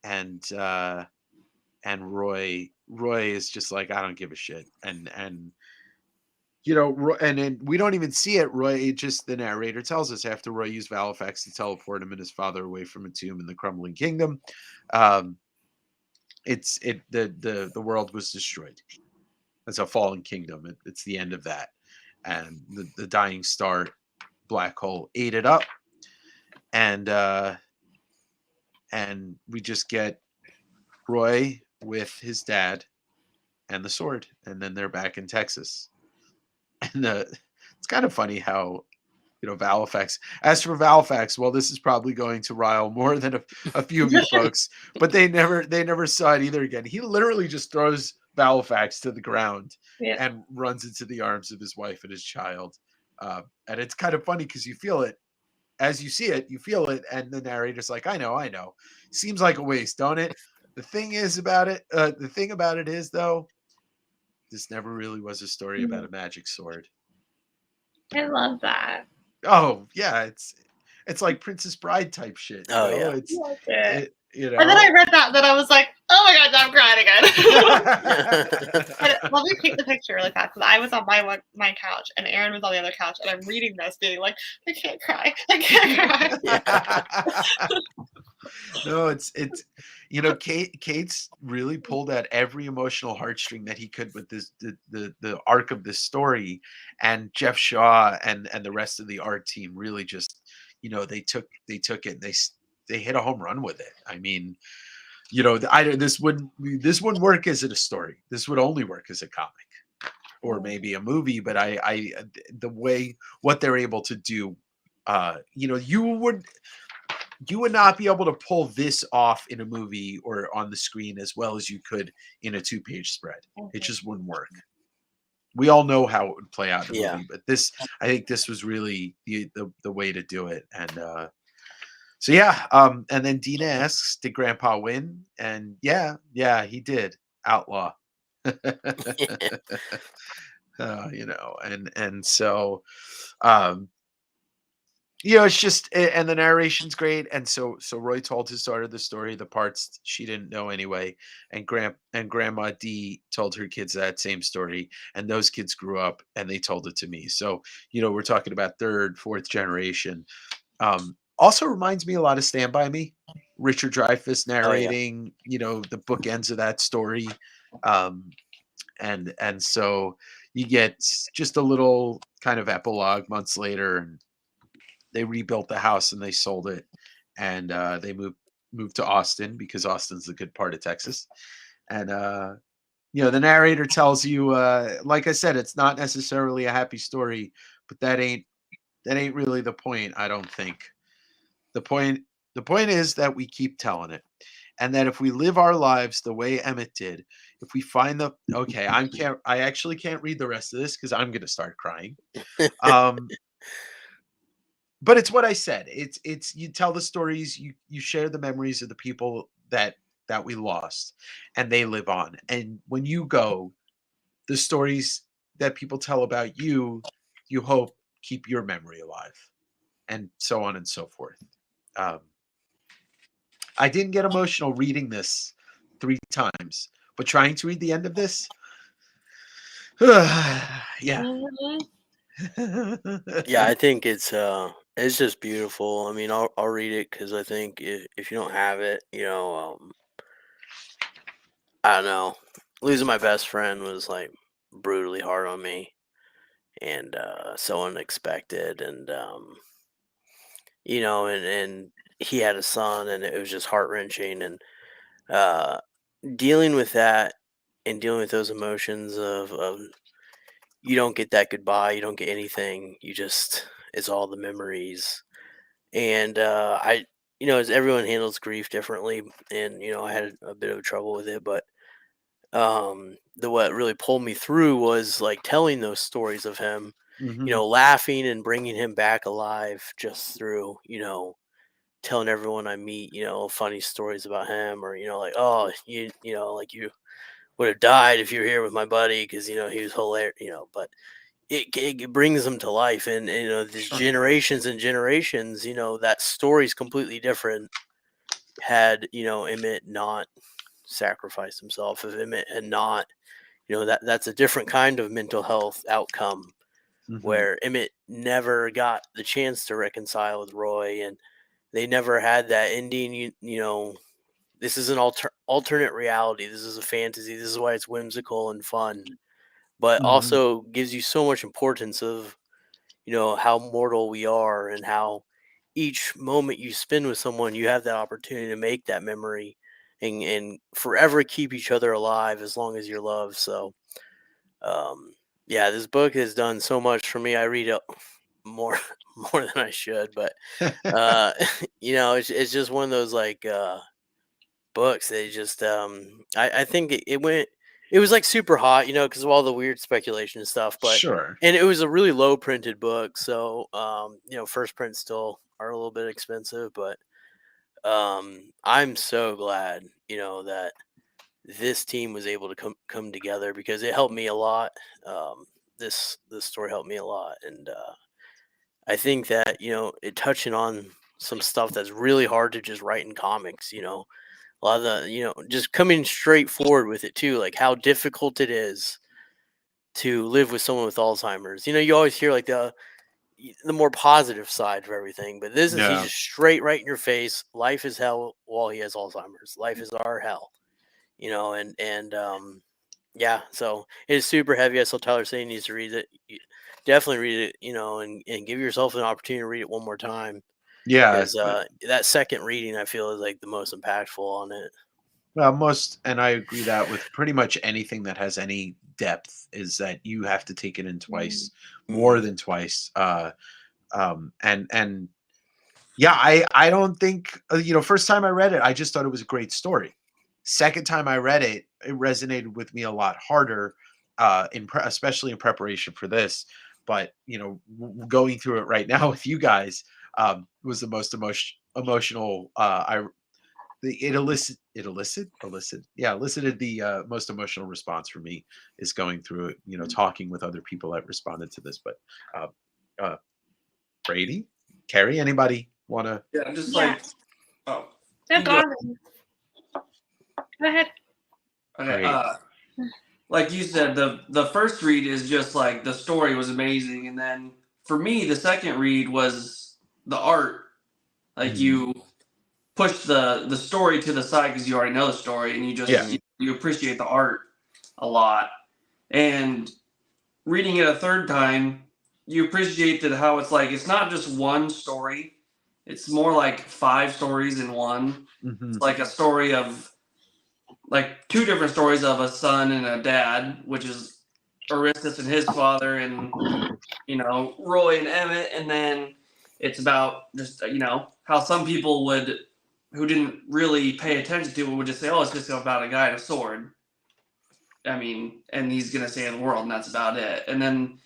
and Roy is just like, I don't give a shit. And and then we don't even see it. The narrator tells us after Roy used Valifax to teleport him and his father away from a tomb in the crumbling kingdom. Um, the world was destroyed. It's a fallen kingdom. It's the end of that, and the dying star black hole ate it up, and we just get Roy with his dad and the sword, and then they're back in Texas. And it's kind of funny how Valifax. As for Valifax, well, this is probably going to rile more than a few of you folks, but they never saw it either again. He literally just throws Valifax to the ground Yeah. and runs into the arms of his wife and his child. And it's kind of funny because you feel it as you see it, you feel it, and the narrator's like, I know. Seems like a waste, don't it? The thing about it is, though, this never really was a story about a magic sword. I love that. Oh yeah, it's like Princess Bride type shit. Oh, yeah. It's Loved it. it. And then I read that, then I was like, oh my god, I'm crying again. Let me paint the picture really fast, because I was on my couch and Aaron was on the other couch, and I'm reading this, being like, I can't cry. No, it's Kate's really pulled at every emotional heartstring that he could with the arc of this story, and Geoff Shaw and the rest of the art team really just they took it, and they hit a home run with it. I mean, this wouldn't work as a story. This would only work as a comic or maybe a movie. But the way what they're able to do, you would not be able to pull this off in a movie or on the screen as well as you could in a 2-page spread. It just wouldn't work. We all know how it would play out in a Yeah. movie, but I think this was really the way to do it. And so yeah, and then Dina asks, did Grandpa win? And yeah, he did. Outlaw. You know, and so, um, you know, it's just and the narration's great, and so Roy told his daughter the story, the parts she didn't know anyway, and Grandma D told her kids that same story, and those kids grew up and they told it to me. So, you know, we're talking about third, fourth generation. Also reminds me a lot of Stand By Me, Richard Dreyfuss Oh yeah. narrating, you know, the bookends of that story. Um, and so you get just a little kind of epilogue months later, and they rebuilt the house and they sold it, and they moved to Austin because Austin's a good part of Texas. And you know, the narrator tells you, like I said, it's not necessarily a happy story, but that ain't really the point. I don't think the point the point is that we keep telling it, and that if we live our lives the way Emmett did, if we find the okay, I actually can't read the rest of this because I'm gonna start crying. Um, but it's what I said. It's you tell the stories, you share the memories of the people that we lost, and they live on. And when you go, the stories that people tell about you, you hope keep your memory alive, and so on and so forth. Um, I didn't get emotional reading this 3 times, but trying to read the end of this, yeah. Mhm. Yeah, I think it's just beautiful. I mean, I'll read it because I think if you don't have it, I don't know. Losing my best friend was like brutally hard on me, and so unexpected, and and he had a son, and it was just heart wrenching, and uh, dealing with that, and dealing with those emotions of you don't get that goodbye, you don't get anything, you just it's all the memories. And as everyone handles grief differently, and I had a bit of trouble with it, but the what really pulled me through was like telling those stories of him, Mhm, laughing and bringing him back alive just through, telling everyone I meet, funny stories about him, or like, oh, like you would have died if you were here with my buddy because he was hilarious, but it brings them to life, and these sure. generations and generations, that story's completely different. Had Emmett not sacrificed himself, if Emmett had not, that's a different kind of mental health outcome, Mhm, where Emmett never got the chance to reconcile with Roy, and they never had that ending. This is an alternate reality. This is a fantasy. This is why it's whimsical and fun, but mhm, also gives you so much importance of how mortal we are, and how each moment you spend with someone, you have that opportunity to make that memory, and forever keep each other alive as long as you're loved. So um yeah, this book has done so much for me. I read it more more than I should, but uh it's just one of those like books. They just I think it was like super hot, because of all the weird speculation and stuff, but sure. and it was a really low printed book, so first prints still are a little bit expensive, but I'm so glad, that this team was able to come together, because it helped me a lot. This story helped me a lot, and I think that it touching on some stuff that's really hard to just write in comics. A lot of the just coming straight forward with it too, like how difficult it is to live with someone with Alzheimer's. You always hear like the more positive side of everything, but this is he's Yeah. just straight right in your face. Life is hell while he has Alzheimer's. Life is our hell. And yeah, so it is super heavy. I saw Tyler saying he needs to read it. Definitely read it, and give yourself an opportunity to read it one more time, Yeah, because that second reading, I feel, is like the most impactful on it. well, most and I agree that with pretty much anything that has any depth is that you have to take it in Mm. twice, more Mhm. than twice. And yeah, I don't think first time I read it, I just thought it was a great story. Second time I read it, it resonated with me a lot harder, especially in preparation for this. But going through it right now with you guys was the most emotional it elicited the most emotional response for me is going through it, talking with other people that responded to this. But uh, uh, Brady, Keri, anybody want to? Yeah, I'm just Yeah. like, oh, No, you go go. on. Go ahead. Okay. Great. Like you said, the first read is just like the story was amazing, and then for me, the second read was the art. Like you push the story to the side because you already know the story, and you just Yeah. you appreciate the art a lot. And reading it a third time, you appreciate that how it's like it's not just one story; it's more like 5 stories in one. Mhm. It's like a story of like 2 different stories of a son and a dad, which is Aristus and his father, and Roy and Emmett, and then it's about just how some people would who didn't really pay attention to it would just say, "Oh, it's just about a guy and a sword." I mean, and he's gonna save the world, and that's about it. And then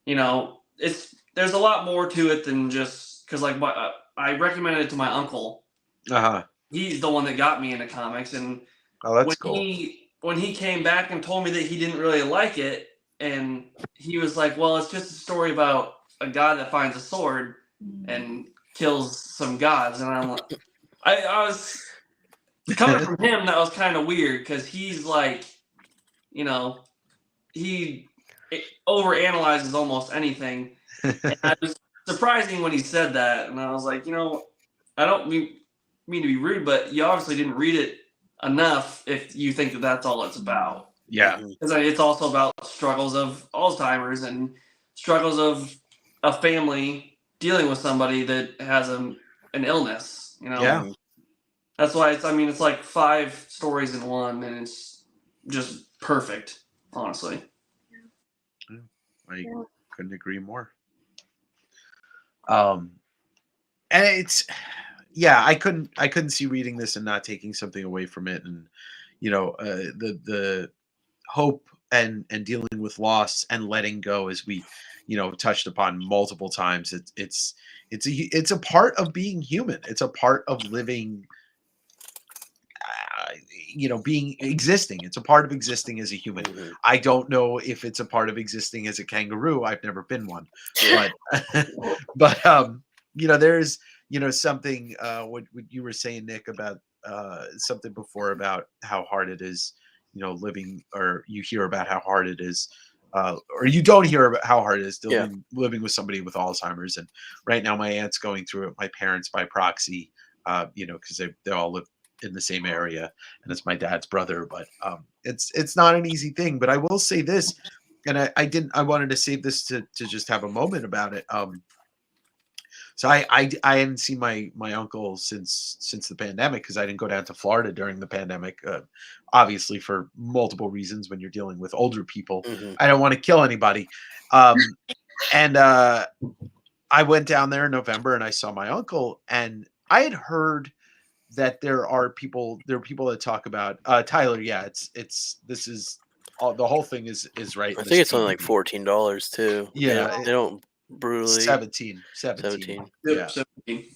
there's a lot more to it than just because like I recommended it to my uncle. Uh-huh. He's the one that got me into comics, and Oh, that's when cool. he came back and told me that he didn't really like it, and he was like, "Well, it's just a story about a god that finds a sword and kills some gods," and I'm like, I was coming from him. That was kind of weird because he's like, he overanalyzes almost anything. And I was surprising when he said that, and I was like, I don't mean to be rude, but you obviously didn't read it enough if you think that that's all it's about. Yeah. Because it's also about struggles of Alzheimer's and struggles of a family dealing with somebody that has an illness. Yeah. That's why it's like 5 stories in one, and it's just perfect, honestly. I couldn't agree more. And it's I couldn't see reading this and not taking something away from it, and the hope and dealing with loss and letting go, as we touched upon multiple times. It's a part of being human. It's a part of living, being existing. It's a part of existing as a human. I don't know if it's a part of existing as a kangaroo. I've never been one, but there's something what you were saying, Nick, about something before about how hard it is, living, or you hear about how hard it is, or you don't hear about how hard it is living with somebody with Alzheimer's. And right now my aunt's going through it, my parents by proxy, because they all live in the same area, and it's my dad's brother. But it's not an easy thing. But I will say this, and I wanted to save this to just have a moment about it. So I hadn't seen my uncle since the pandemic, because I didn't go down to Florida during the pandemic, obviously for multiple reasons. When you're dealing with older people, I don't want to kill anybody, and I went down there in November and I saw my uncle, and I had heard that there are people that talk about Tyler. Yeah, this is all, the whole thing is right. I think it's only like $14 too. Yeah, they don't brutally 17. Yep, Yeah. 17.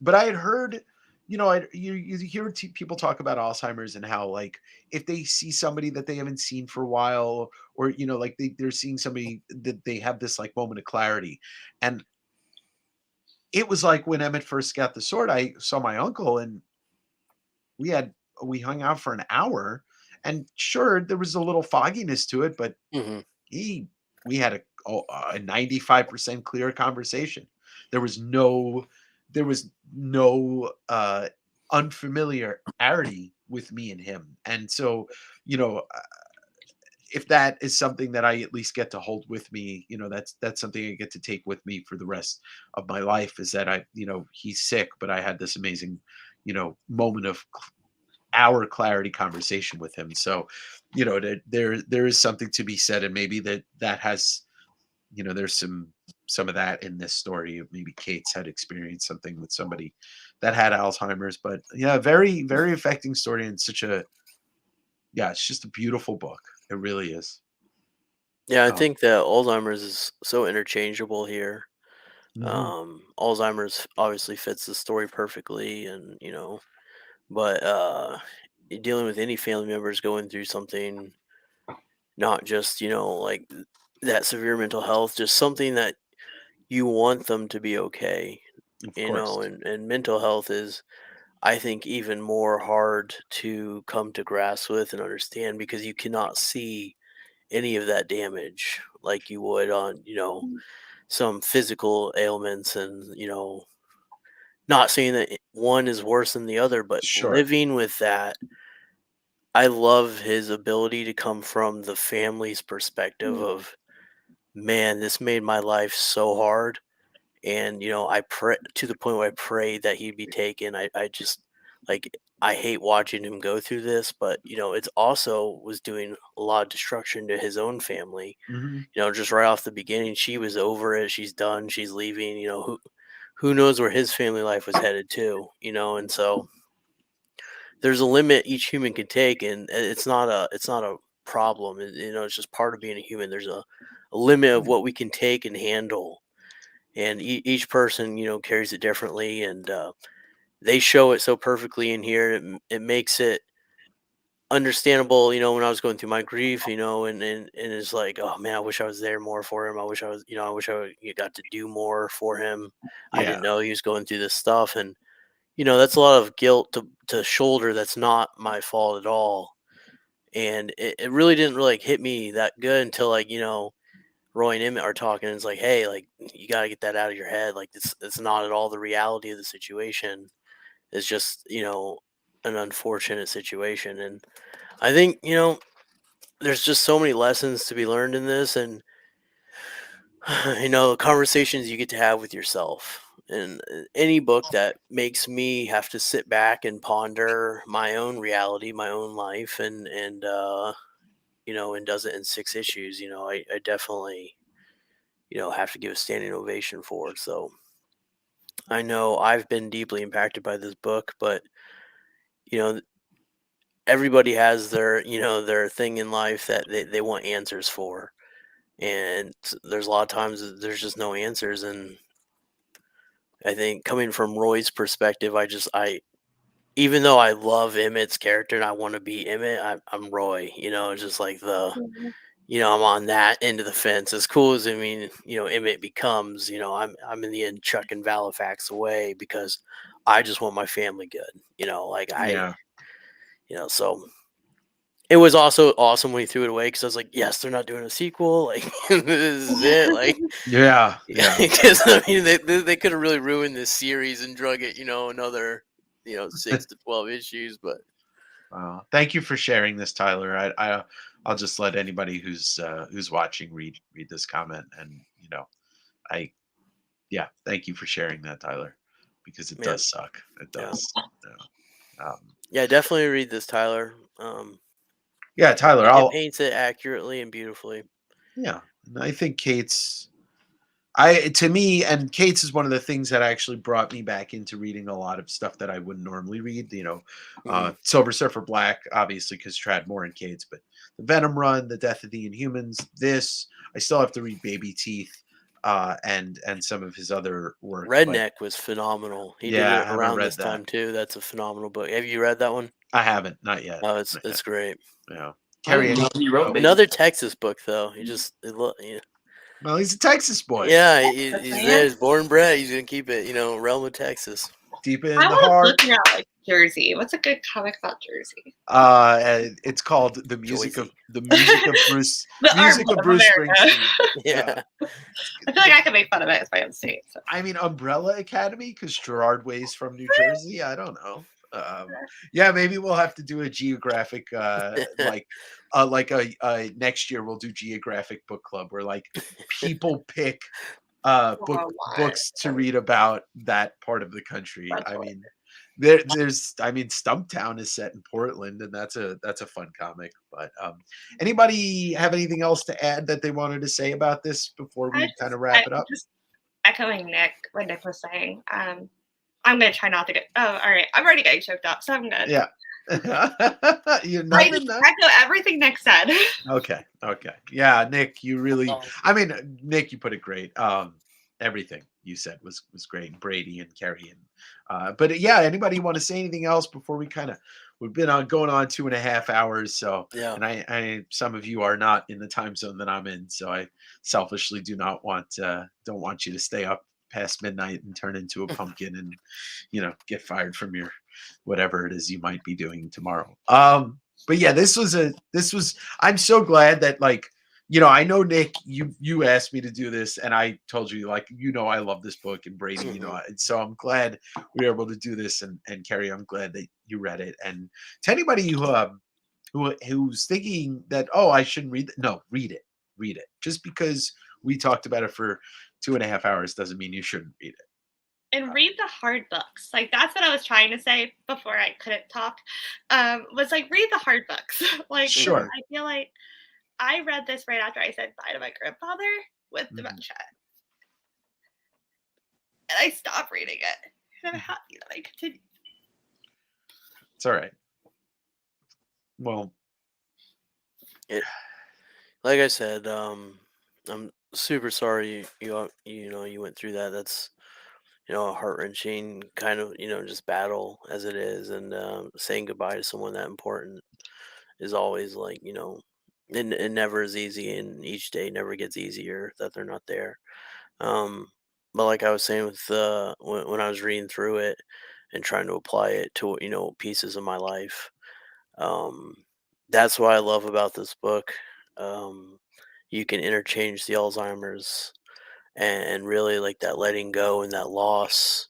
But I had heard, you hear people talk about Alzheimer's and how, like, if they see somebody that they haven't seen for a while, or like they're seeing somebody that they have this like moment of clarity. And it was like when Emmett first got the sword, I saw my uncle, and we hung out for an hour, and sure, there was a little fogginess to it, but we had a 95% clear conversation. There was no unfamiliarity with me and him. And so, if that is something that I at least get to hold with me, that's something I get to take with me for the rest of my life, is that he's sick, but I had this amazing, moment of our clarity conversation with him. So, there is something to be said, and maybe that has, there's some of that in this story. Maybe Kate's had experienced something with somebody that had Alzheimer's. But yeah, very, very affecting story, and it's just a beautiful book. It really is. Yeah, I think that Alzheimer's is so interchangeable here. Alzheimer's obviously fits the story perfectly, and But dealing with any family members going through something, not just, like that severe mental health, just something that you want them to be okay, Of course. and mental health is, I think, even more hard to come to grasp with and understand because you cannot see any of that damage like you would on, some physical ailments. And, not saying that one is worse than the other, but Sure. living with that, I love his ability to come from the family's perspective of, man, this made my life so hard. And, I pray to the point where I prayed that he'd be taken. I just, like, I hate watching him go through this, but, it's also was doing a lot of destruction to his own family. Hmm. Just right off the beginning, she was over it. She's done. She's leaving. Who knows where his family life was headed to, and so there's a limit each human can take, and it's not a problem. It's just part of being a human. There's a limit of what we can take and handle, and each person carries it differently, and they show it so perfectly in here. It makes it understandable. When I was going through my grief, and it's like, oh man, I wish I was there more for him. I wish I was, I wish got to do more for him. I Yeah. didn't know he was going through this stuff, and that's a lot of guilt to shoulder. That's not my fault at all. And it really didn't really hit me that good until, like, Roy and Emmett are talking, and it's like, hey, like, you got to get that out of your head. Like, it's not at all the reality of the situation. It's just, an unfortunate situation. And I think, there's just so many lessons to be learned in this. And, conversations you get to have with yourself. And any book that makes me have to sit back and ponder my own reality, my own life, and does it in 6 issues, I definitely, have to give a standing ovation for it. So I know I've been deeply impacted by this book, but you know, everybody has their thing in life that they want answers for. And there's a lot of times that there's just no answers. And I think coming from Roy's perspective, I even though I love Emmett's character and I want to be Emmett, I'm Roy. It's just like I'm on that end of the fence. As cool as, I mean, Emmett becomes, I'm in the end chucking Valifax away because I just want my family good. Like Yeah. So it was also awesome when he threw it away because I was like, yes, they're not doing a sequel. Like this is it. Like, Yeah. Yeah. because I mean, they could have really ruined this series and drug it, another, 6 to 12 issues. But Thank you for sharing this, Tyler. I'll just let anybody who's watching read this comment, and I thank you for sharing that, Tyler, because it yeah, does suck. It yeah, does. yeah, definitely read this, Tyler. Yeah, Tyler. It paints it accurately and beautifully. Yeah, and I think Kate's is one of the things that actually brought me back into reading a lot of stuff that I wouldn't normally read. Silver Surfer Black, obviously, because Trad Moore and Kate's, but the Venom run, the Death of the Inhumans. This I still have to read Baby Teeth, and some of his other work. Redneck was phenomenal. He did Yeah, I it haven't around read this that. time too. That's a phenomenal book. Have you read that one? I haven't, not yet. Oh, it's Not yet. great. Yeah, I Keri. didn't know he wrote Baby Another Texas book though. Well, he's a Texas boy. Yeah, The he's fan? there. He's born and bred. He's gonna keep it. Realm of Texas. Deep in I the was heart. looking at like Jersey. What's a good comic about Jersey? It's called the music Joyzy. of Bruce The music Art of Bruce America. Springsteen. Yeah. I feel like I could make fun of it. It's my own state. So. I mean, Umbrella Academy, because Gerard Way's from New Jersey. I don't know. Yeah, maybe we'll have to do a geographic, like a next year we'll do geographic book club where like people pick books to read about that part of the country. That's I what- mean, there's Stumptown is set in Portland, and that's a fun comic. But anybody have anything else to add that they wanted to say about this before we kind of wrap it up? Just echoing what Nick was saying. I'm gonna try not to get. Oh, all right. I'm already getting choked up, so I'm good. Yeah. You're I not just echo everything Nick said. Okay. Yeah, Nick, you really. I mean, Nick, you put it great. everything you said was great. Brady and Keri but yeah, anybody want to say anything else before we've been on going on 2.5 hours. So, Yeah. and I some of you are not in the time zone that I'm in. So I selfishly don't want you to stay up past midnight and turn into a pumpkin and, get fired from your, whatever it is you might be doing tomorrow. But yeah, I'm so glad that I know Nick, you asked me to do this, and I told you I love this book, and Brady, and so I'm glad we were able to do this, and Keri, I'm glad that you read it. And to anybody who's thinking that, oh, I shouldn't read it, no, read it. Just because we talked about it for 2.5 hours doesn't mean you shouldn't read it. And read the hard books. Like, that's what I was trying to say before I couldn't talk. Was read the hard books. Sure. I feel like I read this right after I said bye to my grandfather with dementia. And I stopped reading it. And I'm happy that I continued. It's all right. Well, like I said, I'm super sorry you went through that. That's a heart-wrenching kind of just battle as it is, and saying goodbye to someone that important is always it never is easy, and each day never gets easier that they're not there. But like I was saying with when I was reading through it and trying to apply it to pieces of my life, that's what I love about this book. You can interchange the Alzheimer's and really that letting go and that loss.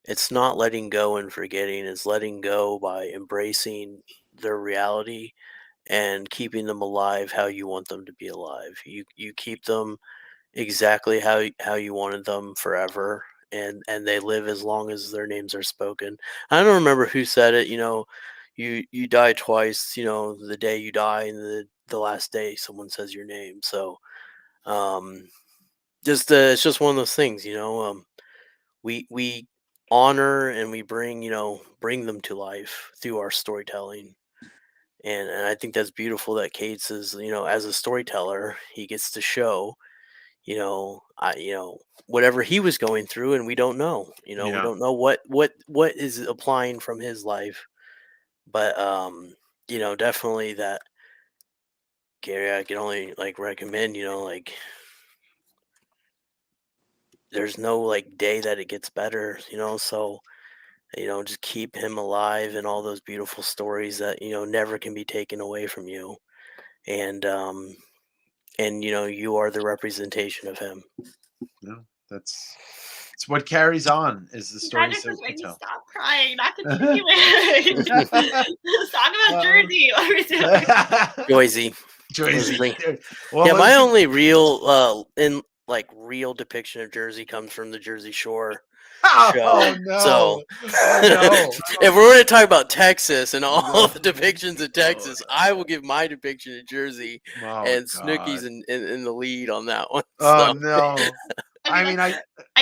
It's not letting go and forgetting, it's letting go by embracing their reality and keeping them alive how you want them to be alive. You keep them exactly how you wanted them forever, and they live as long as their names are spoken. I don't remember who said it. You die twice. The day you die and the last day someone says your name. So it's just one of those things. We honor and we bring them to life through our storytelling. And I think that's beautiful that Cates is, as a storyteller, he gets to show, whatever he was going through, and we don't know, we don't know what is applying from his life. But, definitely that, Keri, I can only recommend, there's no day that it gets better, so, just keep him alive and all those beautiful stories that, never can be taken away from you. And, you are the representation of him. That's what carries on is the stories that we tell. Stop crying, not continuing. Talk about Jersey. Joyzy. Well, yeah, my only real real depiction of Jersey comes from the Jersey Shore show. Oh no! So if we're going to talk about Texas and all the depictions of Texas, I will give my depiction of Jersey, and Snooki's in the lead on that one. Oh no! I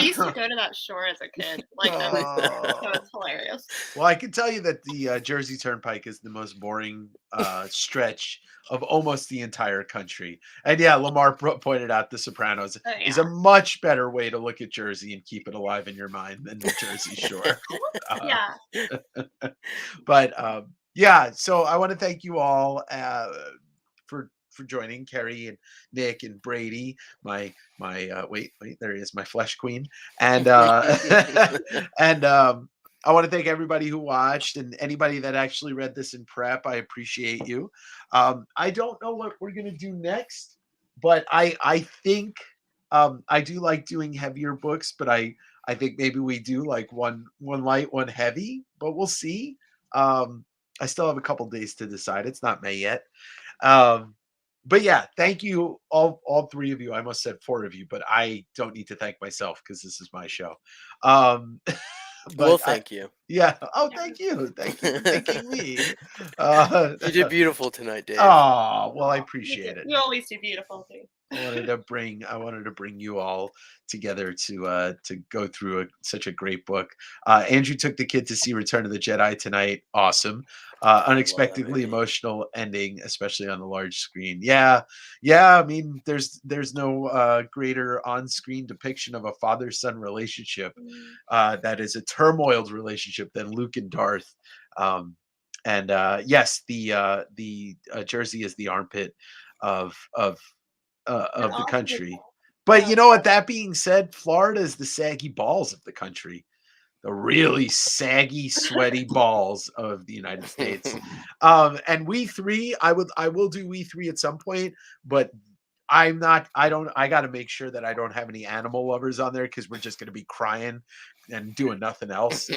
used to go to that shore as a kid. So it's hilarious. Well, I can tell you that the Jersey Turnpike is the most boring stretch of almost the entire country. And yeah, Lamar pointed out The Sopranos is a much better way to look at Jersey and keep it alive in your mind than the Jersey Shore. But yeah, so I want to thank you all for joining, Keri and Nick and Brady, my wait, there he is, my flesh queen, and and I want to thank everybody who watched and anybody that actually read this in prep. I appreciate you. I don't know what we're gonna do next, but I think I do like doing heavier books, but I think maybe we do one light, one heavy, but we'll see. I still have a couple days to decide. It's not May yet. But yeah, thank you all three of you. I almost said four of you, but I don't need to thank myself because this is my show. Well, thank you. Yeah. Oh, thank you. Thank you for thanking me. You did beautiful tonight, Dave. Oh, well, I appreciate it. You always do beautiful too. I wanted to bring you all together to go through such a great book. Andrew took the kid to see Return of the Jedi tonight. Awesome. Unexpectedly movie. emotional ending, especially on the large screen. Yeah. I mean, there's no greater on-screen depiction of a father-son relationship that is a turmoiled relationship than Luke and Darth. And yes, the jersey is the armpit of the country. But you know what? That being said, Florida is the saggy balls of the country. The really saggy, sweaty balls of the United States. And we three, I will do we three at some point, but I got to make sure that I don't have any animal lovers on there because we're just going to be crying and doing nothing else.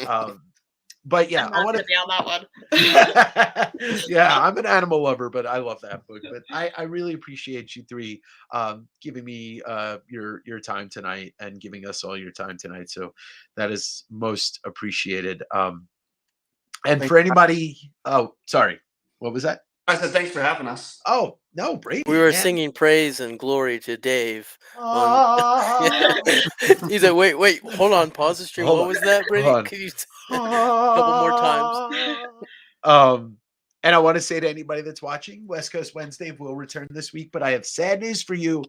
But yeah, I'm I not want gonna be on that one. yeah, I'm an animal lover, but I love that book. But I really appreciate you three giving me your time tonight and giving us all your time tonight. So that is most appreciated. And Thanks. for anybody, oh, sorry, what was that? I said thanks for having us. Oh no, Brady. We were man. singing praise and glory to Dave. Ah. He's like, wait, hold on, pause the stream. Hold What on, was that, Brady? hold on. Could you a couple more times? And I want to say to anybody that's watching, West Coast Wednesday will return this week, but I have sad news for you.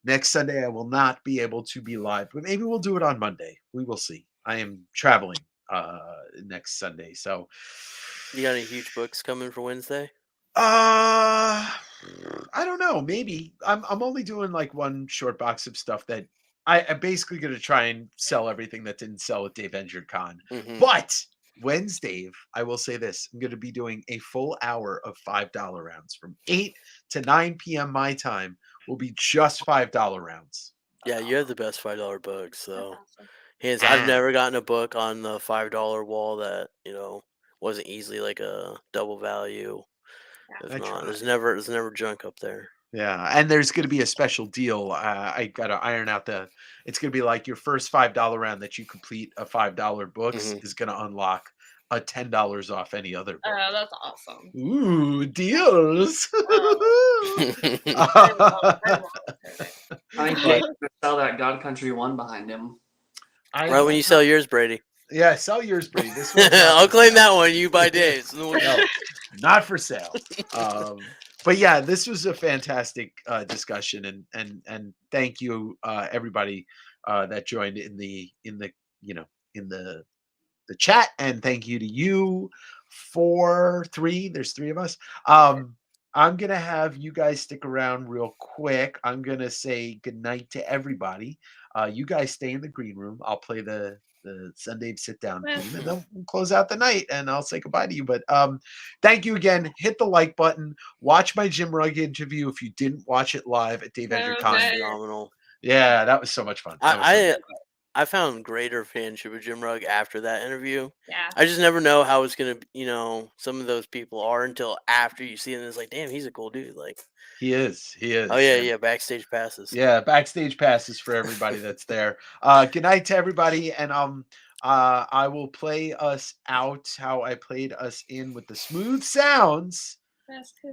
Next Sunday, I will not be able to be live, but maybe we'll do it on Monday. We will see. I am traveling next Sunday, so You got any huge books coming for Wednesday? I don't know. Maybe I'm only doing like one short box of stuff that I'm basically going to try and sell everything that didn't sell at Davenger Con. Mhm. But Wednesday, I will say this: I'm going to be doing a full hour of $5 rounds from 8 to 9 p.m. my time. Will be just $5 rounds. Yeah, you have the best $5 books. So, awesome. hands, I've never gotten a book on the $5 wall that wasn't easily like a double value. Yeah. If I not, try. there's never junk up there. Yeah, and there's going to be a special deal. I got to iron out it's going to be like your first $5 round that you complete a $5 books Mhm. is going to unlock a $10 off any other book. Oh, that's awesome. Ooh, deals. I think Dave's gonna sell that God Country 1 behind him. Right when you sell yours, Brady. Yeah, sell yours, Brady. This one's not I'll for claim sale. that one. You buy Dave's. No, not for sale. But yeah, this was a fantastic discussion, and thank you everybody that joined in the chat, and thank you to you there's three of us. I'm gonna have you guys stick around real quick. I'm gonna say goodnight to everybody. You guys stay in the green room. I'll play the Sundave Sitdown theme, and then we'll close out the night, and I'll say goodbye to you. But thank you again. Hit the like button. Watch my Jim Rugg interview if you didn't watch it live at Davenger Con. Phenomenal. Yeah, that was so much fun. I found greater fanship with Jim Rugg after that interview. Yeah. I just never know how it's gonna, some of those people are until after you see them. It's like, damn, he's a cool dude. Like He is. Oh yeah, backstage passes. Yeah, backstage passes for everybody that's there. Good night to everybody, and I will play us out how I played us in with the smooth sounds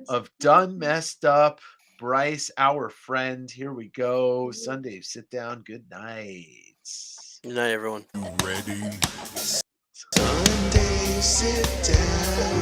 of Done Messed Up, Bryce, our friend. Here we go. Sundave Sitdown. Good night. Good night, everyone. You ready? Sundave Sitdown.